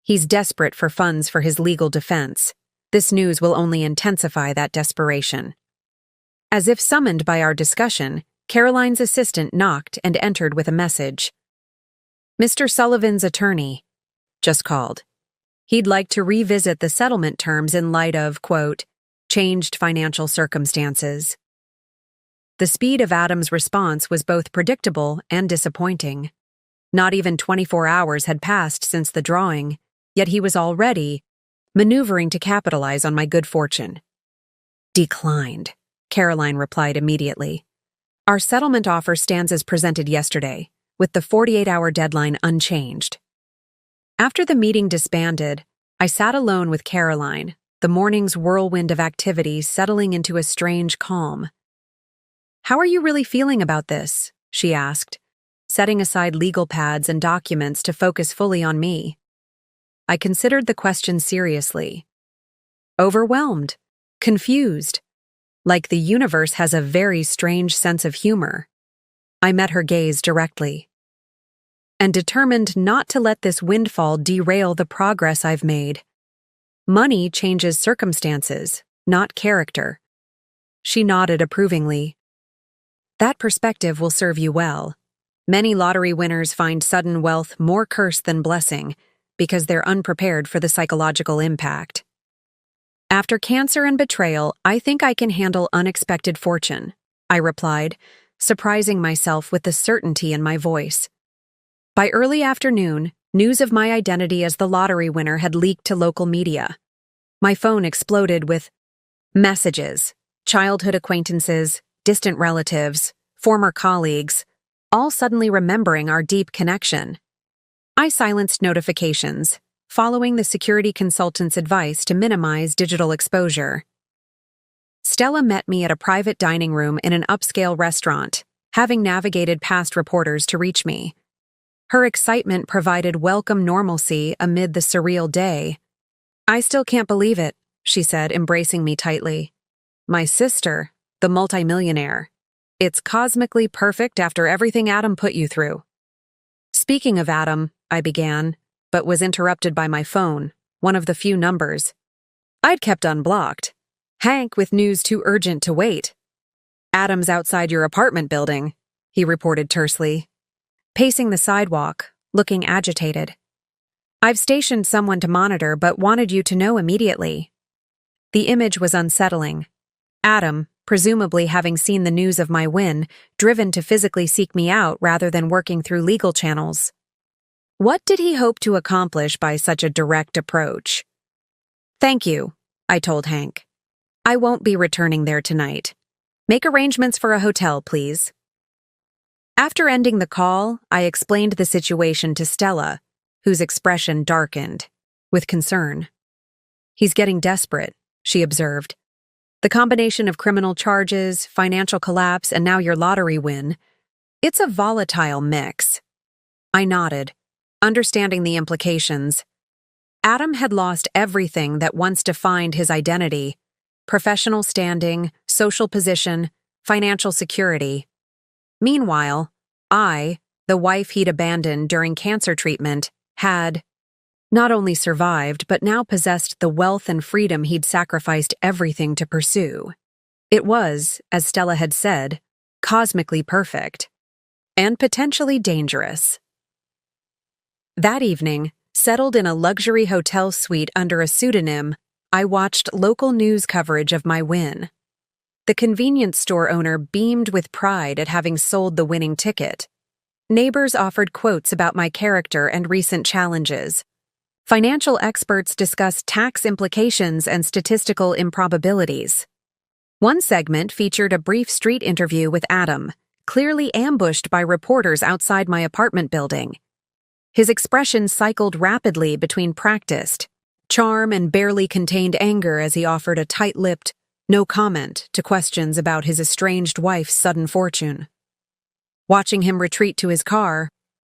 [SPEAKER 1] "He's desperate for funds for his legal defense. This news will only intensify that desperation." As if summoned by our discussion, Caroline's assistant knocked and entered with a message. "Mr. Sullivan's attorney just called. He'd like to revisit the settlement terms in light of, quote, changed financial circumstances." The speed of Adam's response was both predictable and disappointing. Not even 24 hours had passed since the drawing, yet he was already maneuvering to capitalize on my good fortune. "Declined," Caroline replied immediately. "Our settlement offer stands as presented yesterday, with the 48-hour deadline unchanged." After the meeting disbanded, I sat alone with Caroline, the morning's whirlwind of activity settling into a strange calm. "How are you really feeling about this?" she asked, setting aside legal pads and documents to focus fully on me. I considered the question seriously. "Overwhelmed, confused, like the universe has a very strange sense of humor." I met her gaze directly. "And determined not to let this windfall derail the progress I've made. Money changes circumstances, not character." She nodded approvingly. "That perspective will serve you well. Many lottery winners find sudden wealth more curse than blessing because they're unprepared for the psychological impact. After cancer and betrayal, I think I can handle unexpected fortune," I replied, surprising myself with the certainty in my voice. By early afternoon, news of my identity as the lottery winner had leaked to local media. My phone exploded with messages, childhood acquaintances, distant relatives, former colleagues, all suddenly remembering our deep connection. I silenced notifications, following the security consultant's advice to minimize digital exposure. Stella met me at a private dining room in an upscale restaurant, having navigated past reporters to reach me. Her excitement provided welcome normalcy amid the surreal day, I still can't believe it, she said, embracing me tightly. My sister, the multimillionaire. It's cosmically perfect after everything Adam put you through. Speaking of Adam, I began, but was interrupted by my phone, one of the few numbers I'd kept unblocked. Hank with news too urgent to wait. Adam's outside your apartment building, he reported tersely, pacing the sidewalk, looking agitated. I've stationed someone to monitor but wanted you to know immediately. The image was unsettling. Adam, presumably having seen the news of my win, driven to physically seek me out rather than working through legal channels. What did he hope to accomplish by such a direct approach? Thank you, I told Hank. I won't be returning there tonight. Make arrangements for a hotel, please. After ending the call, I explained the situation to Stella, whose expression darkened, with concern. He's getting desperate, she observed. The combination of criminal charges, financial collapse, and now your lottery win, it's a volatile mix. I nodded, understanding the implications. Adam had lost everything that once defined his identity: professional standing, social position, financial security. Meanwhile, I, the wife he'd abandoned during cancer treatment, had not only survived but now possessed the wealth and freedom he'd sacrificed everything to pursue. It was, as Stella had said, cosmically perfect, and potentially dangerous. That evening, settled in a luxury hotel suite under a pseudonym, I watched local news coverage of my win. The convenience store owner beamed with pride at having sold the winning ticket. Neighbors offered quotes about my character and recent challenges. Financial experts discussed tax implications and statistical improbabilities. One segment featured a brief street interview with Adam, clearly ambushed by reporters outside my apartment building. His expression cycled rapidly between practiced charm and barely contained anger as he offered a tight-lipped, no comment to questions about his estranged wife's sudden fortune. Watching him retreat to his car,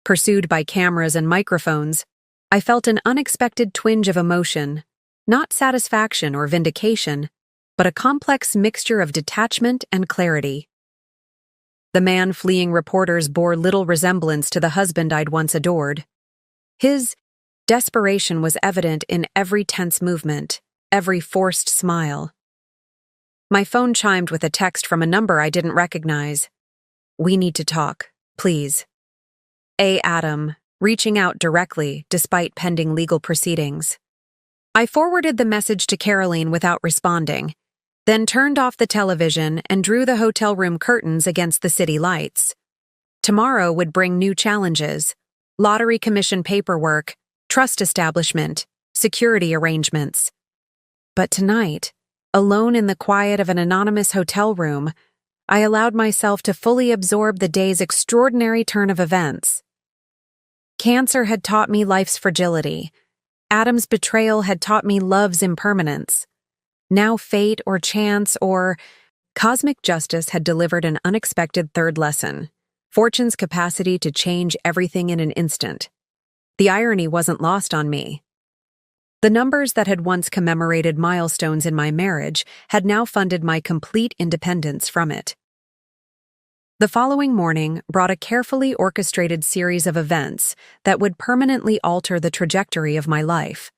[SPEAKER 1] pursued by cameras and microphones, I felt an unexpected twinge of emotion, not satisfaction or vindication, but a complex mixture of detachment and clarity. The man fleeing reporters bore little resemblance to the husband I'd once adored. His desperation was evident in every tense movement, every forced smile. My phone chimed with a text from a number I didn't recognize. We need to talk, please. Adam, reaching out directly despite pending legal proceedings. I forwarded the message to Caroline without responding, then turned off the television and drew the hotel room curtains against the city lights. Tomorrow would bring new challenges: lottery commission paperwork, trust establishment, security arrangements. But tonight, alone in the quiet of an anonymous hotel room, I allowed myself to fully absorb the day's extraordinary turn of events. Cancer had taught me life's fragility. Adam's betrayal had taught me love's impermanence. Now fate or chance or cosmic justice had delivered an unexpected third lesson: fortune's capacity to change everything in an instant. The irony wasn't lost on me. The numbers that had once commemorated milestones in my marriage had now funded my complete independence from it. The following morning brought a carefully orchestrated series of events that would permanently alter the trajectory of my life.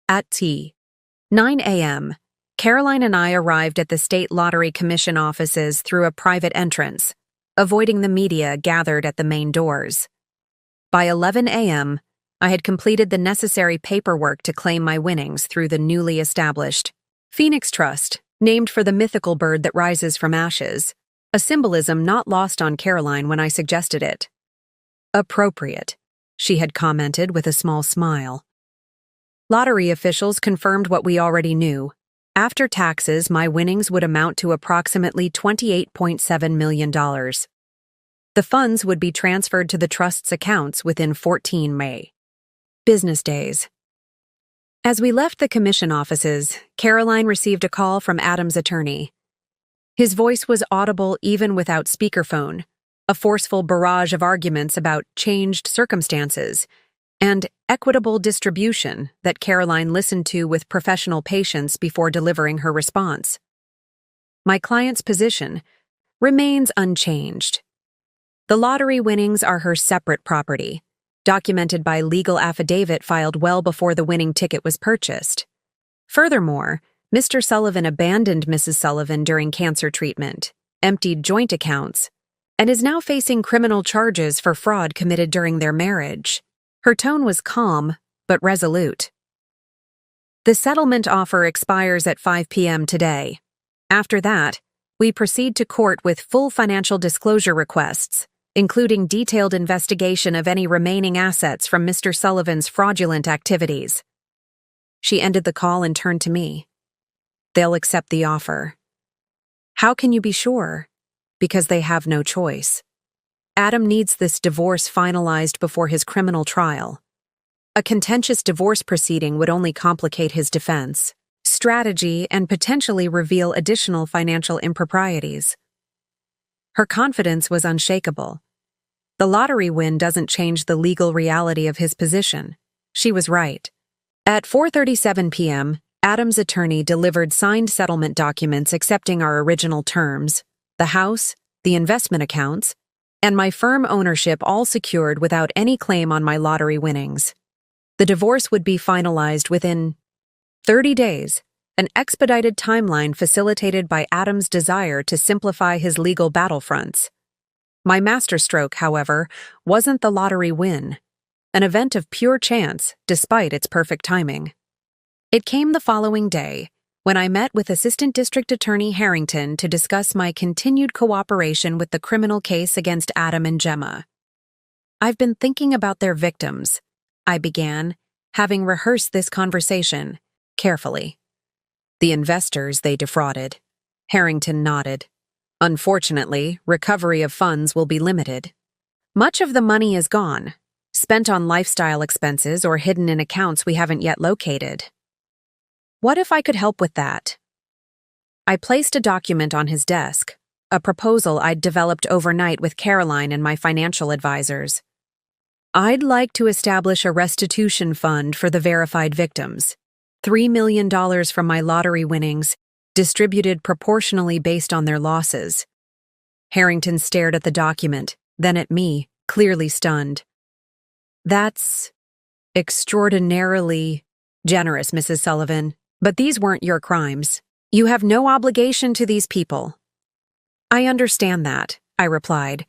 [SPEAKER 1] At 9 a.m., Caroline and I arrived at the State Lottery Commission offices through a private entrance, avoiding the media gathered at the main doors. By 11 a.m., I had completed the necessary paperwork to claim my winnings through the newly established Phoenix Trust, named for the mythical bird that rises from ashes, a symbolism not lost on Caroline when I suggested it. Appropriate, she had commented with a small smile. Lottery officials confirmed what we already knew. After taxes, my winnings would amount to approximately $28.7 million. The funds would be transferred to the trust's accounts within 14 business days. As we left the commission offices, Caroline received a call from Adam's attorney. His voice was audible even without speakerphone, a forceful barrage of arguments about changed circumstances, and equitable distribution that Caroline listened to with professional patience before delivering her response. My client's position remains unchanged. The lottery winnings are her separate property, documented by legal affidavit filed well before the winning ticket was purchased. Furthermore, Mr. Sullivan abandoned Mrs. Sullivan during cancer treatment, emptied joint accounts, and is now facing criminal charges for fraud committed during their marriage. Her tone was calm, but resolute. The settlement offer expires at 5 p.m. today. After that, we proceed to court with full financial disclosure requests, including detailed investigation of any remaining assets from Mr. Sullivan's fraudulent activities. She ended the call and turned to me. They'll accept the offer. How can you be sure? Because they have no choice. Adam needs this divorce finalized before his criminal trial. A contentious divorce proceeding would only complicate his defense, strategy, and potentially reveal additional financial improprieties. Her confidence was unshakable. The lottery win doesn't change the legal reality of his position. She was right. At 4:37 p.m., Adam's attorney delivered signed settlement documents accepting our original terms, the house, the investment accounts, and my firm ownership all secured without any claim on my lottery winnings. The divorce would be finalized within 30 days, an expedited timeline facilitated by Adam's desire to simplify his legal battlefronts. My masterstroke, however, wasn't the lottery win, an event of pure chance despite its perfect timing. It came the following day, when I met with Assistant District Attorney Harrington to discuss my continued cooperation with the criminal case against Adam and Gemma. I've been thinking about their victims, I began, having rehearsed this conversation carefully. The investors they defrauded. Harrington nodded. Unfortunately, recovery of funds will be limited. Much of the money is gone, spent on lifestyle expenses or hidden in accounts we haven't yet located. What if I could help with that? I placed a document on his desk, a proposal I'd developed overnight with Caroline and my financial advisors. I'd like to establish a restitution fund for the verified victims, $3 million from my lottery winnings, distributed proportionally based on their losses. Harrington stared at the document, then at me, clearly stunned. That's extraordinarily generous, Mrs. Sullivan. But these weren't your crimes. You have no obligation to these people. I understand that, I replied.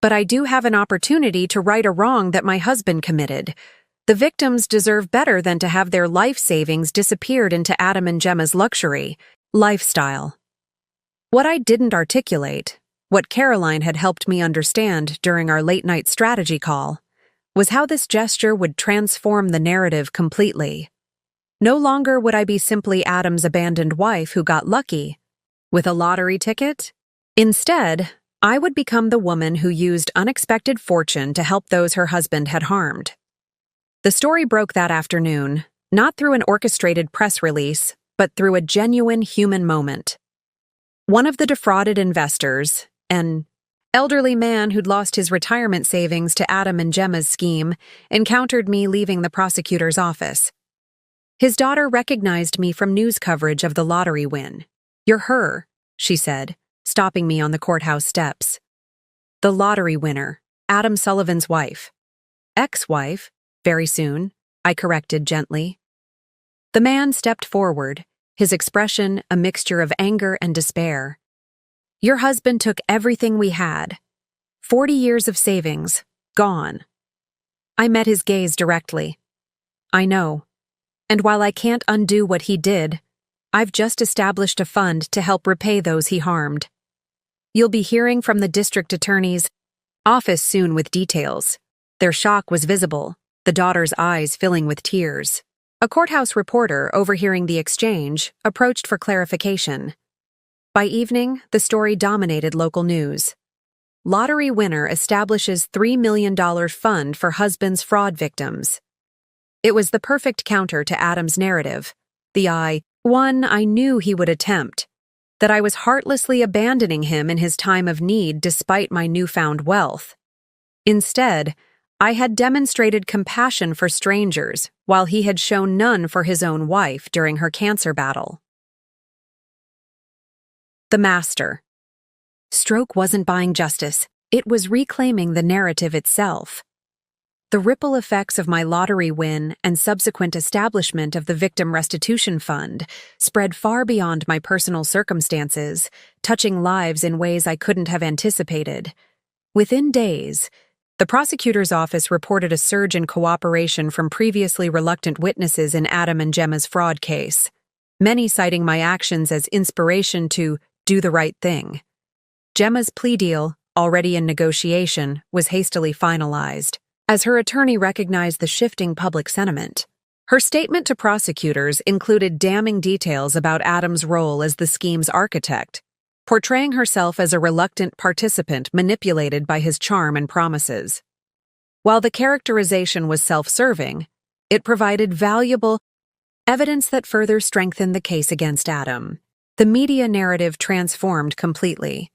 [SPEAKER 1] But I do have an opportunity to right a wrong that my husband committed. The victims deserve better than to have their life savings disappeared into Adam and Gemma's luxury lifestyle. What I didn't articulate, what Caroline had helped me understand during our late-night strategy call, was how this gesture would transform the narrative completely. No longer would I be simply Adam's abandoned wife who got lucky with a lottery ticket. Instead, I would become the woman who used unexpected fortune to help those her husband had harmed. The story broke that afternoon, not through an orchestrated press release, but through a genuine human moment. One of the defrauded investors, an elderly man who'd lost his retirement savings to Adam and Gemma's scheme, encountered me leaving the prosecutor's office. His daughter recognized me from news coverage of the lottery win. "You're her," she said, stopping me on the courthouse steps. The lottery winner, Adam Sullivan's wife. Ex-wife, very soon, I corrected gently. The man stepped forward, his expression a mixture of anger and despair. "Your husband took everything we had. 40 years of savings, gone." I met his gaze directly. "I know. And while I can't undo what he did, I've just established a fund to help repay those he harmed. You'll be hearing from the district attorney's office soon with details." Their shock was visible, the daughter's eyes filling with tears. A courthouse reporter, overhearing the exchange, approached for clarification. By evening, the story dominated local news. Lottery winner establishes $3 million fund for husband's fraud victims. It was the perfect counter to Adam's narrative, one I knew he would attempt, that I was heartlessly abandoning him in his time of need despite my newfound wealth. Instead, I had demonstrated compassion for strangers, while he had shown none for his own wife during her cancer battle. The Master. Stroke wasn't buying justice, it was reclaiming the narrative itself. The ripple effects of my lottery win and subsequent establishment of the Victim Restitution Fund spread far beyond my personal circumstances, touching lives in ways I couldn't have anticipated. Within days, the prosecutor's office reported a surge in cooperation from previously reluctant witnesses in Adam and Gemma's fraud case, many citing my actions as inspiration to do the right thing. Gemma's plea deal, already in negotiation, was hastily finalized, as her attorney recognized the shifting public sentiment. Her statement to prosecutors included damning details about Adam's role as the scheme's architect, portraying herself as a reluctant participant manipulated by his charm and promises. While the characterization was self-serving, it provided valuable evidence that further strengthened the case against Adam. The media narrative transformed completely.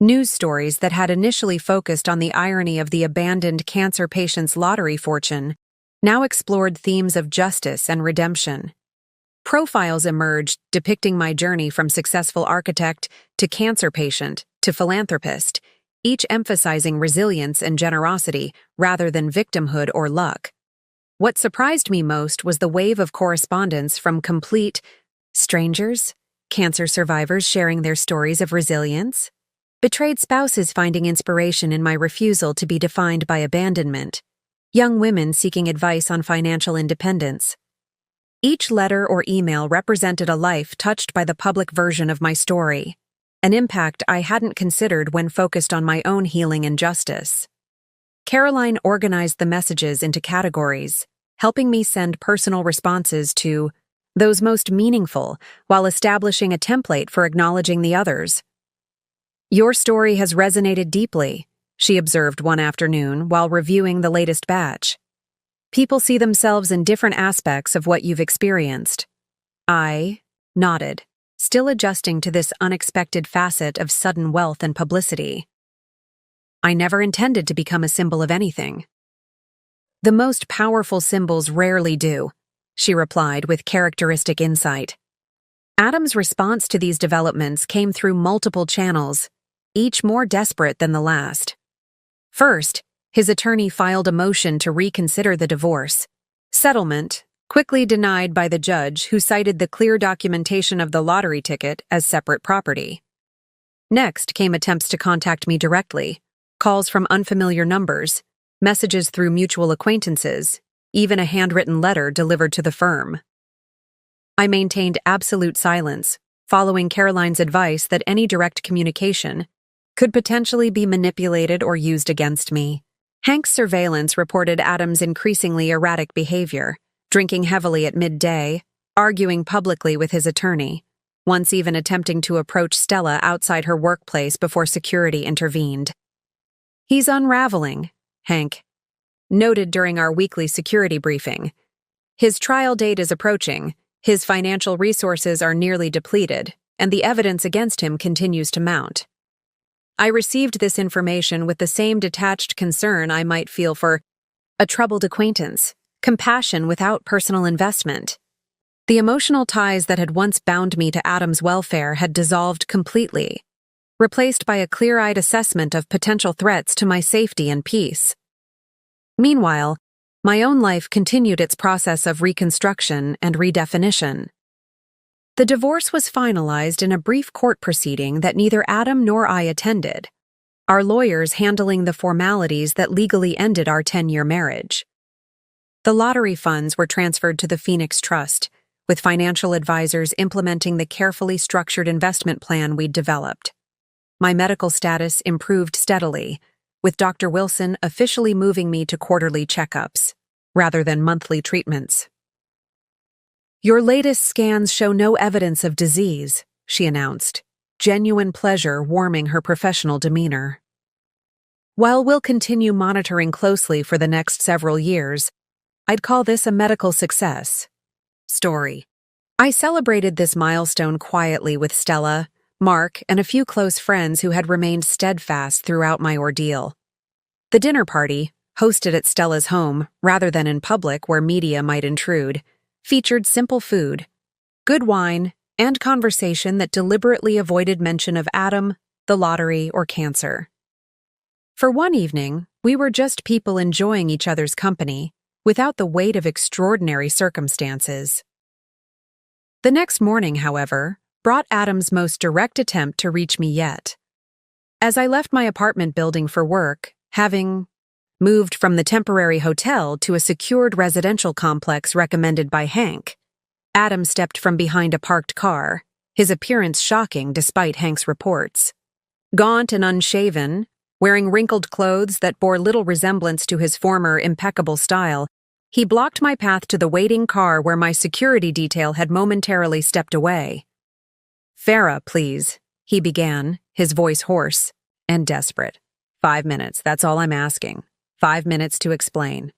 [SPEAKER 1] News stories that had initially focused on the irony of the abandoned cancer patient's lottery fortune now explored themes of justice and redemption. Profiles emerged depicting my journey from successful architect to cancer patient to philanthropist, each emphasizing resilience and generosity rather than victimhood or luck. What surprised me most was the wave of correspondence from complete strangers, cancer survivors sharing their stories of resilience, betrayed spouses finding inspiration in my refusal to be defined by abandonment, young women seeking advice on financial independence. Each letter or email represented a life touched by the public version of my story, an impact I hadn't considered when focused on my own healing and justice. Caroline organized the messages into categories, helping me send personal responses to those most meaningful while establishing a template for acknowledging the others. "Your story has resonated deeply," she observed one afternoon while reviewing the latest batch. "People see themselves in different aspects of what you've experienced." I nodded, still adjusting to this unexpected facet of sudden wealth and publicity. "I never intended to become a symbol of anything." "The most powerful symbols rarely do," she replied with characteristic insight. Adam's response to these developments came through multiple channels, each more desperate than the last. First, his attorney filed a motion to reconsider the divorce. Settlement, quickly denied by the judge who cited the clear documentation of the lottery ticket as separate property. Next came attempts to contact me directly, calls from unfamiliar numbers, messages through mutual acquaintances, even a handwritten letter delivered to the firm. I maintained absolute silence, following Caroline's advice that any direct communication could potentially be manipulated or used against me. Hank's surveillance reported Adam's increasingly erratic behavior, drinking heavily at midday, arguing publicly with his attorney, once even attempting to approach Stella outside her workplace before security intervened. "He's unraveling," Hank noted during our weekly security briefing. "His trial date is approaching, his financial resources are nearly depleted, and the evidence against him continues to mount." I received this information with the same detached concern I might feel for a troubled acquaintance, compassion without personal investment. The emotional ties that had once bound me to Adam's welfare had dissolved completely, replaced by a clear-eyed assessment of potential threats to my safety and peace. Meanwhile, my own life continued its process of reconstruction and redefinition. The divorce was finalized in a brief court proceeding that neither Adam nor I attended, our lawyers handling the formalities that legally ended our 10-year marriage. The lottery funds were transferred to the Phoenix Trust, with financial advisors implementing the carefully structured investment plan we'd developed. My medical status improved steadily, with Dr. Wilson officially moving me to quarterly checkups, rather than monthly treatments. "Your latest scans show no evidence of disease," she announced, genuine pleasure warming her professional demeanor. "While we'll continue monitoring closely for the next several years, I'd call this a medical success story." I celebrated this milestone quietly with Stella, Mark, and a few close friends who had remained steadfast throughout my ordeal. The dinner party, hosted at Stella's home rather than in public where media might intrude, featured simple food, good wine, and conversation that deliberately avoided mention of Adam, the lottery, or cancer. For one evening, we were just people enjoying each other's company, without the weight of extraordinary circumstances. The next morning, however, brought Adam's most direct attempt to reach me yet. As I left my apartment building for work, having moved from the temporary hotel to a secured residential complex recommended by Hank, Adam stepped from behind a parked car, his appearance shocking despite Hank's reports. Gaunt and unshaven, wearing wrinkled clothes that bore little resemblance to his former impeccable style, he blocked my path to the waiting car where my security detail had momentarily stepped away. "Farah, please," he began, his voice hoarse and desperate. 5 minutes, that's all I'm asking. 5 minutes to explain.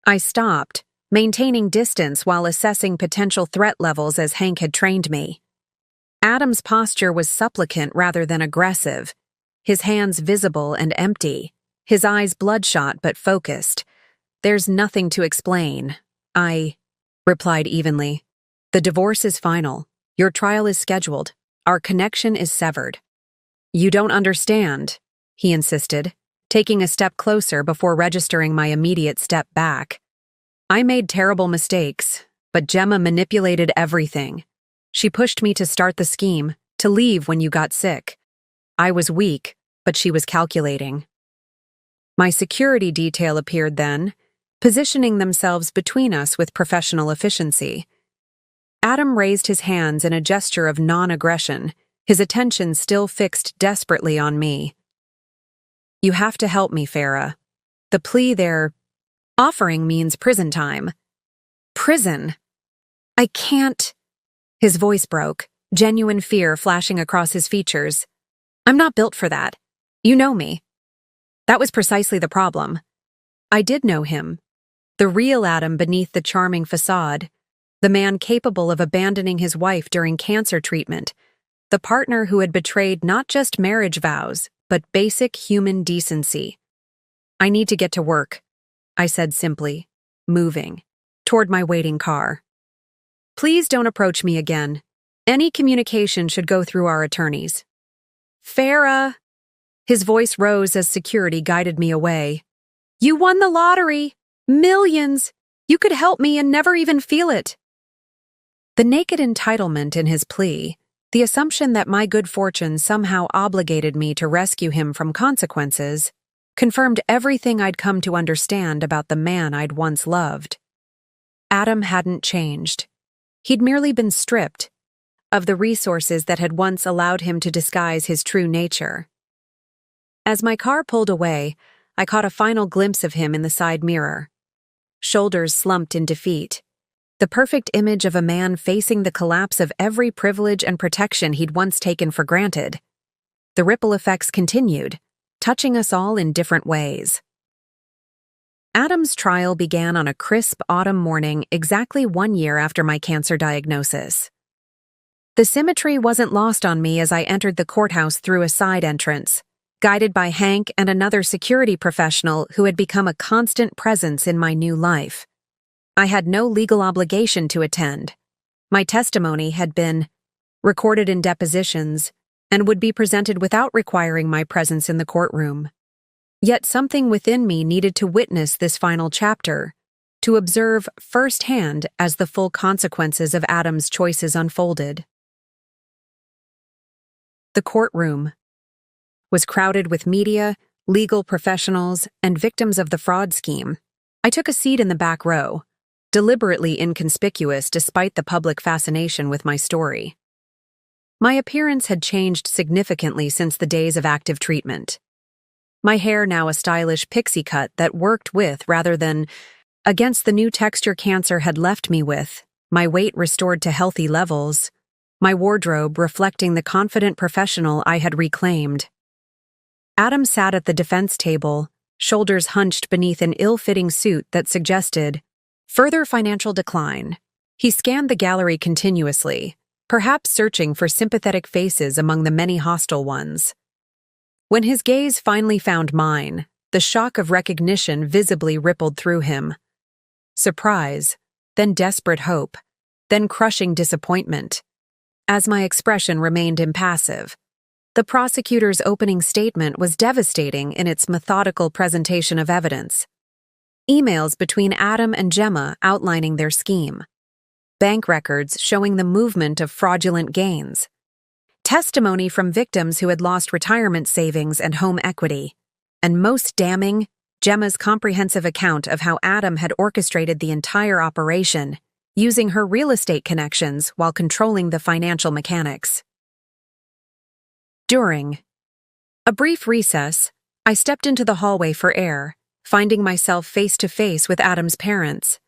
[SPEAKER 1] I stopped, maintaining distance while assessing potential threat levels as Hank had trained me. Adam's posture was supplicant rather than aggressive, his hands visible and empty, his eyes bloodshot but focused. "There's nothing to explain," I replied evenly. "The divorce is final. Your trial is scheduled. Our connection is severed." "You don't understand," he insisted, taking a step closer before registering my immediate step back. "I made terrible mistakes, but Gemma manipulated everything. She pushed me to start the scheme, to leave when you got sick. I was weak, but she was calculating." My security detail appeared then, positioning themselves between us with professional efficiency. Adam raised his hands in a gesture of non-aggression, his attention still fixed desperately on me. "You have to help me, Farah. The plea they're offering means prison time." "Prison? I can't." His voice broke, genuine fear flashing across his features. "I'm not built for that. You know me." That was precisely the problem. I did know him. The real Adam beneath the charming facade, the man capable of abandoning his wife during cancer treatment, the partner who had betrayed not just marriage vows, but basic human decency. "I need to get to work," I said simply, moving toward my waiting car. "Please don't approach me again. Any communication should go through our attorneys." "Farah!" His voice rose as security guided me away. "You won the lottery! Millions! You could help me and never even feel it." The naked entitlement in his plea, the assumption that my good fortune somehow obligated me to rescue him from consequences, confirmed everything I'd come to understand about the man I'd once loved. Adam hadn't changed. He'd merely been stripped of the resources that had once allowed him to disguise his true nature. As my car pulled away, I caught a final glimpse of him in the side mirror. Shoulders slumped in defeat, the perfect image of a man facing the collapse of every privilege and protection he'd once taken for granted. The ripple effects continued, touching us all in different ways. Adam's trial began on a crisp autumn morning exactly 1 year after my cancer diagnosis. The symmetry wasn't lost on me as I entered the courthouse through a side entrance, guided by Hank and another security professional who had become a constant presence in my new life. I had no legal obligation to attend. My testimony had been recorded in depositions and would be presented without requiring my presence in the courtroom. Yet something within me needed to witness this final chapter, to observe firsthand as the full consequences of Adam's choices unfolded. The courtroom was crowded with media, legal professionals, and victims of the fraud scheme. I took a seat in the back row, deliberately inconspicuous despite the public fascination with my story. My appearance had changed significantly since the days of active treatment. My hair now a stylish pixie cut that worked with rather than against the new texture cancer had left me with, my weight restored to healthy levels, my wardrobe reflecting the confident professional I had reclaimed. Adam sat at the defense table, shoulders hunched beneath an ill-fitting suit that suggested further financial decline. He scanned the gallery continuously, perhaps searching for sympathetic faces among the many hostile ones. When his gaze finally found mine, The shock of recognition visibly rippled through him. Surprise, then desperate hope, then crushing disappointment. As my expression remained impassive, the prosecutor's opening statement was devastating in its methodical presentation of evidence. Emails between Adam and Gemma outlining their scheme. Bank records showing the movement of fraudulent gains. Testimony from victims who had lost retirement savings and home equity. And most damning, Gemma's comprehensive account of how Adam had orchestrated the entire operation, using her real estate connections while controlling the financial mechanics. During a brief recess, I stepped into the hallway for air, finding myself face to face with Adam's parents.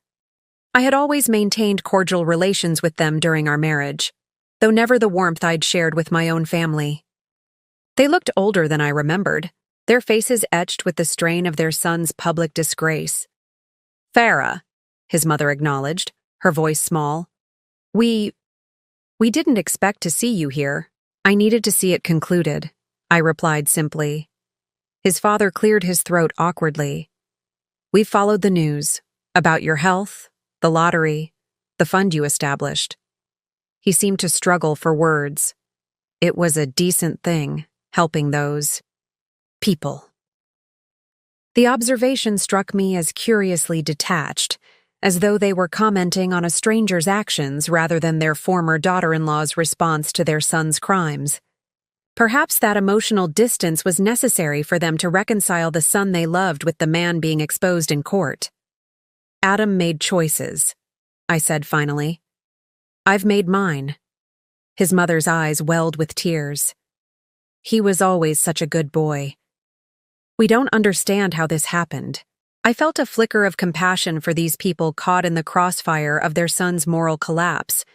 [SPEAKER 1] I had always maintained cordial relations with them during our marriage, though never the warmth I'd shared with my own family. They looked older than I remembered, their faces etched with the strain of their son's public disgrace. "Farah," his mother acknowledged, her voice small. We didn't expect to see you here. I needed to see it concluded," I replied simply. His father cleared his throat awkwardly. "We followed the news about your health, the lottery, the fund you established." He seemed to struggle for words. It was a decent thing, helping those people. The observation struck me as curiously detached, as though they were commenting on a stranger's actions rather than their former daughter-in-law's response to their son's crimes. Perhaps that emotional distance was necessary for them to reconcile the son they loved with the man being exposed in court. "Adam made choices," I said finally. "I've made mine." His mother's eyes welled with tears. "He was always such a good boy. We don't understand how this happened." I felt a flicker of compassion for these people caught in the crossfire of their son's moral collapse.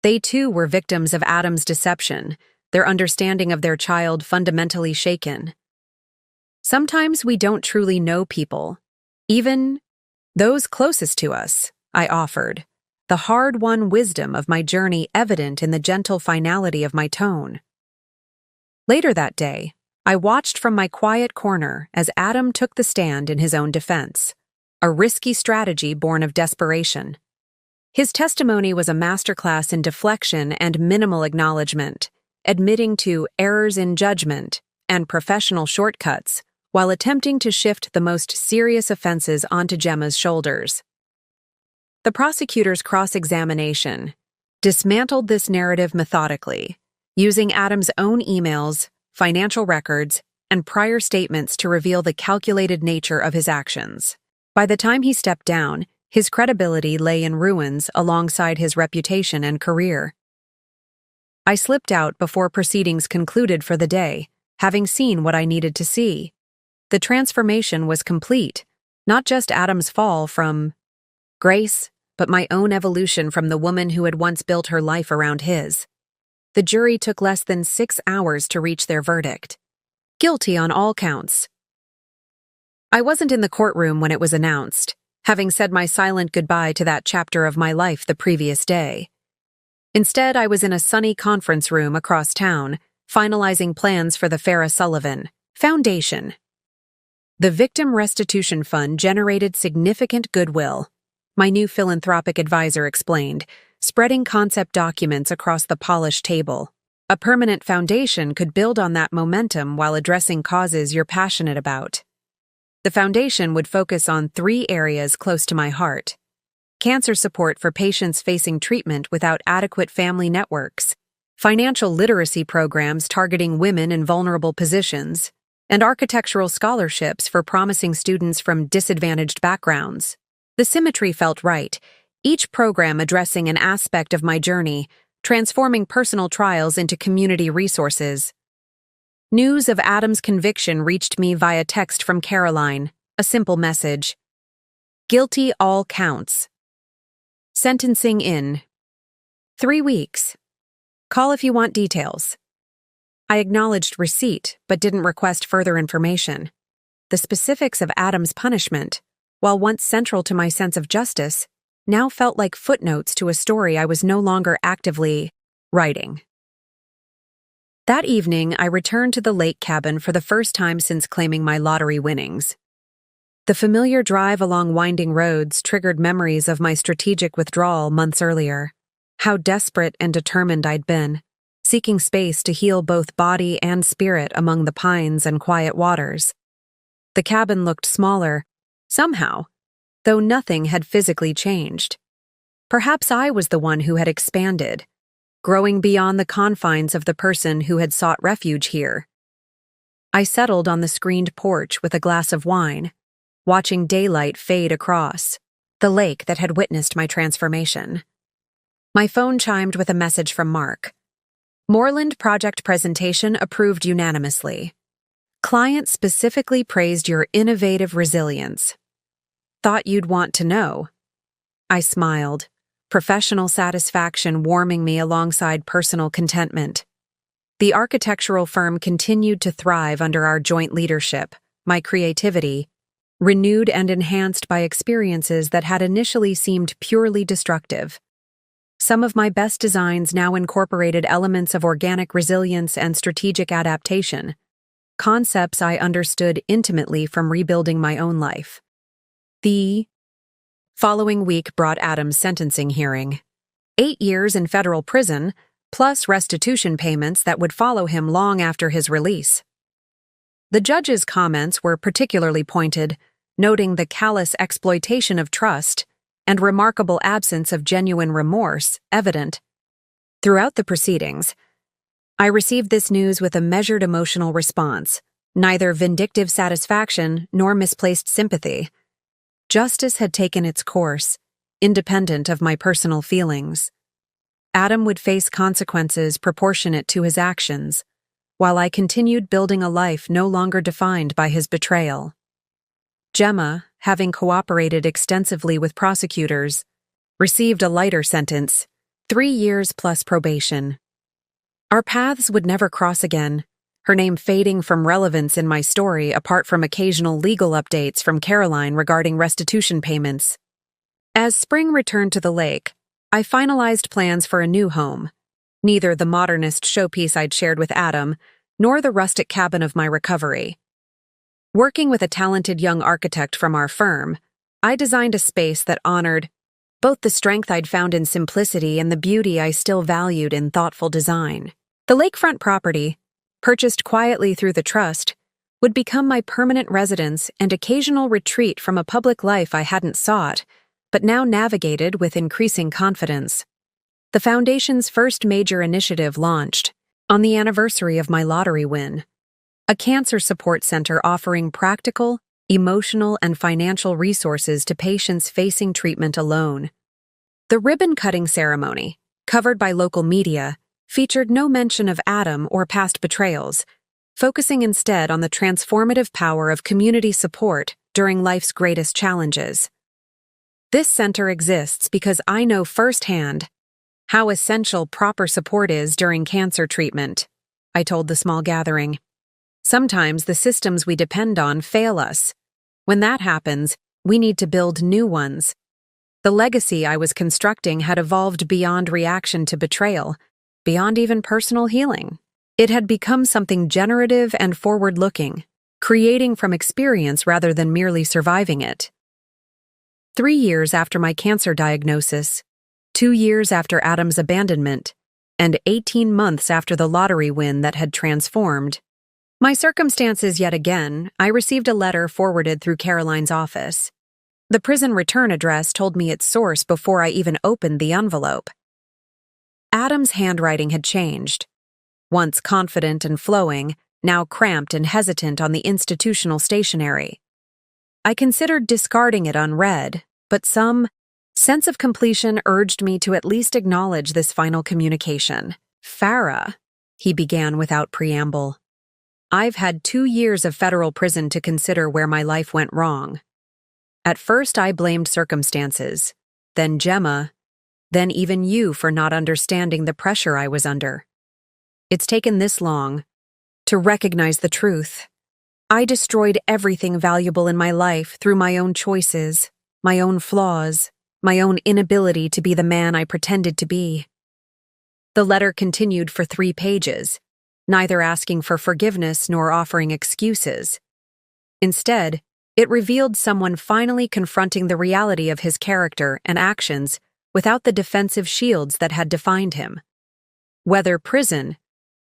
[SPEAKER 1] They too were victims of Adam's deception, their understanding of their child fundamentally shaken. Sometimes we don't truly know people, even those closest to us, I offered, the hard-won wisdom of my journey evident in the gentle finality of my tone. Later that day, I watched from my quiet corner as Adam took the stand in his own defense, a risky strategy born of desperation. His testimony was a masterclass in deflection and minimal acknowledgement, admitting to errors in judgment and professional shortcuts while attempting to shift the most serious offenses onto Gemma's shoulders. The prosecutor's cross-examination dismantled this narrative methodically, using Adam's own emails, financial records, and prior statements to reveal the calculated nature of his actions. By the time he stepped down, his credibility lay in ruins alongside his reputation and career. I slipped out before proceedings concluded for the day, having seen what I needed to see. The transformation was complete, not just Adam's fall from grace, but my own evolution from the woman who had once built her life around his. The jury took less than 6 hours to reach their verdict. Guilty on all counts. I wasn't in the courtroom when it was announced, having said my silent goodbye to that chapter of my life the previous day. Instead, I was in a sunny conference room across town, finalizing plans for the Farah Sullivan Foundation. The Victim Restitution Fund generated significant goodwill, my new philanthropic advisor explained, spreading concept documents across the polished table. A permanent foundation could build on that momentum while addressing causes you're passionate about. The foundation would focus on 3 areas close to my heart: cancer support for patients facing treatment without adequate family networks, financial literacy programs targeting women in vulnerable positions, and architectural scholarships for promising students from disadvantaged backgrounds. The symmetry felt right, each program addressing an aspect of my journey, transforming personal trials into community resources. News of Adam's conviction reached me via text from Caroline, a simple message. Guilty all counts. Sentencing in 3 weeks. Call if you want details. I acknowledged receipt, but didn't request further information. The specifics of Adam's punishment, while once central to my sense of justice, now felt like footnotes to a story I was no longer actively writing. That evening, I returned to the lake cabin for the first time since claiming my lottery winnings. The familiar drive along winding roads triggered memories of my strategic withdrawal months earlier. How desperate and determined I'd been, seeking space to heal both body and spirit among the pines and quiet waters. The cabin looked smaller, somehow, though nothing had physically changed. Perhaps I was the one who had expanded, growing beyond the confines of the person who had sought refuge here. I settled on the screened porch with a glass of wine, watching daylight fade across the lake that had witnessed my transformation. My phone chimed with a message from Mark. Moreland project presentation approved unanimously. Client specifically praised your innovative resilience. Thought you'd want to know. I smiled, professional satisfaction warming me alongside personal contentment. The architectural firm continued to thrive under our joint leadership, my creativity, renewed and enhanced by experiences that had initially seemed purely destructive. Some of my best designs now incorporated elements of organic resilience and strategic adaptation, concepts I understood intimately from rebuilding my own life. The following week brought Adam's sentencing hearing. 8 years in federal prison, plus restitution payments that would follow him long after his release. The judge's comments were particularly pointed, noting the callous exploitation of trust and remarkable absence of genuine remorse evident. Throughout the proceedings, I received this news with a measured emotional response, neither vindictive satisfaction nor misplaced sympathy. Justice had taken its course, independent of my personal feelings. Adam would face consequences proportionate to his actions, while I continued building a life no longer defined by his betrayal. Gemma, having cooperated extensively with prosecutors, received a lighter sentence, 3 years plus probation. Our paths would never cross again, her name fading from relevance in my story apart from occasional legal updates from Caroline regarding restitution payments. As spring returned to the lake, I finalized plans for a new home, neither the modernist showpiece I'd shared with Adam, nor the rustic cabin of my recovery. Working with a talented young architect from our firm, I designed a space that honored both the strength I'd found in simplicity and the beauty I still valued in thoughtful design. The lakefront property, purchased quietly through the trust, would become my permanent residence and occasional retreat from a public life I hadn't sought, but now navigated with increasing confidence. The Foundation's first major initiative launched on the anniversary of my lottery win. A cancer support center offering practical, emotional, and financial resources to patients facing treatment alone. The ribbon-cutting ceremony, covered by local media, featured no mention of Adam or past betrayals, focusing instead on the transformative power of community support during life's greatest challenges. This center exists because I know firsthand how essential proper support is during cancer treatment, I told the small gathering. Sometimes the systems we depend on fail us. When that happens, we need to build new ones. The legacy I was constructing had evolved beyond reaction to betrayal, beyond even personal healing. It had become something generative and forward-looking, creating from experience rather than merely surviving it. 3 years after my cancer diagnosis, 2 years after Adam's abandonment, and 18 months after the lottery win that had transformed my circumstances yet again, I received a letter forwarded through Caroline's office. The prison return address told me its source before I even opened the envelope. Adam's handwriting had changed. Once confident and flowing, now cramped and hesitant on the institutional stationery. I considered discarding it unread, but some sense of completion urged me to at least acknowledge this final communication. Farah, he began without preamble. I've had 2 years of federal prison to consider where my life went wrong. At first I blamed circumstances, then Gemma, then even you for not understanding the pressure I was under. It's taken this long to recognize the truth. I destroyed everything valuable in my life through my own choices, my own flaws, my own inability to be the man I pretended to be. The letter continued for 3 pages, neither asking for forgiveness nor offering excuses. Instead, It revealed someone finally confronting the reality of his character and actions without the defensive shields that had defined him. Whether prison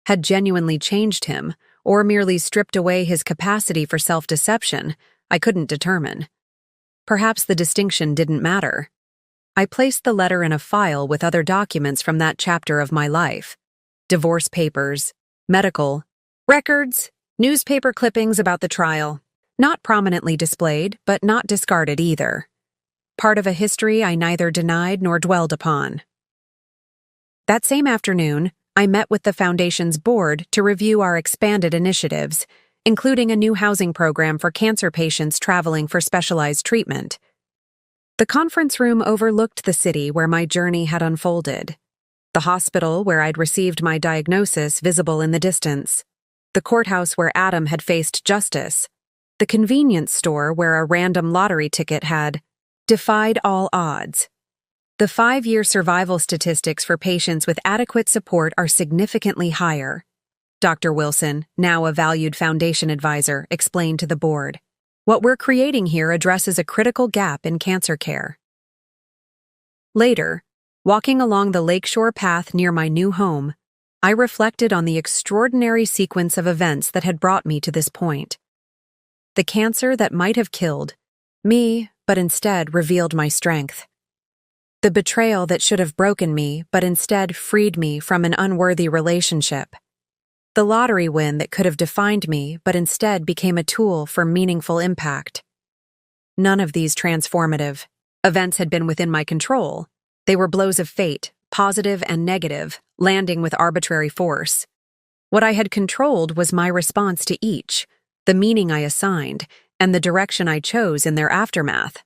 [SPEAKER 1] had genuinely changed him or merely stripped away his capacity for self-deception, I couldn't determine. Perhaps the distinction didn't matter. I placed the letter in a file with other documents from that chapter of my life: divorce papers, medical records, newspaper clippings about the trial. Not prominently displayed, but not discarded either. Part of a history I neither denied nor dwelled upon. That same afternoon, I met with the Foundation's board to review our expanded initiatives, including a new housing program for cancer patients traveling for specialized treatment. The conference room overlooked the city where my journey had unfolded. The hospital where I'd received my diagnosis visible in the distance. The courthouse where Adam had faced justice. The convenience store where a random lottery ticket had defied all odds. The 5-year survival statistics for patients with adequate support are significantly higher, Dr. Wilson, now a valued Foundation advisor, explained to the board. What we're creating here addresses a critical gap in cancer care. Later, walking along the lakeshore path near my new home, I reflected on the extraordinary sequence of events that had brought me to this point. The cancer that might have killed me, but instead revealed my strength. The betrayal that should have broken me, but instead freed me from an unworthy relationship. The lottery win that could have defined me, but instead became a tool for meaningful impact. None of these transformative events had been within my control. They were blows of fate, positive and negative, landing with arbitrary force. What I had controlled was my response to each, the meaning I assigned, and the direction I chose in their aftermath.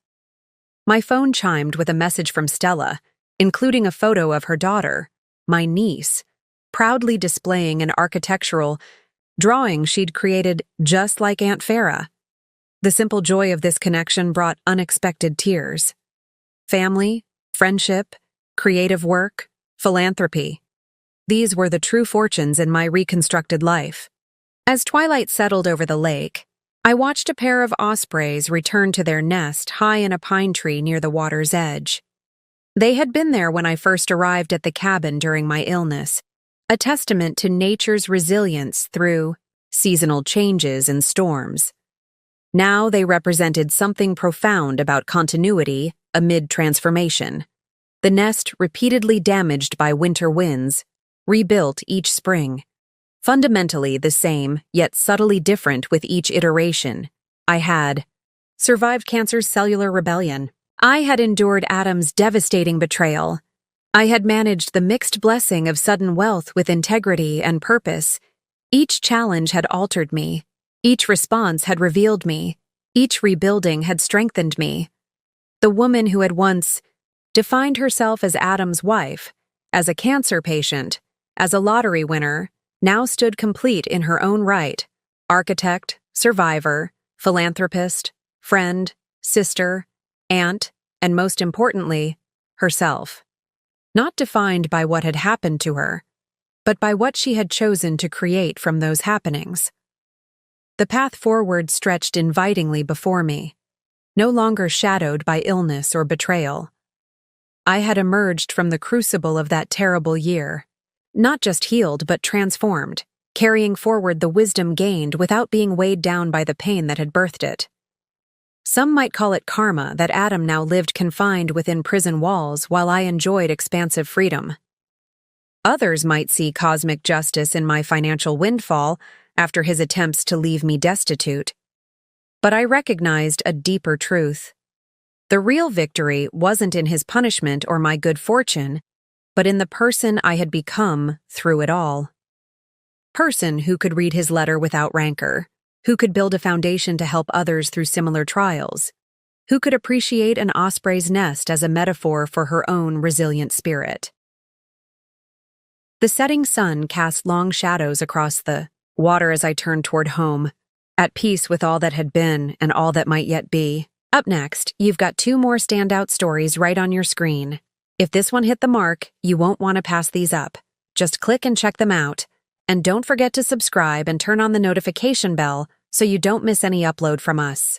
[SPEAKER 1] My phone chimed with a message from Stella, including a photo of her daughter, my niece, proudly displaying an architectural drawing she'd created just like Aunt Farah. The simple joy of this connection brought unexpected tears. Family, friendship, creative work, philanthropy. These were the true fortunes in my reconstructed life. As twilight settled over the lake, I watched a pair of ospreys return to their nest high in a pine tree near the water's edge. They had been there when I first arrived at the cabin during my illness, a testament to nature's resilience through seasonal changes and storms. Now they represented something profound about continuity amid transformation. The nest, repeatedly damaged by winter winds, rebuilt each spring. Fundamentally the same, yet subtly different with each iteration. I had survived cancer's cellular rebellion. I had endured Adam's devastating betrayal. I had managed the mixed blessing of sudden wealth with integrity and purpose. Each challenge had altered me. Each response had revealed me. Each rebuilding had strengthened me. The woman who had once defined herself as Adam's wife, as a cancer patient, as a lottery winner, now stood complete in her own right: architect, survivor, philanthropist, friend, sister, aunt, and most importantly, herself. Not defined by what had happened to her, but by what she had chosen to create from those happenings. The path forward stretched invitingly before me, no longer shadowed by illness or betrayal. I had emerged from the crucible of that terrible year, not just healed but transformed, carrying forward the wisdom gained without being weighed down by the pain that had birthed it. Some might call it karma that Adam now lived confined within prison walls while I enjoyed expansive freedom. Others might see cosmic justice in my financial windfall after his attempts to leave me destitute. But I recognized a deeper truth. The real victory wasn't in his punishment or my good fortune, but in the person I had become through it all. Person who could read his letter without rancor, who could build a foundation to help others through similar trials, who could appreciate an osprey's nest as a metaphor for her own resilient spirit. The setting sun cast long shadows across the water as I turned toward home, at peace with all that had been and all that might yet be. Up next, you've got 2 more standout stories right on your screen. If this one hit the mark, you won't want to pass these up. Just click and check them out. And don't forget to subscribe and turn on the notification bell so you don't miss any upload from us.